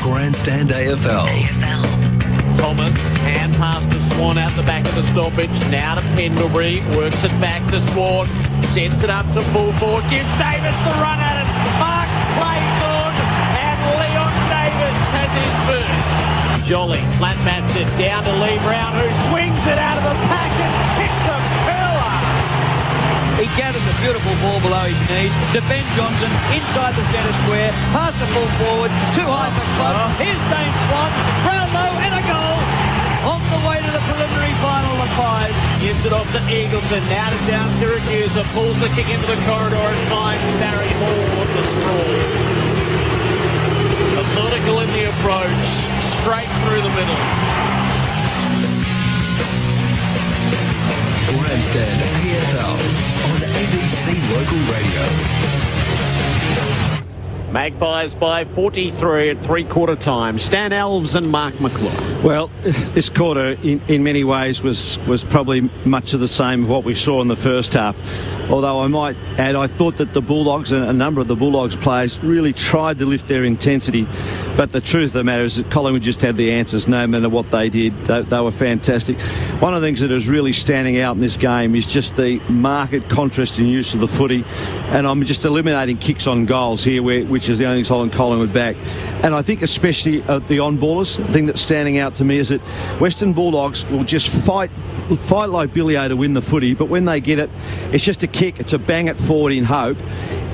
Grandstand AFL.
Thomas, hand pass to Swan out the back of the stoppage. Now to Pendlebury, works it back to Swan, sends it up to full forward, gives Davis the run at it. Mark plays on, and Leon Davis has his first. Jolly flat bats it down to Lee Brown, who swings it out of the pack and kicks a curler.
He gathers a beautiful ball below his knees to Ben Johnson inside the centre square, past the full forward, too high for Club. Here's Dane Swan, Brownlow and a goal. On the way to the preliminary final, the Pies.
Gives it off to Eagleton, now to down Syracuse, pulls the kick into the corridor and finds Barry Hall on the sprawl. Methodical in the approach, straight through the middle.
Grandstand AFL on ABC Local Radio.
Magpies by 43 at three-quarter time. Stan Alves and Mark McClure.
Well, this quarter in many ways was probably much of the same of what we saw in the first half. Although I might add, I thought that the Bulldogs and a number of the Bulldogs players really tried to lift their intensity. But the truth of the matter is that Collingwood just had the answers no matter what they did. They were fantastic. One of the things that is really standing out in this game is just the marked contrast in use of the footy. And I'm just eliminating kicks on goals here, which is the only thing holding Collingwood back. And I think especially the on-ballers, the thing that's standing out to me is that Western Bulldogs will just fight like Billy O to win the footy, but when they get it, it's just a kick, it's a bang it forward in hope,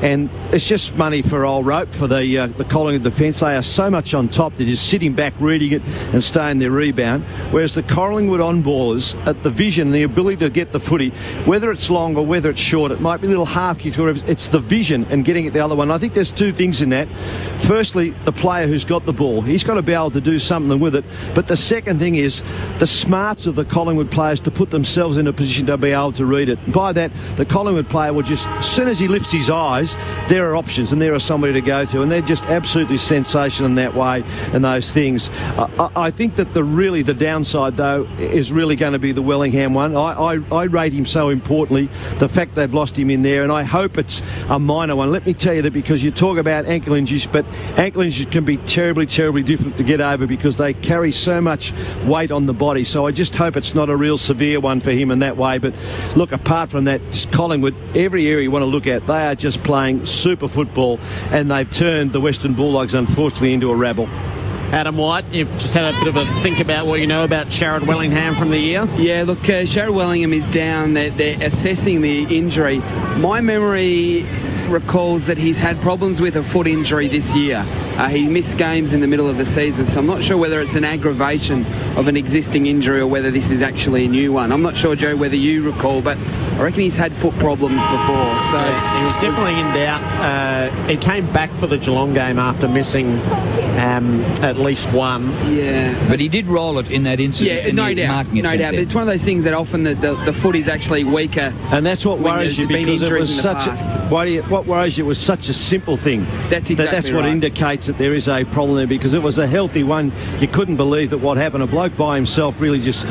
and it's just money for old rope for the Collingwood defence. They are so much on top, they're just sitting back, reading it and staying their rebound, whereas the Collingwood on-ballers, at the vision, the ability to get the footy, whether it's long or whether it's short, it might be little half kicks or whatever, it's the vision and getting it the other one. I think there's two things in that. Firstly, the player who's got the ball, he's got to be able to do something with it, but the second thing is the smarts of the Collingwood players to put themselves in a position to be able to read it. By that, the Collingwood player will just, as soon as he lifts his eyes, players, there are options and there are somebody to go to, and they're just absolutely sensational in that way and those things. I think that the downside, though, is really going to be the Wellingham one. I rate him so importantly, the fact they've lost him in there, and I hope it's a minor one. Let me tell you that, because you talk about ankle injuries, but ankle injuries can be terribly, terribly difficult to get over because they carry so much weight on the body. So I just hope it's not a real severe one for him in that way. But look, apart from that, just Collingwood, every area you want to look at, they are just playing super football, and they've turned the Western Bulldogs, unfortunately, into a rabble.
Adam White, you've just had a bit of a think about what you know about Sharad Wellingham from the year.
Yeah, look, Sharad Wellingham is down. They're assessing the injury. My memory recalls that he's had problems with a foot injury this year. He missed games in the middle of the season, so I'm not sure whether it's an aggravation of an existing injury or whether this is actually a new one. I'm not sure, Joe, whether you recall, but I reckon he's had foot problems before. So
yeah, he was definitely in doubt. He came back for the Geelong game after missing at least one.
Yeah, but he did roll it in that incident.
Yeah, no doubt. But it's one of those things that often the foot is actually weaker,
and that's what worries you, because it was such what worries you was such a simple thing.
That's exactly
that's what indicates that there is a problem there, because it was a healthy one. You couldn't believe that what happened. A bloke by himself really just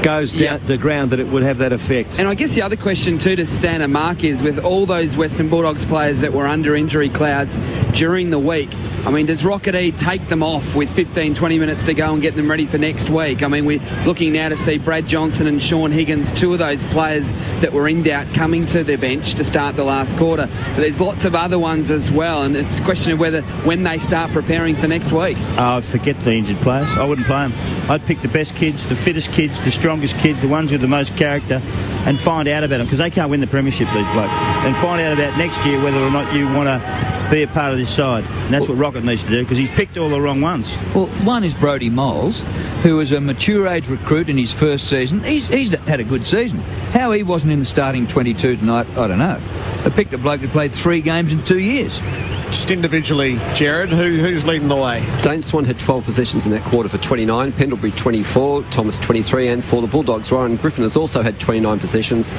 goes down the ground, that it would have that effect.
And I guess the other question too to stand a mark is, with all those Western Bulldogs players that were under injury clouds during the week, I mean, does Rocketee take them off with 15-20 minutes to go and get them ready for next week? I mean, we're looking now to see Brad Johnson and Sean Higgins, two of those players that were in doubt, coming to the bench to start the last quarter. But there's lots of other ones as well, and it's a question of whether when they start preparing for next week.
Forget the injured players. I wouldn't play them. I'd pick the best kids, the fittest kids, the strongest kids, the ones with the most character, and find out about them, because they can't win the premiership, these blokes. And find out about next year whether or not you want to be a part of this side. And that's what Rocket needs to do, because he's picked all the wrong ones.
Well, one is Brodie Moles, who was a mature age recruit in his first season. He's had a good season. How he wasn't in the starting 22 tonight, I don't know. They picked a bloke who played 3 games in 2 years.
Just individually, Jared, who's leading the way?
Dane Swan had 12 possessions in that quarter for 29, Pendlebury 24, Thomas 23, and for the Bulldogs, Ryan Griffin has also had 29 possessions,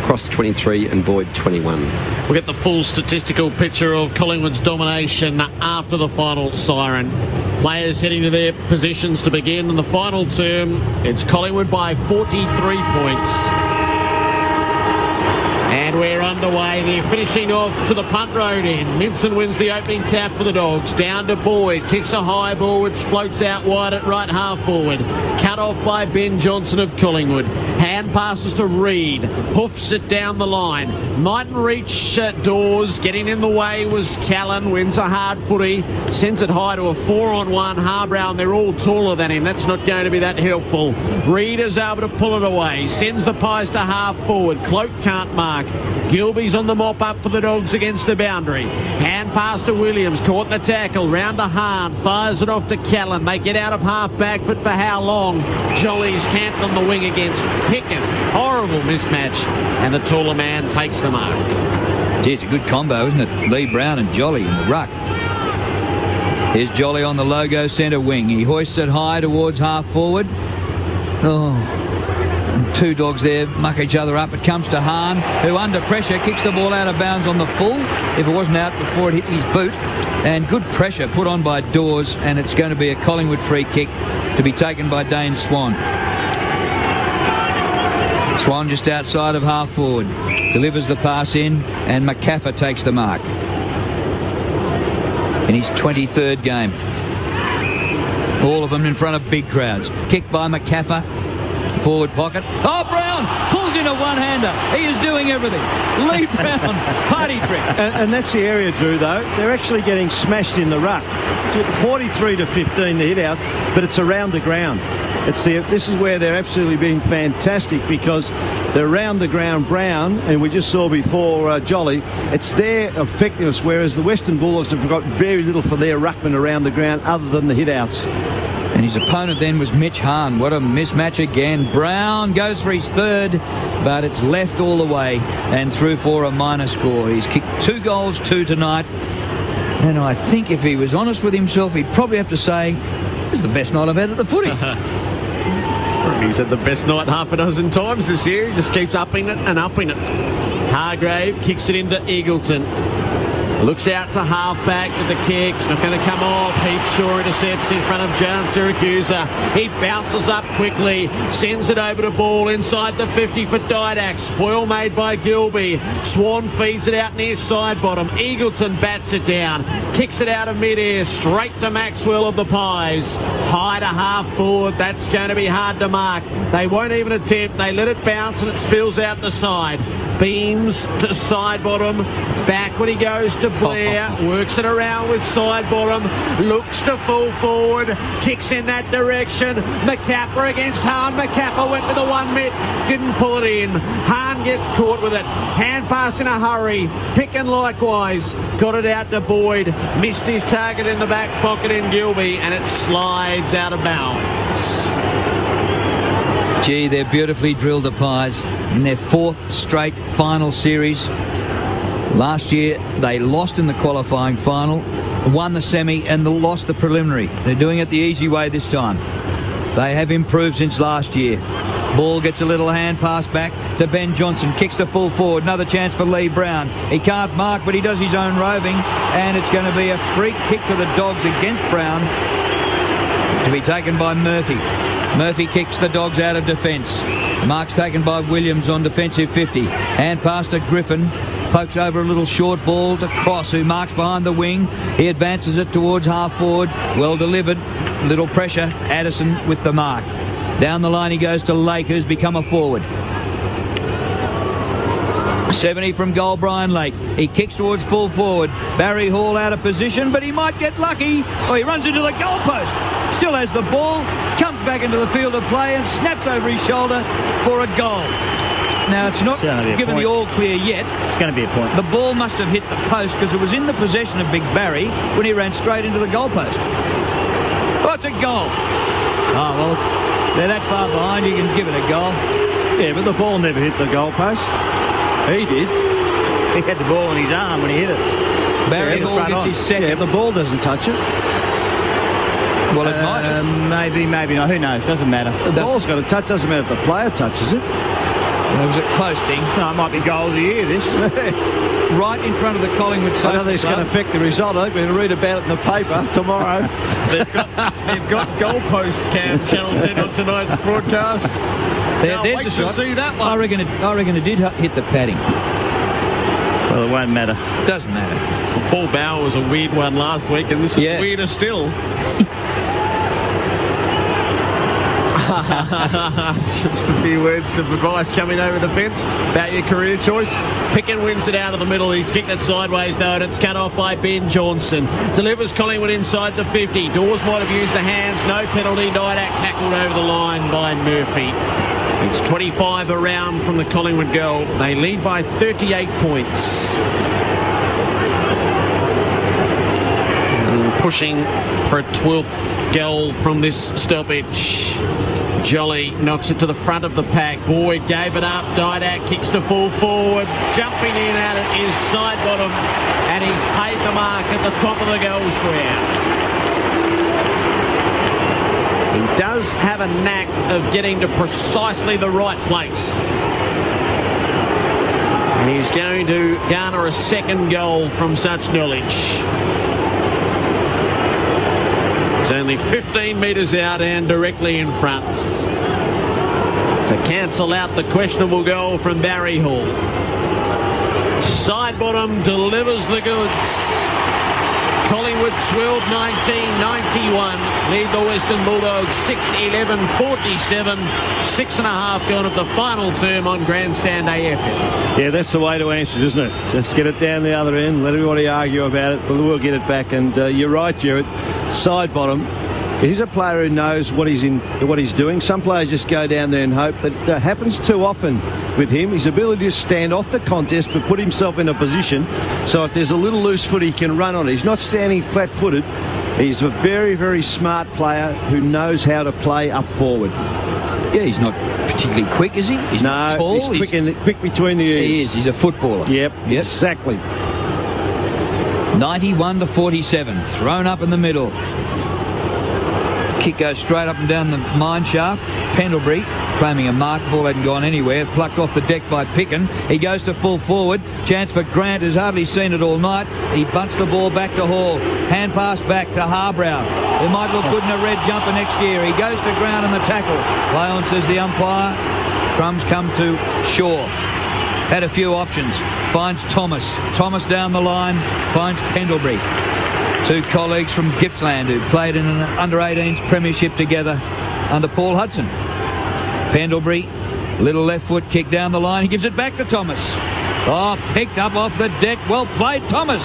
Cross 23 and Boyd 21.
We'll get the full statistical picture of Collingwood's domination after the final siren. Players heading to their positions to begin in the final term. It's Collingwood by 43 points. And we're underway. They're finishing off to the punt road end. Minson wins the opening tap for the Dogs. Down to Boyd. Kicks a high ball which floats out wide at right half forward. Cut off by Ben Johnson of Collingwood. Hand passes to Reid. Hoofs it down the line. Mightn't reach Dawes. Getting in the way was Callan. Wins a hard footy. Sends it high to a 4-on-1 Harbrow, and they're all taller than him. That's not going to be that helpful. Reid is able to pull it away. Sends the pies to half forward. Cloak can't mark. Gilby's on the mop up for the Dogs against the boundary. Hand pass to Williams. Caught the tackle. Round to Hahn. Fires it off to Callan. They get out of half back foot for how long? Jolly's camped on the wing against Pickett. Horrible mismatch. And the taller man takes the mark.
Gee, it's a good combo, isn't it? Lee Brown and Jolly in the ruck. Here's Jolly on the logo centre wing. He hoists it high towards half forward. And 2 Dogs there muck each other up. It comes to Hahn, who under pressure kicks the ball out of bounds on the full, if it wasn't out before it hit his boot. And good pressure put on by Dawes, and it's going to be a Collingwood free kick to be taken by Dane Swan. Swan just outside of half forward. Delivers the pass in, and McCaffer takes the mark. In his 23rd game. All of them in front of big crowds. Kicked by McCaffer. Forward pocket. Oh, Brown pulls in a one-hander. He is doing everything. Lee Brown, party trick.
And that's the area, Drew, though. They're actually getting smashed in the ruck. 43 to 15 the hit out, but it's around the ground. This is where they're absolutely being fantastic, because they're around the ground. Brown, and we just saw before Jolly, it's their effectiveness, whereas the Western Bulldogs have got very little for their ruckman around the ground other than the hit-outs.
And his opponent then was Mitch Hahn. What a mismatch again. Brown goes for his 3rd, but it's left all the way and through for a minor score. He's kicked 2 goals, 2 tonight. And I think if he was honest with himself, he'd probably have to say, this is the best night I've had at the footy.
He's had the best night half a dozen times this year. He just keeps upping it and upping it. Hargrave kicks it into Eagleton. Looks out to half-back with the kicks. Not going to come off. Heath Shaw intercepts in front of Jan Syracusa. He bounces up quickly. Sends it over to ball inside the 50 for Didak. Spoil made by Gilby. Swan feeds it out near side bottom. Eagleton bats it down. Kicks it out of mid-air. Straight to Maxwell of the Pies. High to half forward. That's going to be hard to mark. They won't even attempt. They let it bounce and it spills out the side. Beams to side bottom. Back when he goes to Blair. Works it around with side bottom. Looks to full forward. Kicks in that direction. McCapper against Hahn. McCapper went with a 1 mitt. Didn't pull it in. Hahn gets caught with it. Hand pass in a hurry. Picken likewise. Got it out to Boyd. Missed his target in the back pocket in Gilby. And it slides out of bounds.
Gee, they're beautifully drilled, the Pies, in their 4th straight final series. Last year, they lost in the qualifying final, won the semi, and lost the preliminary. They're doing it the easy way this time. They have improved since last year. Ball gets a little hand pass back to Ben Johnson. Kicks to full forward. Another chance for Lee Brown. He can't mark, but he does his own roving. And it's going to be a free kick to the Dogs against Brown, to be taken by Murphy. Murphy kicks the Dogs out of defence. Mark's taken by Williams on defensive 50. Hand pass to Griffin. Pokes over a little short ball to Cross, who marks behind the wing. He advances it towards half forward. Well delivered. Little pressure. Addison with the mark. Down the line he goes to Lake, who's become a forward. 70 from goal, Brian Lake. He kicks towards full forward. Barry Hall out of position, but he might get lucky. Oh, he runs into the goalpost. Still has the ball. Comes back into the field of play and snaps over his shoulder for a goal. Now, it's not given the all clear yet.
It's going to be a point.
The ball must have hit the post because it was in the possession of Big Barry when he ran straight into the goalpost. Oh, it's a goal. Oh, well, they're that far behind, you can give it a goal.
Yeah, but the ball never hit the goalpost. He did.
He had the ball in his arm when he hit it.
Barry Hall gets his second.
Yeah, the ball doesn't touch it.
Well, it might have.
Maybe not. Who knows? Doesn't matter.
The ball's got a touch. Doesn't matter if the player touches it.
It was a close thing.
No, it might be goal of the year, this.
Right in front of the Collingwood Social
I don't think it's going to affect the result. I think we're going to read about it in the paper tomorrow.
They've got goalpost cam channels in on tonight's broadcast.
There's a shot.
See that one.
I reckon it did hit the padding.
Well, it won't matter.
Doesn't matter.
Well, Paul Bauer was a weird one last week, and this is weirder still. Just a few words of advice coming over the fence about your career choice. Picken wins it out of the middle. He's kicked it sideways though, and it's cut off by Ben Johnson. Delivers Collingwood inside the 50. Dawes might have used the hands. No penalty. Didak tackled over the line by Murphy. It's 25 around from the Collingwood goal. They lead by 38 points. And pushing for a 12th goal from this stoppage. Jolly knocks it to the front of the pack. Boyd gave it up. Didak kicks to full forward. Jumping in at it is side bottom. And he's paid the mark at the top of the goal square. He does have a knack of getting to precisely the right place. And he's going to garner a second goal from such knowledge. It's only 15 metres out and directly in front to cancel out the questionable goal from Barry Hall. Side bottom delivers the goods. Collingwood 12-19-91 lead the Western Bulldogs 6-11-47. 6.5 gone at the final term on grandstand AFL.
Yeah, that's the way to answer it, isn't it? Just get it down the other end, let everybody argue about it, but we'll get it back. And you're right, Jared. Side bottom. He's a player who knows what he's doing. Some players just go down there and hope, but it happens too often with him. His ability to stand off the contest but put himself in a position so if there's a little loose foot he can run on it. He's not standing flat-footed. He's a very, very smart player who knows how to play up forward.
Yeah, he's not particularly quick, is he? He's not tall.
He's quick between the ears.
He is. He's a footballer.
Yep. Exactly.
91-47. Thrown up in the middle. Kick goes straight up and down the mine shaft. Pendlebury claiming a mark. Ball hadn't gone anywhere. Plucked off the deck by Picken. He goes to full forward. Chance for Grant, who's hardly seen it all night. He bunts the ball back to Hall. Hand pass back to Harbrow. It might look good in a red jumper next year. He goes to ground in the tackle. Play on, says the umpire. Crumbs come to Shaw. Had a few options. Finds Thomas. Thomas down the line. Finds Pendlebury. Two colleagues from Gippsland who played in an under-18s premiership together under Paul Hudson. Pendlebury, little left foot kick down the line. He gives it back to Thomas. Oh, picked up off the deck. Well played, Thomas.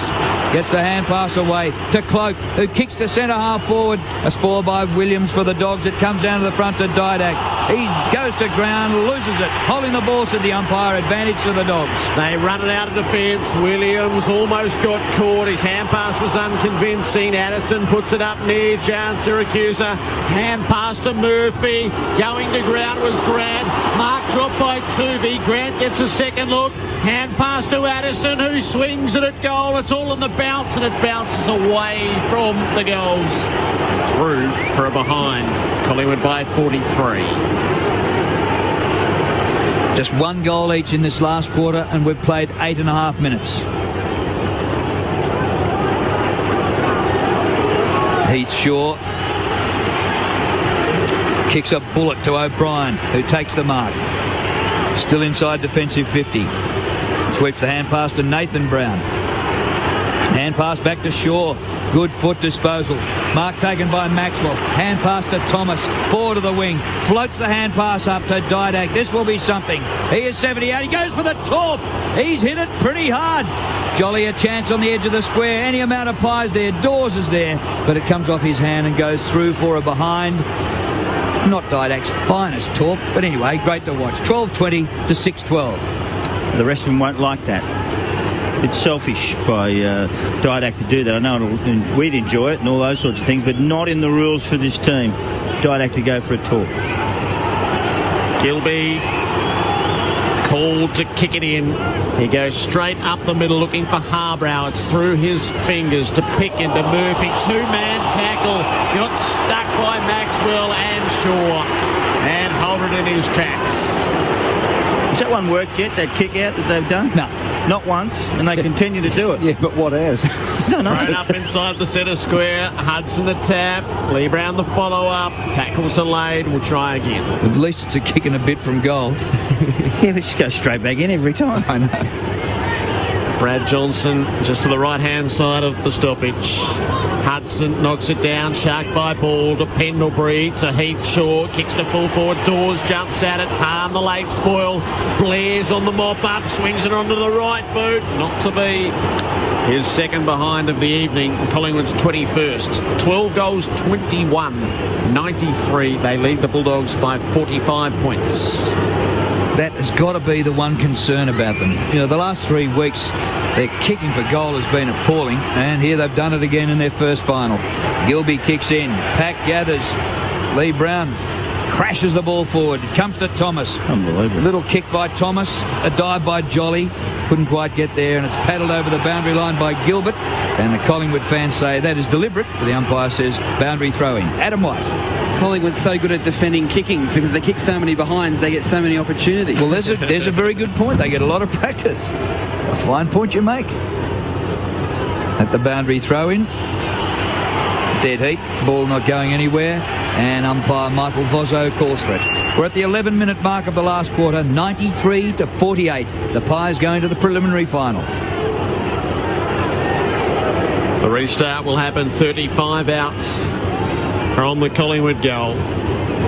Gets the hand pass away to Cloak, who kicks to centre half forward. A spoil by Williams for the Dogs. It comes down to the front to Didak. He goes to ground, loses it. Holding the ball, said the umpire. Advantage to the Dogs.
They run it out of defence. Williams almost got caught. His hand pass was unconvincing. Addison puts it up near Jan Syracusa. Hand pass to Murphy. Going to ground was Grant. Mark dropped by Tuvey. Grant gets a second look. Hand pass to Addison, who swings it at goal. It's all in the bounce, and it bounces away from the goals. Through for a behind. Collingwood by 43.
Just one goal each in this last quarter, and we've played 8.5 minutes. Heath Shaw kicks a bullet to O'Brien, who takes the mark. Still inside defensive 50. Sweeps the hand pass to Nathan Brown. Hand pass back to Shaw. Good foot disposal. Mark taken by Maxwell. Hand pass to Thomas. Forward to the wing. Floats the hand pass up to Didak. This will be something. He is 78. He goes for the torp. He's hit it pretty hard. Jolly a chance on the edge of the square. Any amount of pies there. Dawes is there. But it comes off his hand and goes through for a behind. Not Didak's finest torp. But anyway, great to watch. 12-20 to 6-12.
The rest of them won't like that. It's selfish by Didak to do that. I know we'd enjoy it and all those sorts of things, but not in the rules for this team. Didak to go for a talk.
Gilby called to kick it in. He goes straight up the middle looking for Harbrow. It's through his fingers to pick into Murphy. Two-man tackle. Got stuck by Maxwell and Shaw. And Holden in his tracks.
Has that one worked yet, that kick out that they've done?
No.
Not once, and they continue to do it.
Yeah, but what has?
No.
Thrown up inside the centre square. Hudson the tap. Lee Brown the follow-up. Tackles are laid. We'll try again.
At least it's a kick and a bit from goal.
Yeah, but just go straight back in every time.
I know.
Brad Johnson just to the right-hand side of the stoppage. Hudson knocks it down. Shark by ball to Pendlebury, to Heath Shaw. Kicks to full forward. Dawes jumps at it. Harm the late spoil. Blair's on the mop-up. Swings it onto the right boot. Not to be. His second behind of the evening. Collingwood's 21st. 12 goals, 21. 93. They lead the Bulldogs by 45 points.
That has got to be the one concern about them. You know, the last 3 weeks, their kicking for goal has been appalling, and here they've done it again in their first final. Gilby kicks in. Pack gathers. Lee Brown crashes the ball forward. It comes to Thomas.
Unbelievable.
Little kick by Thomas. A dive by Jolly. Couldn't quite get there, and it's paddled over the boundary line by Gilbert. And the Collingwood fans say that is deliberate, but the umpire says boundary throw-in. Adam White.
Collingwood's so good at defending kickings because they kick so many behinds, they get so many opportunities.
Well, there's a very good point. They get a lot of practice. A fine point you make. At the boundary throw-in. Dead heat. Ball not going anywhere. And umpire Michael Vozzo calls for it. We're at the 11-minute mark of the last quarter. 93 to 48. The Pies going to the preliminary final.
The restart will happen 35 out from the Collingwood goal.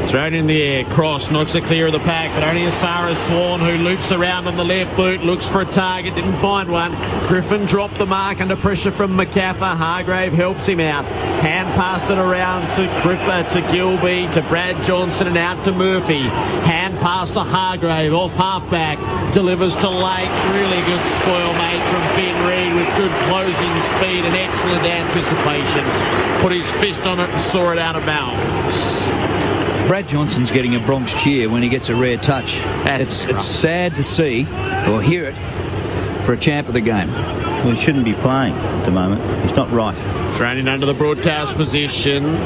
Thrown in the air, cross, knocks it clear of the pack, but only as far as Swan, who loops around on the left boot, looks for a target, didn't find one. Griffin dropped the mark under pressure from McCaffer. Hargrave helps him out. Hand passed it around to Gilby, to Brad Johnson, and out to Murphy. Hand pass to Hargrave, off halfback, delivers to Lake. Really good spoil made from Ben Reid with good closing speed and excellent anticipation. Put his fist on it and saw it out of bounds.
Brad Johnson's getting a Bronx cheer when he gets a rare touch. It's sad to see or hear it for a champ of the game.
Well, he shouldn't be playing at the moment. It's not right.
Thrown in under the broadcast position.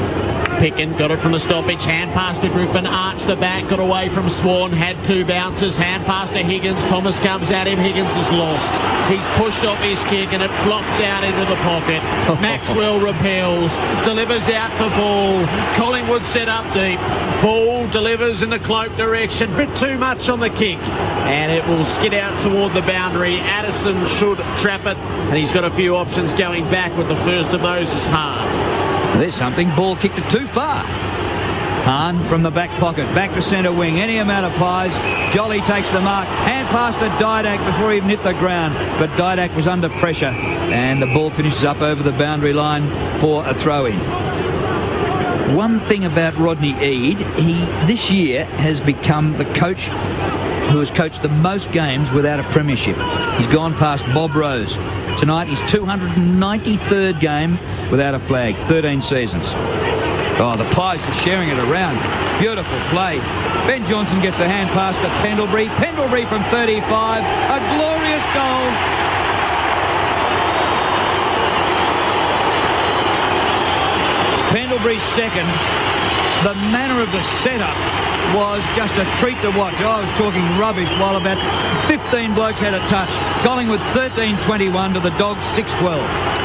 Pickin got it from the stoppage. Hand pass to Griffin. Arched the back. Got away from Swan. Had 2 bounces. Hand pass to Higgins. Thomas comes at him. Higgins is lost. He's pushed off his kick and it flops out into the pocket. Maxwell repels. Delivers out for Ball. Collingwood set up deep. Ball delivers in the cloak direction. Bit too much on the kick. And it will skid out toward the boundary. Addison should trap it. And he's got a few options going backward. The first of those is Hahn.
There's something. Ball kicked it too far. Hahn from the back pocket. Back to centre wing. Any amount of pies. Jolly takes the mark. Hand pass to Didak before he even hit the ground. But Didak was under pressure. And the ball finishes up over the boundary line for a throw-in. One thing about Rodney Eade, he this year has become the coach who has coached the most games without a premiership. He's gone past Bob Rose. Tonight, his 293rd game without a flag. 13 seasons. Oh, the Pies are sharing it around. Beautiful play. Ben Johnson gets a hand pass to Pendlebury. Pendlebury from 35. A glorious goal. Pendlebury's second. The manner of the setup was just a treat to watch. I was talking rubbish while about 15 blokes had a touch. Collingwood 13-21 to the Dogs 6-12.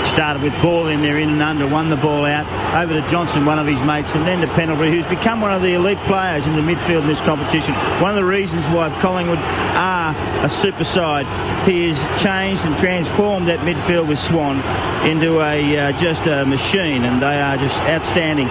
Started with Ball in there, in and under, won the ball out, over to Johnson, one of his mates, and then to Pendlebury, who's become one of the elite players in the midfield in this competition. One of the reasons why Collingwood are a super side. He has changed and transformed that midfield with Swan into just a machine, and they are just outstanding.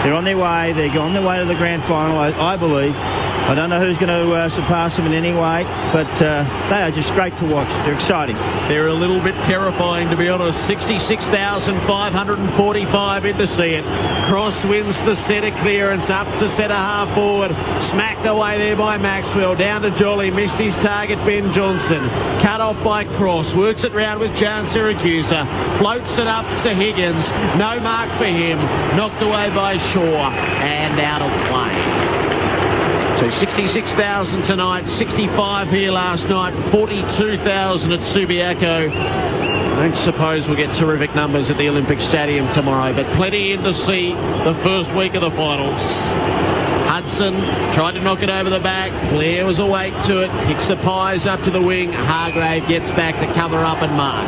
They're on their way. They're on their way to the grand final, I believe. I don't know who's going to surpass them in any way, but they are just great to watch. They're exciting.
They're a little bit terrifying, to be honest. 66,545 in to see it. Cross wins the centre clearance up to centre half forward. Smacked away there by Maxwell. Down to Jolly. Missed his target, Ben Johnson. Cut off by Cross. Works it round with Jan Siracusa. Floats it up to Higgins. No mark for him. Knocked away by Shaw. And out of play. So 66,000 tonight, 65 here last night, 42,000 at Subiaco. I don't suppose we'll get terrific numbers at the Olympic Stadium tomorrow, but plenty in to see the first week of the finals. Hudson tried to knock it over the back. Blair was awake to it. Kicks the Pies up to the wing. Hargrave gets back to cover up and mark.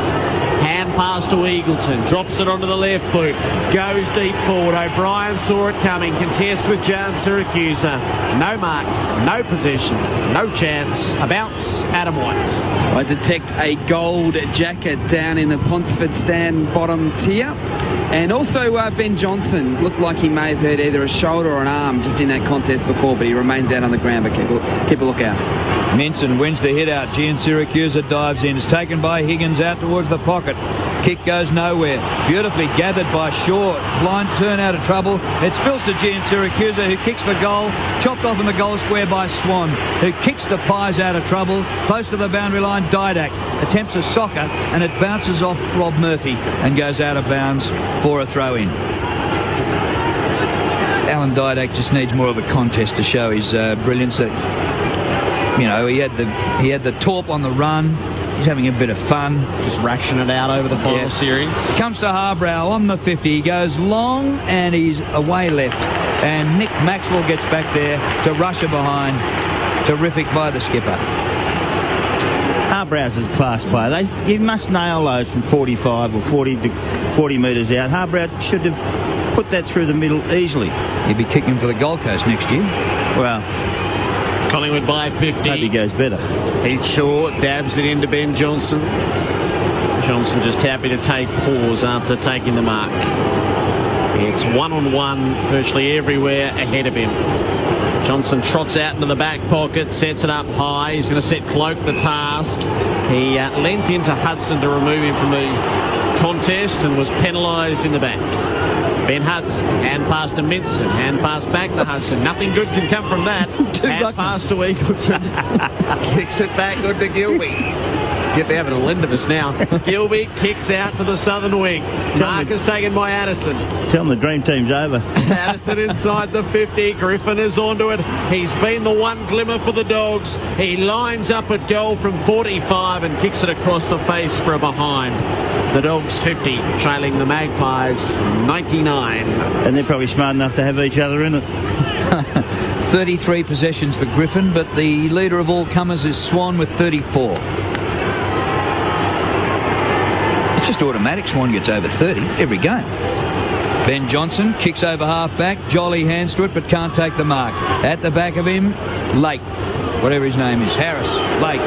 Hand pass to Eagleton. Drops it onto the left boot. Goes deep forward. O'Brien saw it coming. Contests with Jan Siracusa. No mark. No possession. No chance. A bounce. Adam White.
I detect a gold jacket down in the Ponsford stand bottom tier. And also Ben Johnson looked like he may have hurt either a shoulder or an arm just in that contest before, but he remains out on the ground, but keep a look out.
Minson wins the hit out. Gian Siracusa dives in. It's taken by Higgins out towards the pocket. Kick goes nowhere. Beautifully gathered by Shaw. Blind turn out of trouble. It spills to Gian Siracusa, who kicks for goal. Chopped off in the goal square by Swan, who kicks the Pies out of trouble. Close to the boundary line, Didak attempts a soccer, and it bounces off Rob Murphy and goes out of bounds for a throw-in. Alan Didak just needs more of a contest to show his brilliance. You know, he had the torp on the run. He's having a bit of fun.
Just ration it out over the final series.
Comes to Harbrow on the 50. He goes long and he's away left. And Nick Maxwell gets back there to rush it behind. Terrific by the skipper.
Harbrow's a class player. You must nail those from 45 or 40 metres out. Harbrow should have put that through the middle easily.
He'd be kicking for the Gold Coast next year.
Well,
Collingwood by 50.
Hope he goes better.
He's short, dabs it into Ben Johnson. Johnson just happy to take pause after taking the mark. It's one-on-one virtually everywhere ahead of him. Johnson trots out into the back pocket, sets it up high. He's going to set Cloak the task. He leant into Hudson to remove him from the contest and was penalised in the back. Ben Hudson, hand pass to Minson, hand pass back to Hudson. Nothing good can come from that. Hand pass to Eagleton. Kicks it back good to Gilby. They're having a lend of us now. Gilby kicks out to the southern wing. Marcus taken by Addison.
Tell them the dream team's over.
Addison inside the 50. Griffin is onto it. He's been the one glimmer for the Dogs. He lines up at goal from 45 and kicks it across the face for a behind. The Dogs 50, trailing the Magpies 99.
And they're probably smart enough to have each other in it.
33 possessions for Griffin, but the leader of all comers is Swan with 34. It's just automatic. Swan gets over 30 every game. Ben Johnson kicks over half-back. Jolly hands to it, but can't take the mark. At the back of him, Lake. Whatever his name is. Harris. Lake.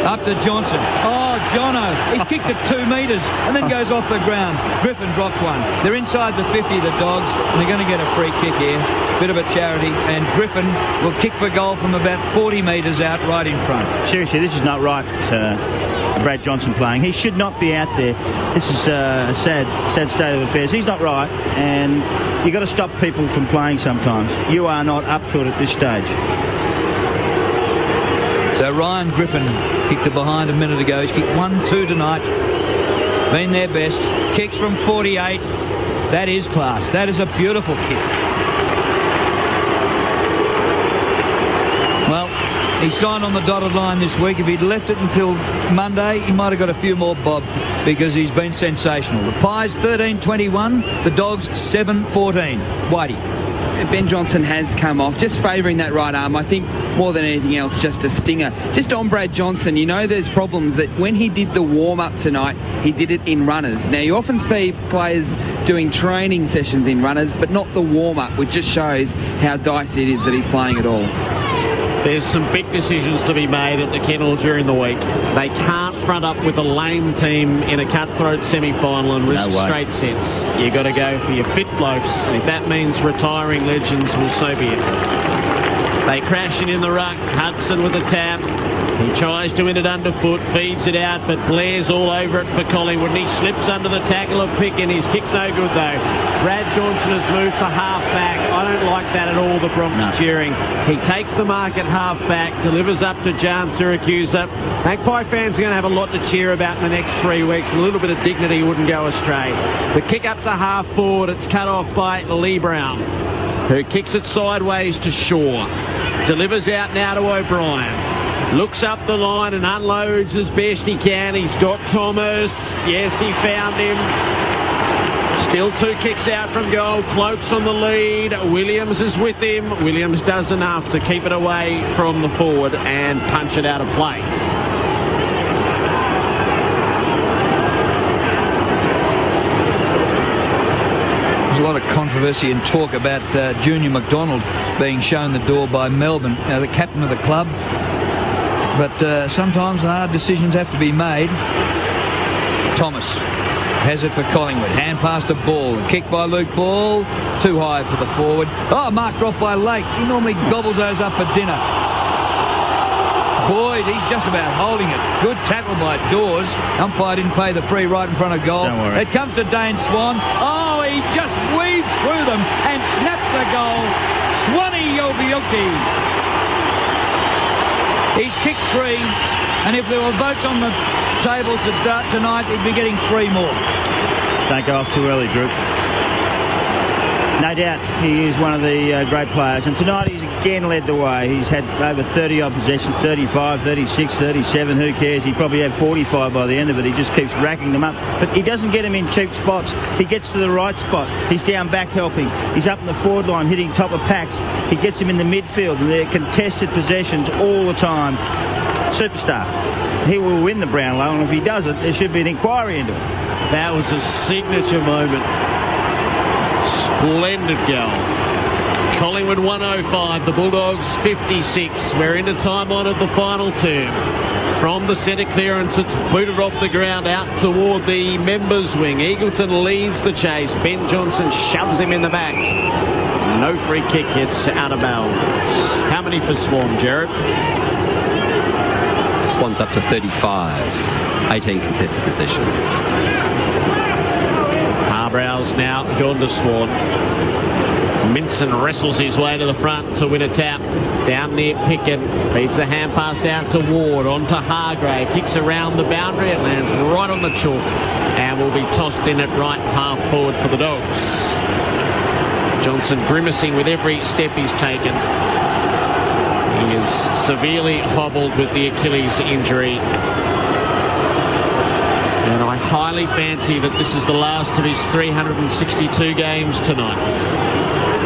Up to Johnson. Oh, Jono. He's kicked it 2 metres and then goes off the ground. Griffin drops one. They're inside the 50, the Dogs, and they're going to get a free kick here. Bit of a charity. And Griffin will kick for goal from about 40 metres out right in front.
Seriously, this is not right. Brad Johnson playing. He should not be out there. This is a sad state of affairs. He's not right, and you've got to stop people from playing sometimes. You are not up to it at this stage.
So Ryan Griffin kicked it behind a minute ago. He's kicked 1-2 tonight. Been their best. Kicks from 48. That is class. That is a beautiful kick. Well, he signed on the dotted line this week. If he'd left it until Monday, he might have got a few more bob because he's been sensational. The Pies 13-21, the Dogs 7-14. Whitey.
Ben Johnson has come off, just favouring that right arm. I think more than anything else, just a stinger. Just on Brad Johnson, you know there's problems that when he did the warm-up tonight, he did it in runners. Now, you often see players doing training sessions in runners, but not the warm-up, which just shows how dicey it is that he's playing at all.
There's some big decisions to be made at the kennel during the week. They can't front up with a lame team in a cutthroat semi-final and risk straight sets. You've got to go for your fit blokes, and if that means retiring legends, well, so be it. They crash in the ruck. Hudson with a tap. He tries to win it underfoot, feeds it out, but Blair's all over it for Collingwood, and he slips under the tackle of Picken. His kick's no good, though. Brad Johnson has moved to half-back. I don't like that at all, the Bronx cheering. He takes the mark at half-back, delivers up to Jan Siracusa. Magpie fans are going to have a lot to cheer about in the next 3 weeks. A little bit of dignity wouldn't go astray. The kick up to half-forward. It's cut off by Lee Brown, who kicks it sideways to Shaw. Delivers out now to O'Brien. Looks up the line and unloads as best he can. He's got Thomas. Yes, he found him. Still 2 kicks out from goal. Cloak's on the lead. Williams is with him. Williams does enough to keep it away from the forward and punch it out of play.
There's a lot of controversy and talk about Junior McDonald being shown the door by Melbourne, the captain of the club. But sometimes hard decisions have to be made. Thomas has it for Collingwood. Hand past a Ball. Kick by Luke Ball. Too high for the forward. Oh, mark dropped by Lake. He normally gobbles those up for dinner. Boyd, he's just about holding it. Good tackle by Dawes. Umpire didn't pay the free right in front of goal.
Don't worry.
It comes to Dane Swan. Oh, he just weaves through them and snaps the goal. Swanee Yobiuki. He's kicked 3, and if there were votes on the table tonight, he'd be getting 3 more.
Don't go off too early, Drew. No doubt he is one of the great players, and tonight he's again led the way. He's had over 30-odd possessions, 35, 36, 37, who cares? He probably had 45 by the end of it. He just keeps racking them up. But he doesn't get them in cheap spots. He gets to the right spot. He's down back helping. He's up in the forward line hitting top of packs. He gets him in the midfield, and they're contested possessions all the time. Superstar. He will win the Brownlow, and if he does it, there should be an inquiry into it.
That was a signature moment. Splendid goal. Collingwood 105, the Bulldogs 56. We're into time on at the final term. From the centre clearance, it's booted off the ground out toward the members' wing. Eagleton leads the chase. Ben Johnson shoves him in the back. No free kick, it's out of bounds. How many for Swan, Jared?
Swan's up to 35. 18 contested possessions.
Harbrow's now gone to Swan. Minson wrestles his way to the front to win a tap. Down near Picken. Feeds the hand pass out to Ward. On to Hargrave. Kicks around the boundary. It lands right on the chalk. And will be tossed in at right half forward for the Dogs. Johnson grimacing with every step he's taken. He is severely hobbled with the Achilles injury. And I highly fancy that this is the last of his 362 games tonight.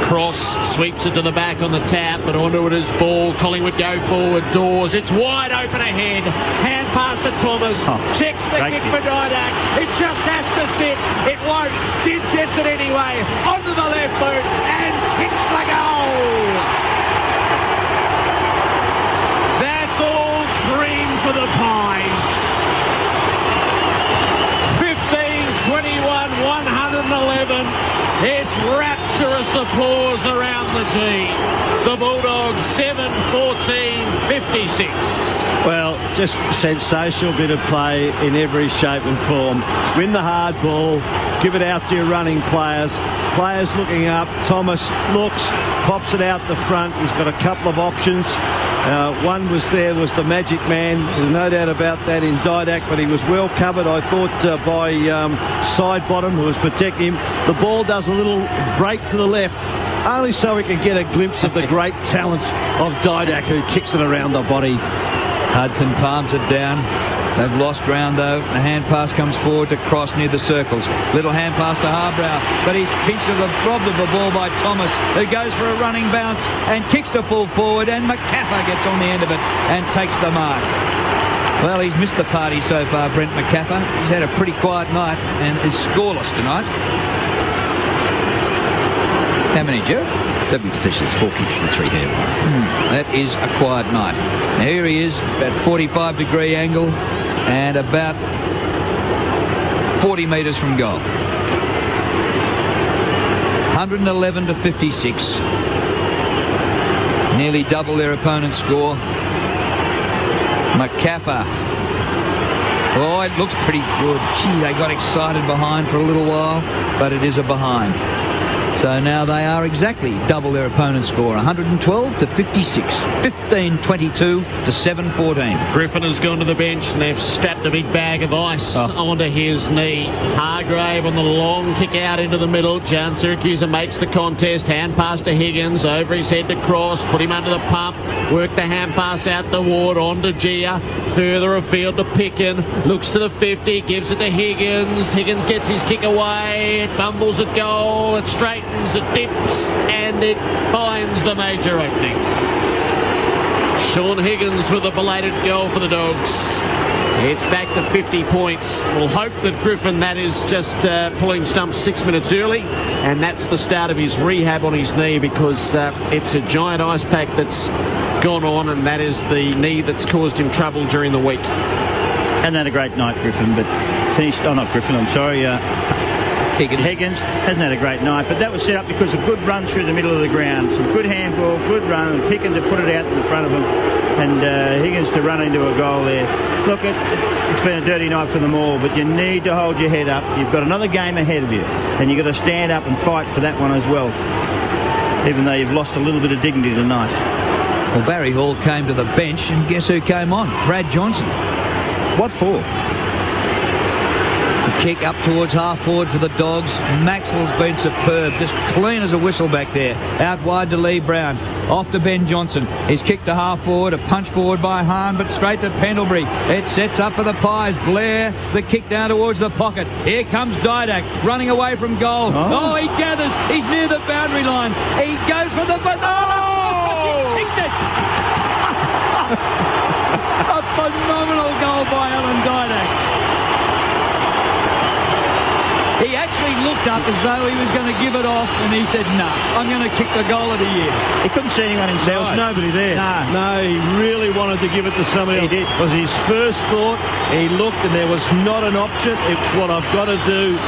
Cross, sweeps it to the back on the tap, but onto it is ball. Collingwood go forward, Dawes. It's wide open ahead. Hand pass to Thomas. Checks the kick for Didak. It just has to sit. It won't. Dids gets it anyway. Onto the left boot and kicks the goal. That's all cream for the Pies. 15-21, 111. It's rapturous applause around the G. The Bulldogs 7-14-56.
Well, just sensational bit of play in every shape and form. Win the hard ball, give it out to your running players. Players looking up. Thomas looks, pops it out the front. He's got a couple of options. One was the magic man. There's no doubt about that in Didak, but he was well covered, I thought, by side bottom, who was protecting him. The ball does a little break to the left, only so we can get a glimpse of the great talent of Didak, who kicks it around the body.
Hudson palms it down. They've lost ground though. The hand pass comes forward to Cross near the circles. Little hand pass to Harbrow, but he's pinched of the robbed of the ball by Thomas, who goes for a running bounce and kicks the full forward, and McCaffer gets on the end of it and takes the mark. Well, he's missed the party so far, Brent McCaffer. He's had a pretty quiet night and is scoreless tonight. How many, Jeff?
7 possessions, 4 kicks and 3 hand passes.
That is a quiet night. Now here he is, about 45-degree angle and about 40 metres from goal. 111-56. Nearly double their opponent's score. McCaffer. Oh, it looks pretty good. Gee, they got excited behind for a little while, but it is a behind. So now they are exactly double their opponent's score, 112-56, 15-22-7-14.
Griffin has gone to the bench and they've strapped a big bag of ice onto his knee. Hargrave on the long kick out into the middle. Jan Siracusa makes the contest. Hand pass to Higgins, over his head to Cross, put him under the pump, work the hand pass out to Ward, on to Gia, further afield to Picken, looks to the 50, gives it to Higgins. Higgins gets his kick away, it bumbles at goal, it straightens, it dips, and it finds the major opening. Sean Higgins with a belated goal for the Dogs. It's back to 50 points. We'll hope that Griffin, that is just pulling stumps 6 minutes early, and that's the start of his rehab on his knee, because it's a giant ice pack that's gone on, and that is the knee that's caused him trouble during the week.
Hasn't had a great night, Griffin, but finished... Oh, not Griffin, I'm sorry. Higgins hasn't had a great night, but that was set up because of good run through the middle of the ground. Some good handball, good run, and Picken to put it out in front of him, and Higgins to run into a goal there. Look, it's been a dirty night for them all, but you need to hold your head up. You've got another game ahead of you, and you've got to stand up and fight for that one as well, even though you've lost a little bit of dignity tonight.
Well, Barry Hall came to the bench, and guess who came on? Brad Johnson.
What for?
Kick up towards half forward for the Dogs. Maxwell's been superb, just clean as a whistle back there. Out wide to Lee Brown, off to Ben Johnson. He's kicked to half forward, a punch forward by Hahn, but straight to Pendlebury. It sets up for the Pies. Blair, the kick down towards the pocket. Here comes Didak, running away from goal. Oh, he gathers, he's near the boundary line. He goes for the... Oh! He kicked it! A phenomenal goal by Alan Didak. He actually looked up as though he was going to give it off, and he said, "No, I'm going to kick the goal of the year."
He couldn't see anyone inside.
There was nobody there. No, he really wanted to give it to somebody else.
He did.
It was his first thought. He looked, and there was not an option. It's what I've got to do.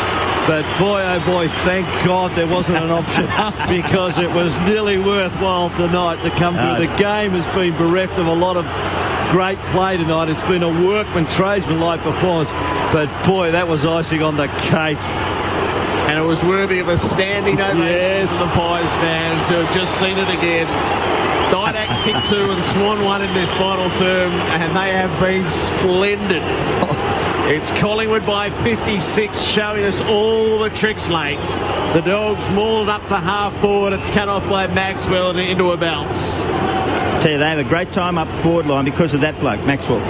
But boy, oh boy, thank God there wasn't an option, because it was nearly worthwhile tonight to come through. The game has been bereft of a lot of great play tonight. It's been a workman, tradesman-like performance. But boy, that was icing on the cake.
And And it was worthy of a standing ovation from the Pies fans who have just seen it again. Didak's kicked 2 and Swan 1 in this final term, and they have been splendid. It's Collingwood by 56, showing us all the tricks late. The Dogs mauled up to half forward. It's cut off by Maxwell and into a bounce.
Tell you, they have a great time up the forward line because of that bloke, Maxwell.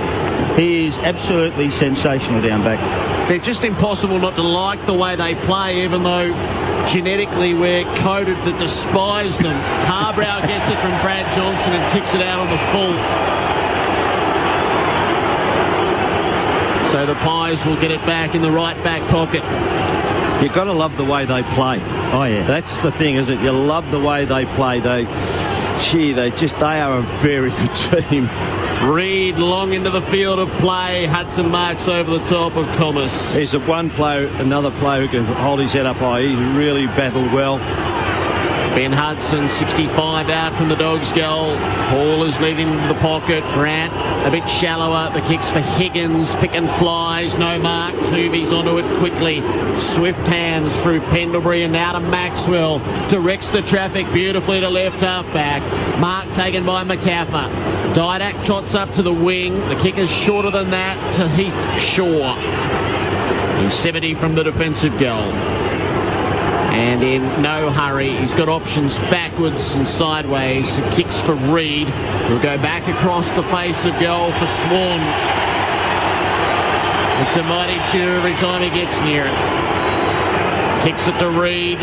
He is absolutely sensational down back.
They're just impossible not to like the way they play, even though genetically we're coded to despise them. Harbrow gets it from Brad Johnson and kicks it out on the full. So the Pies will get it back in the right back pocket.
You've got to love the way they play.
Oh, yeah.
That's the thing, isn't it? You love the way they play. They are a very good team.
Reid long into the field of play. Hudson marks over the top of Thomas.
There's another player who can hold his head up high. He's really battled well.
Ben Hudson, 65 out from the Dogs' goal. Hall is leading into the pocket. Grant a bit shallower. The kicks for Higgins. Pick and flies. No mark. Tooby's onto it quickly. Swift hands through Pendlebury and now to Maxwell. Directs the traffic beautifully to left half back. Mark taken by McCaffer. Didak trots up to the wing. The kick is shorter than that to Heath Shaw. He's 70 from the defensive goal. And in no hurry, he's got options backwards and sideways. Kicks for Reid, who'll go back across the face of goal for Swan. It's a mighty cheer every time he gets near it. Kicks it to Reid.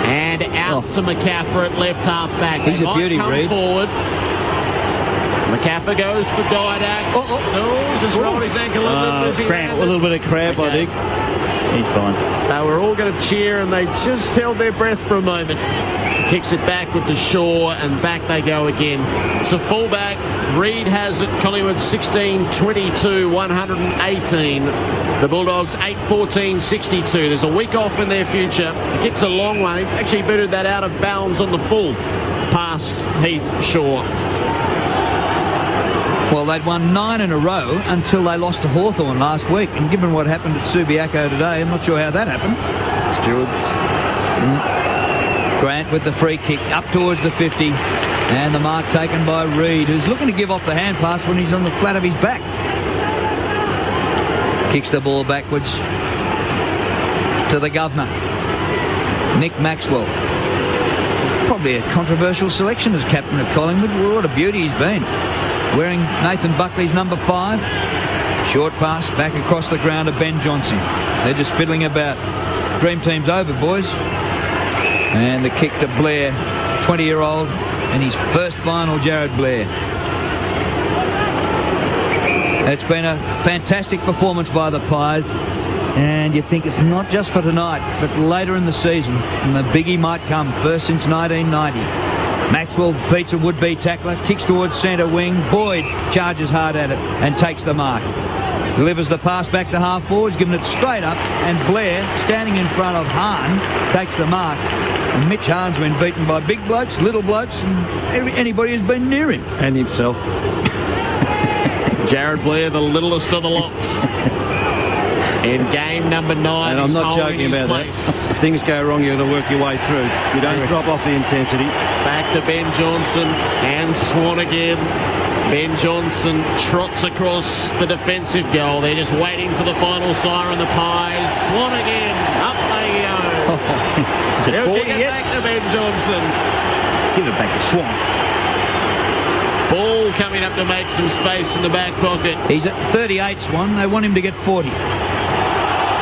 And out to McCaffer at left half back.
He's a beauty, Reid.
Forward. McCaffer goes for Didak. No, just rolled his ankle a
little bit of crab, I think. He's fine.
They were all going to cheer and they just held their breath for a moment. Kicks it back with the Shaw and back they go again. So fullback, Reid has it. Collingwood 16-22, 118. The Bulldogs 8-14, 62. There's a week off in their future. The kick's a long one. He actually booted that out of bounds on the full past Heath Shaw.
Well, they'd won 9 in a row until they lost to Hawthorn last week. And given what happened at Subiaco today, I'm not sure how that happened.
Stewards.
Grant with the free kick up towards the 50. And the mark taken by Reid, who's looking to give off the hand pass when he's on the flat of his back. Kicks the ball backwards to the governor. Nick Maxwell. Probably a controversial selection as captain of Collingwood. What a beauty he's been. Wearing Nathan Buckley's number 5. Short pass back across the ground to Ben Johnson. They're just fiddling about. Dream team's over, boys. And the kick to Blair, 20-year-old, and his first final, Jared Blair. It's been a fantastic performance by the Pies. And you think it's not just for tonight, but later in the season. And the biggie might come, first since 1990. Maxwell beats a would-be tackler, kicks towards centre wing. Boyd charges hard at it and takes the mark. Delivers the pass back to half forwards, giving it straight up, and Blair, standing in front of Hahn, takes the mark. And Mitch Hahn's been beaten by big blokes, little blokes, and anybody who's been near him.
And himself.
Jared Blair, the littlest of the locks. In game number 9,
and I'm not joking about that. If things go wrong, you've got to work your way through. You don't drop off the intensity.
Back to Ben Johnson and Swan again. Ben Johnson trots across the defensive goal. They're just waiting for the final siren, the Pies. Swan again. Up they go.
Is it 40
kick it
yet?
back to Ben Johnson.
Give it back to Swan.
Ball coming up to make some space in the back pocket.
He's at 38, Swan. They want him to get 40.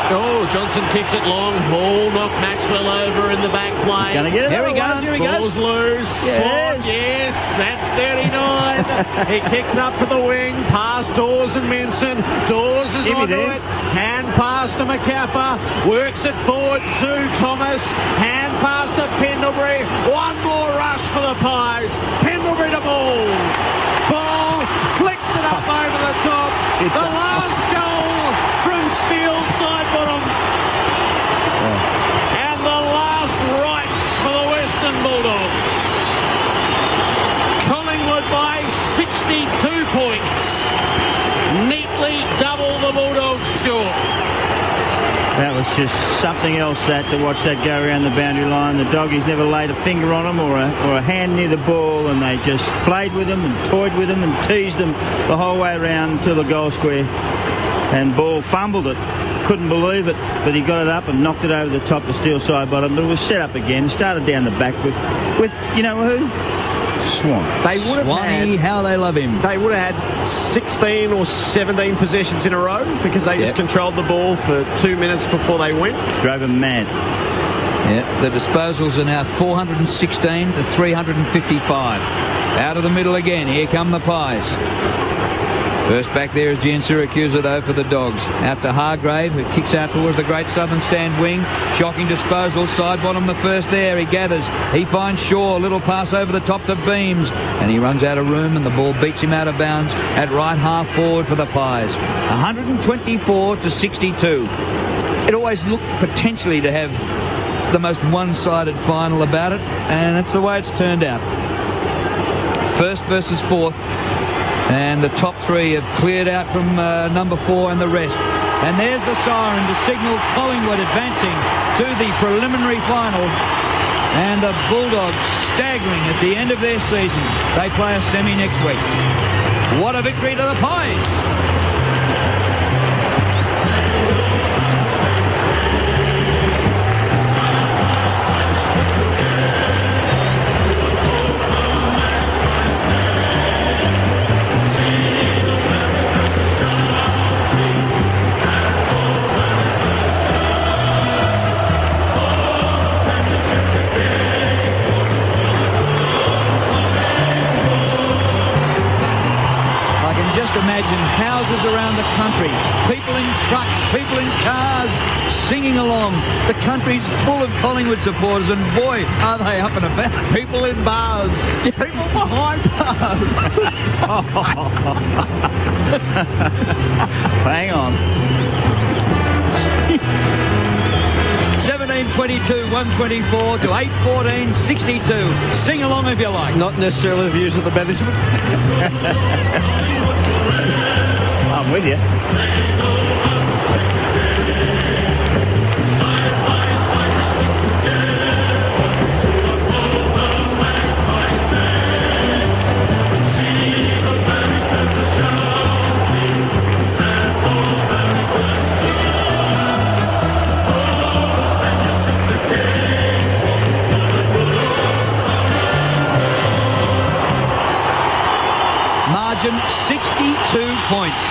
Oh, Johnson kicks it long. Hall knocked Maxwell over in the back play.
He's gonna get it.
Here he goes, here he goes.
Ball's loose. Swan, yes, that's 39. He kicks up for the wing. Past Dawes and Minson. Dawes is onto it. Hand pass to McCaffer. Works it forward to Thomas. Hand pass to Pendlebury. One more rush for the Pies. Pendlebury to ball. Ball flicks it up over the top. The last goal from Steele's side bottom. And the last rights for the Western Bulldogs. Collingwood by 62 points. Neatly double the Bulldogs score.
That was just something else to watch that go around the boundary line. The doggies never laid a finger on them or a hand near the ball, and they just played with them and toyed with them and teased them the whole way around to the goal square. And Ball fumbled it. Couldn't believe it, but he got it up and knocked it over the top to steal side bottom. But it was set up again. Started down the back with you know who? Swan.
They would have
Swanee, how they love him.
They would have had 16 or 17 possessions in a row because they just controlled the ball for 2 minutes before they went.
Drove them mad.
Yeah, the disposals are now 416 to 355. Out of the middle again. Here come the Pies. First back there is Gian Siracusa, though, for the Dogs. Out to Hargrave, who kicks out towards the Great Southern Stand wing. Shocking disposal, side bottom the first there. He gathers. He finds Shaw. Little pass over the top to Beams. And he runs out of room, and the ball beats him out of bounds at right half forward for the Pies. 124 to 62. It always looked potentially to have the most one-sided final about it, and that's the way it's turned out. First versus fourth. And the top three have cleared out from number 4 and the rest. And there's the siren to signal Collingwood advancing to the preliminary final. And the Bulldogs staggering at the end of their season. They play a semi next week. What a victory to the Pies! Imagine houses around the country, people in trucks, people in cars, singing along. The country's full of Collingwood supporters, and boy, are they up and about.
People in bars, people behind bars.
Hang on.
17-22, 124 to 8-14, 62. Sing along if you like.
Not necessarily the views of the management.
I'm with you.
Margin 62 points.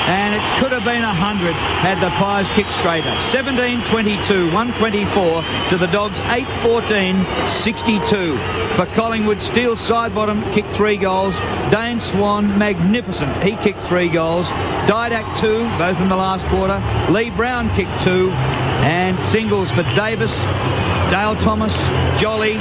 And it could have been 100 had the Pies kicked straighter. 17-22, 124 to the Dogs, 8-14, 62. For Collingwood, Steele side bottom kicked 3 goals. Dane Swan, magnificent. He kicked 3 goals. Didak 2, both in the last quarter. Lee Brown kicked 2. And singles for Davis, Dale Thomas, Jolly,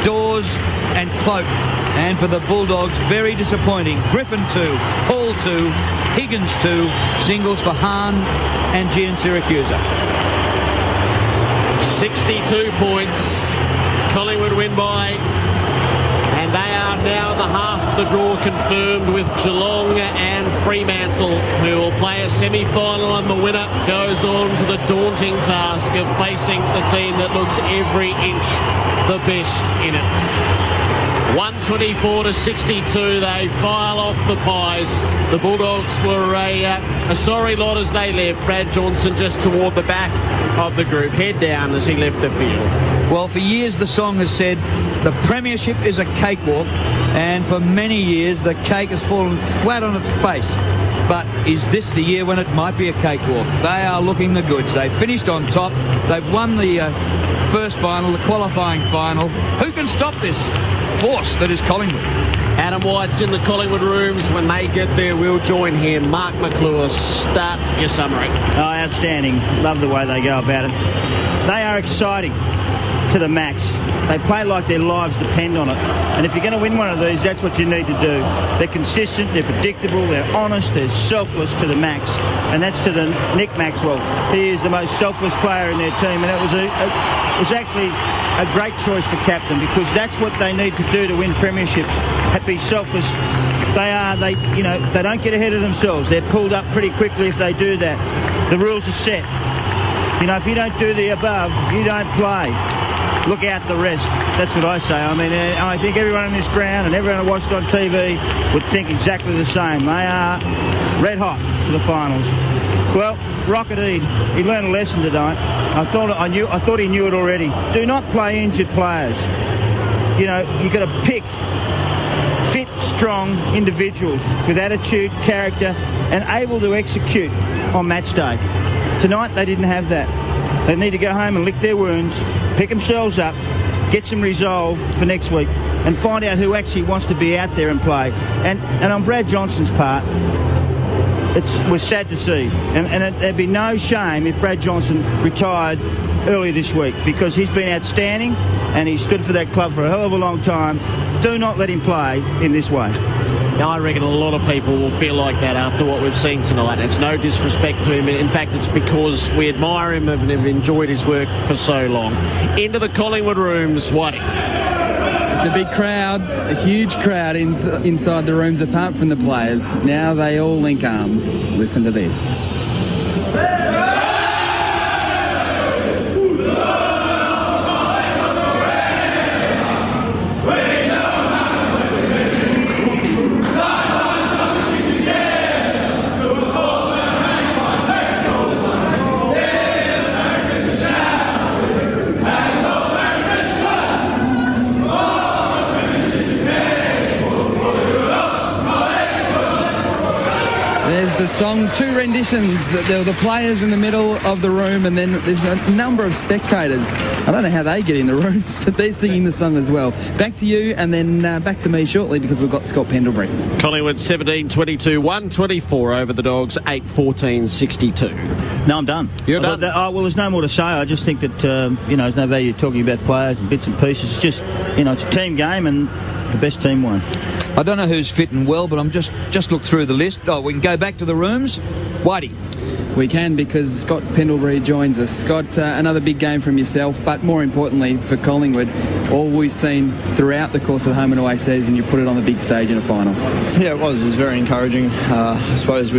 Dawes and Cloak. And for the Bulldogs, very disappointing. Griffin 2, Hall 2, Higgins 2, singles for Hahn and Gian Siracusa.
62 points. Collingwood win by, and they are now the half of the draw confirmed with Geelong and Fremantle, who will play a semi-final, and the winner goes on to the daunting task of facing the team that looks every inch the best in it. 124 to 62, they file off the Pies. The Bulldogs were a sorry lot as they left. Brad Johnson just toward the back of the group, head down as he left the field.
Well, for years the song has said the premiership is a cakewalk, and for many years the cake has fallen flat on its face. But is this the year when it might be a cakewalk? They are looking the goods. They finished on top. They've won the first final, the qualifying final. Who can stop this force that is Collingwood?
Adam White's in the Collingwood rooms. When they get there, we'll join him. Mark McClure, start your summary.
Oh, outstanding. Love the way they go about it. They are exciting to the max. They play like their lives depend on it. And if you're going to win one of these, that's what you need to do. They're consistent, they're predictable, they're honest, they're selfless to the max. And that's to the Nick Maxwell. He is the most selfless player in their team, and it was actually a great choice for captain, because that's what they need to do to win premierships. Be selfless. They don't get ahead of themselves. They're pulled up pretty quickly if they do that. The rules are set. You know, if you don't do the above, you don't play. Look out the rest. That's what I say. I mean, I think everyone on this ground and everyone who watched on TV would think exactly the same. They are red hot for the finals. Well, Rocket Eade, he learned a lesson tonight. I thought he knew it already. Do not play injured players. You know, you've got to pick fit, strong individuals with attitude, character, and able to execute on match day. Tonight, they didn't have that. They need to go home and lick their wounds, pick themselves up, get some resolve for next week, and find out who actually wants to be out there and play. And on Brad Johnson's part, it was sad to see. And there'd be no shame if Brad Johnson retired early this week, because he's been outstanding and he stood for that club for a hell of a long time. Do not let him play in this way.
I reckon a lot of people will feel like that after what we've seen tonight. It's no disrespect to him. In fact, it's because we admire him and have enjoyed his work for so long. Into the Collingwood rooms, Whitey.
It's a big crowd, a huge crowd inside the rooms apart from the players. Now they all link arms. Listen to this. The song, two renditions. There were the players in the middle of the room, and then there's a number of spectators. I don't know how they get in the rooms, but they're singing the song as well. Back to you, and then back to me shortly, because we've got Scott Pendlebury.
Collingwood 17-22, 124 over the Dogs, 8-14-62.
No, I'm done.
You're done?
Well, there's no more to say. I just think that, there's no value talking about players and bits and pieces. It's just, it's a team game, and the best team won.
I don't know who's fit and well, but I'm just looked through the list. Oh, we can go back to the rooms. Whitey.
We can, because Scott Pendlebury joins us. Scott, another big game from yourself, but more importantly for Collingwood, all we've seen throughout the course of the home and away season, you put it on the big stage in a final.
Yeah, it was very encouraging. I suppose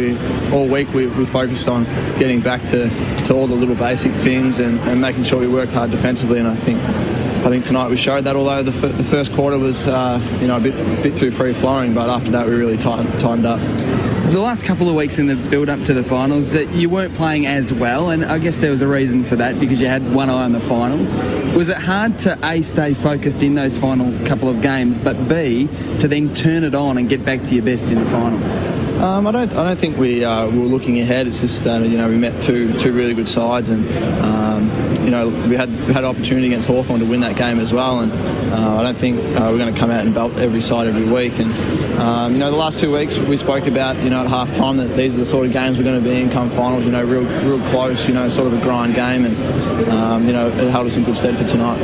all week we focused on getting back to all the little basic things and making sure we worked hard defensively, and I think tonight we showed that, although the first quarter was a bit too free-flowing, but after that we really tightened up.
The last couple of weeks in the build-up to the finals, that you weren't playing as well, and I guess there was a reason for that, because you had one eye on the finals. Was it hard to, A, stay focused in those final couple of games, but B, to then turn it on and get back to your best in the final?
I don't think we were looking ahead. It's just that we met two really good sides, and we had opportunity against Hawthorn to win that game as well. And I don't think we're going to come out and belt every side every week. And the last 2 weeks we spoke about at half time that these are the sort of games we're going to be in come finals. Real close. Sort of a grind game, and it held us in good stead for tonight.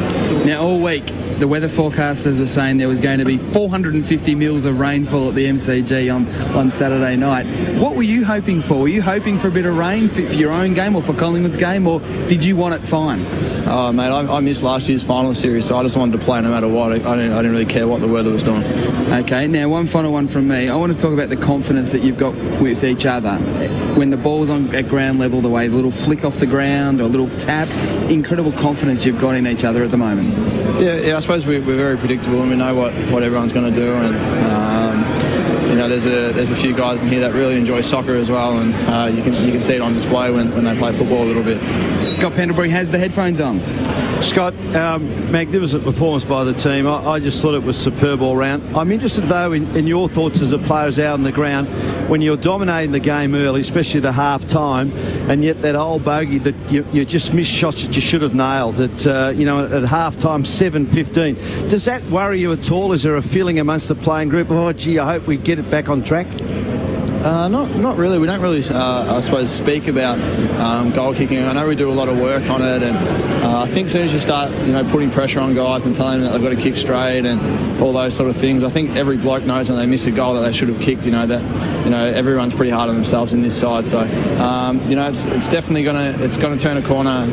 Now all week, the weather forecasters were saying there was going to be 450 mils of rainfall at the MCG on Saturday night. What were you hoping for? Were you hoping for a bit of rain for your own game or for Collingwood's game, or did you want it fine?
Oh, mate, I missed last year's final series, so I just wanted to play no matter what. I didn't really care what the weather was doing.
Okay, now one final one from me. I want to talk about the confidence that you've got with each other. When the ball's at ground level, the way, the little flick off the ground or a little tap, incredible confidence you've got in each other at the moment.
Yeah, I suppose we're very predictable, and we know what everyone's going to do, and there's a few guys in here that really enjoy soccer as well, and you can see it on display when they play football a little bit.
Scott Pendlebury has the headphones on.
Scott, magnificent performance by the team. I just thought it was superb all round. I'm interested, though, in your thoughts as the players out on the ground when you're dominating the game early, especially at half-time, and yet that old bogey that you just missed shots that you should have nailed at half-time, 7-15. Does that worry you at all? Is there a feeling amongst the playing group, oh, gee, I hope we get it back on track?
Not really. We don't really, I suppose, speak about goal kicking. I know we do a lot of work on it, and I think as soon as you start, putting pressure on guys and telling them that they've got to kick straight and all those sort of things, I think every bloke knows when they miss a goal that they should have kicked. Everyone's pretty hard on themselves in this side. So, it's definitely going to turn a corner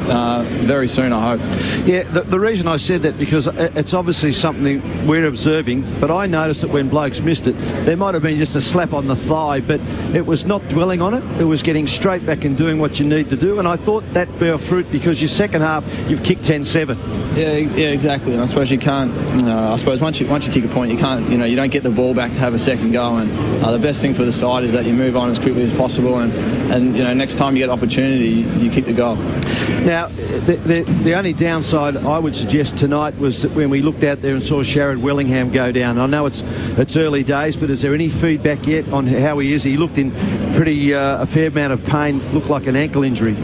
very soon, I hope.
Yeah, the reason I said that, because it's obviously something we're observing, but I noticed that when blokes missed it, there might have been just a slap on the thigh but it was not dwelling on it. It was getting straight back and doing what you need to do, and I thought that bore fruit because your second half, you've kicked 10-7.
Yeah, exactly. And I suppose you can't. I suppose once you kick a point, you can't. You don't get the ball back to have a second go. And the best thing for the side is that you move on as quickly as possible. And next time you get opportunity, you kick the goal.
Now, the only downside I would suggest tonight was that when we looked out there and saw Sharrod Wellingham go down. I know it's early days, but is there any feedback yet on how he is? He looked in a fair amount of pain. Looked like an ankle injury.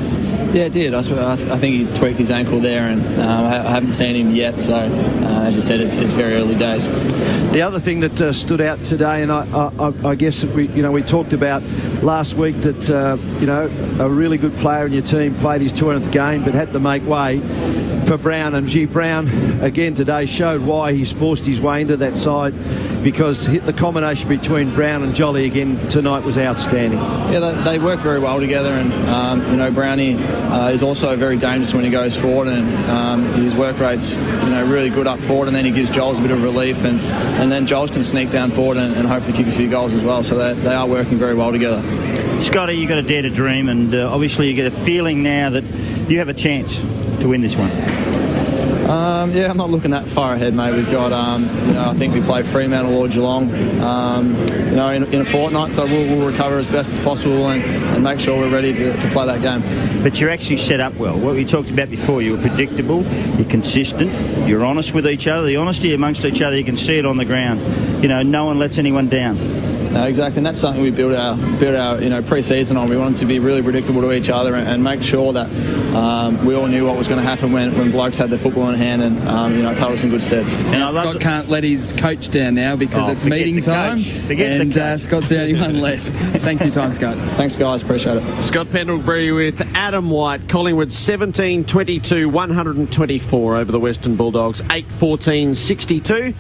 Yeah, it did. I think he tweaked his ankle there, and I haven't seen him yet. So, as you said, it's very early days.
The other thing that stood out today, and I guess we talked about last week that a really good player in your team played his 200th game, but had to make way for Brown. And Brown again today showed why he's forced his way into that side, because the combination between Brown and Jolly again tonight was outstanding.
Yeah, they work very well together, and Brownie is also very dangerous when he goes forward, and his work rate's really good up forward, and then he gives Joels a bit of relief, and then Joels can sneak down forward and hopefully kick a few goals as well. So they are working very well together.
Scotty, you've got to dare to dream, and obviously you get a feeling now that you have a chance to win this one.
I'm not looking that far ahead, mate. We've got, I think we play Fremantle or Geelong, in a fortnight, so we'll recover as best as possible and make sure we're ready to play that game.
But you're actually set up well. What we talked about before, you were predictable, you're consistent, you're honest with each other. The honesty amongst each other, you can see it on the ground. No one lets anyone down.
No, exactly, and that's something we built our pre-season on. We wanted to be really predictable to each other and make sure that we all knew what was going to happen when blokes had their football in hand, and it held us in good stead.
And Scott can't let his coach down now because it's meeting time, and Scott's the only one left. Thanks for your time, Scott.
Thanks, guys. Appreciate it.
Scott Pendlebury with Adam White. Collingwood 17-22, 124 over the Western Bulldogs, 8-14-62.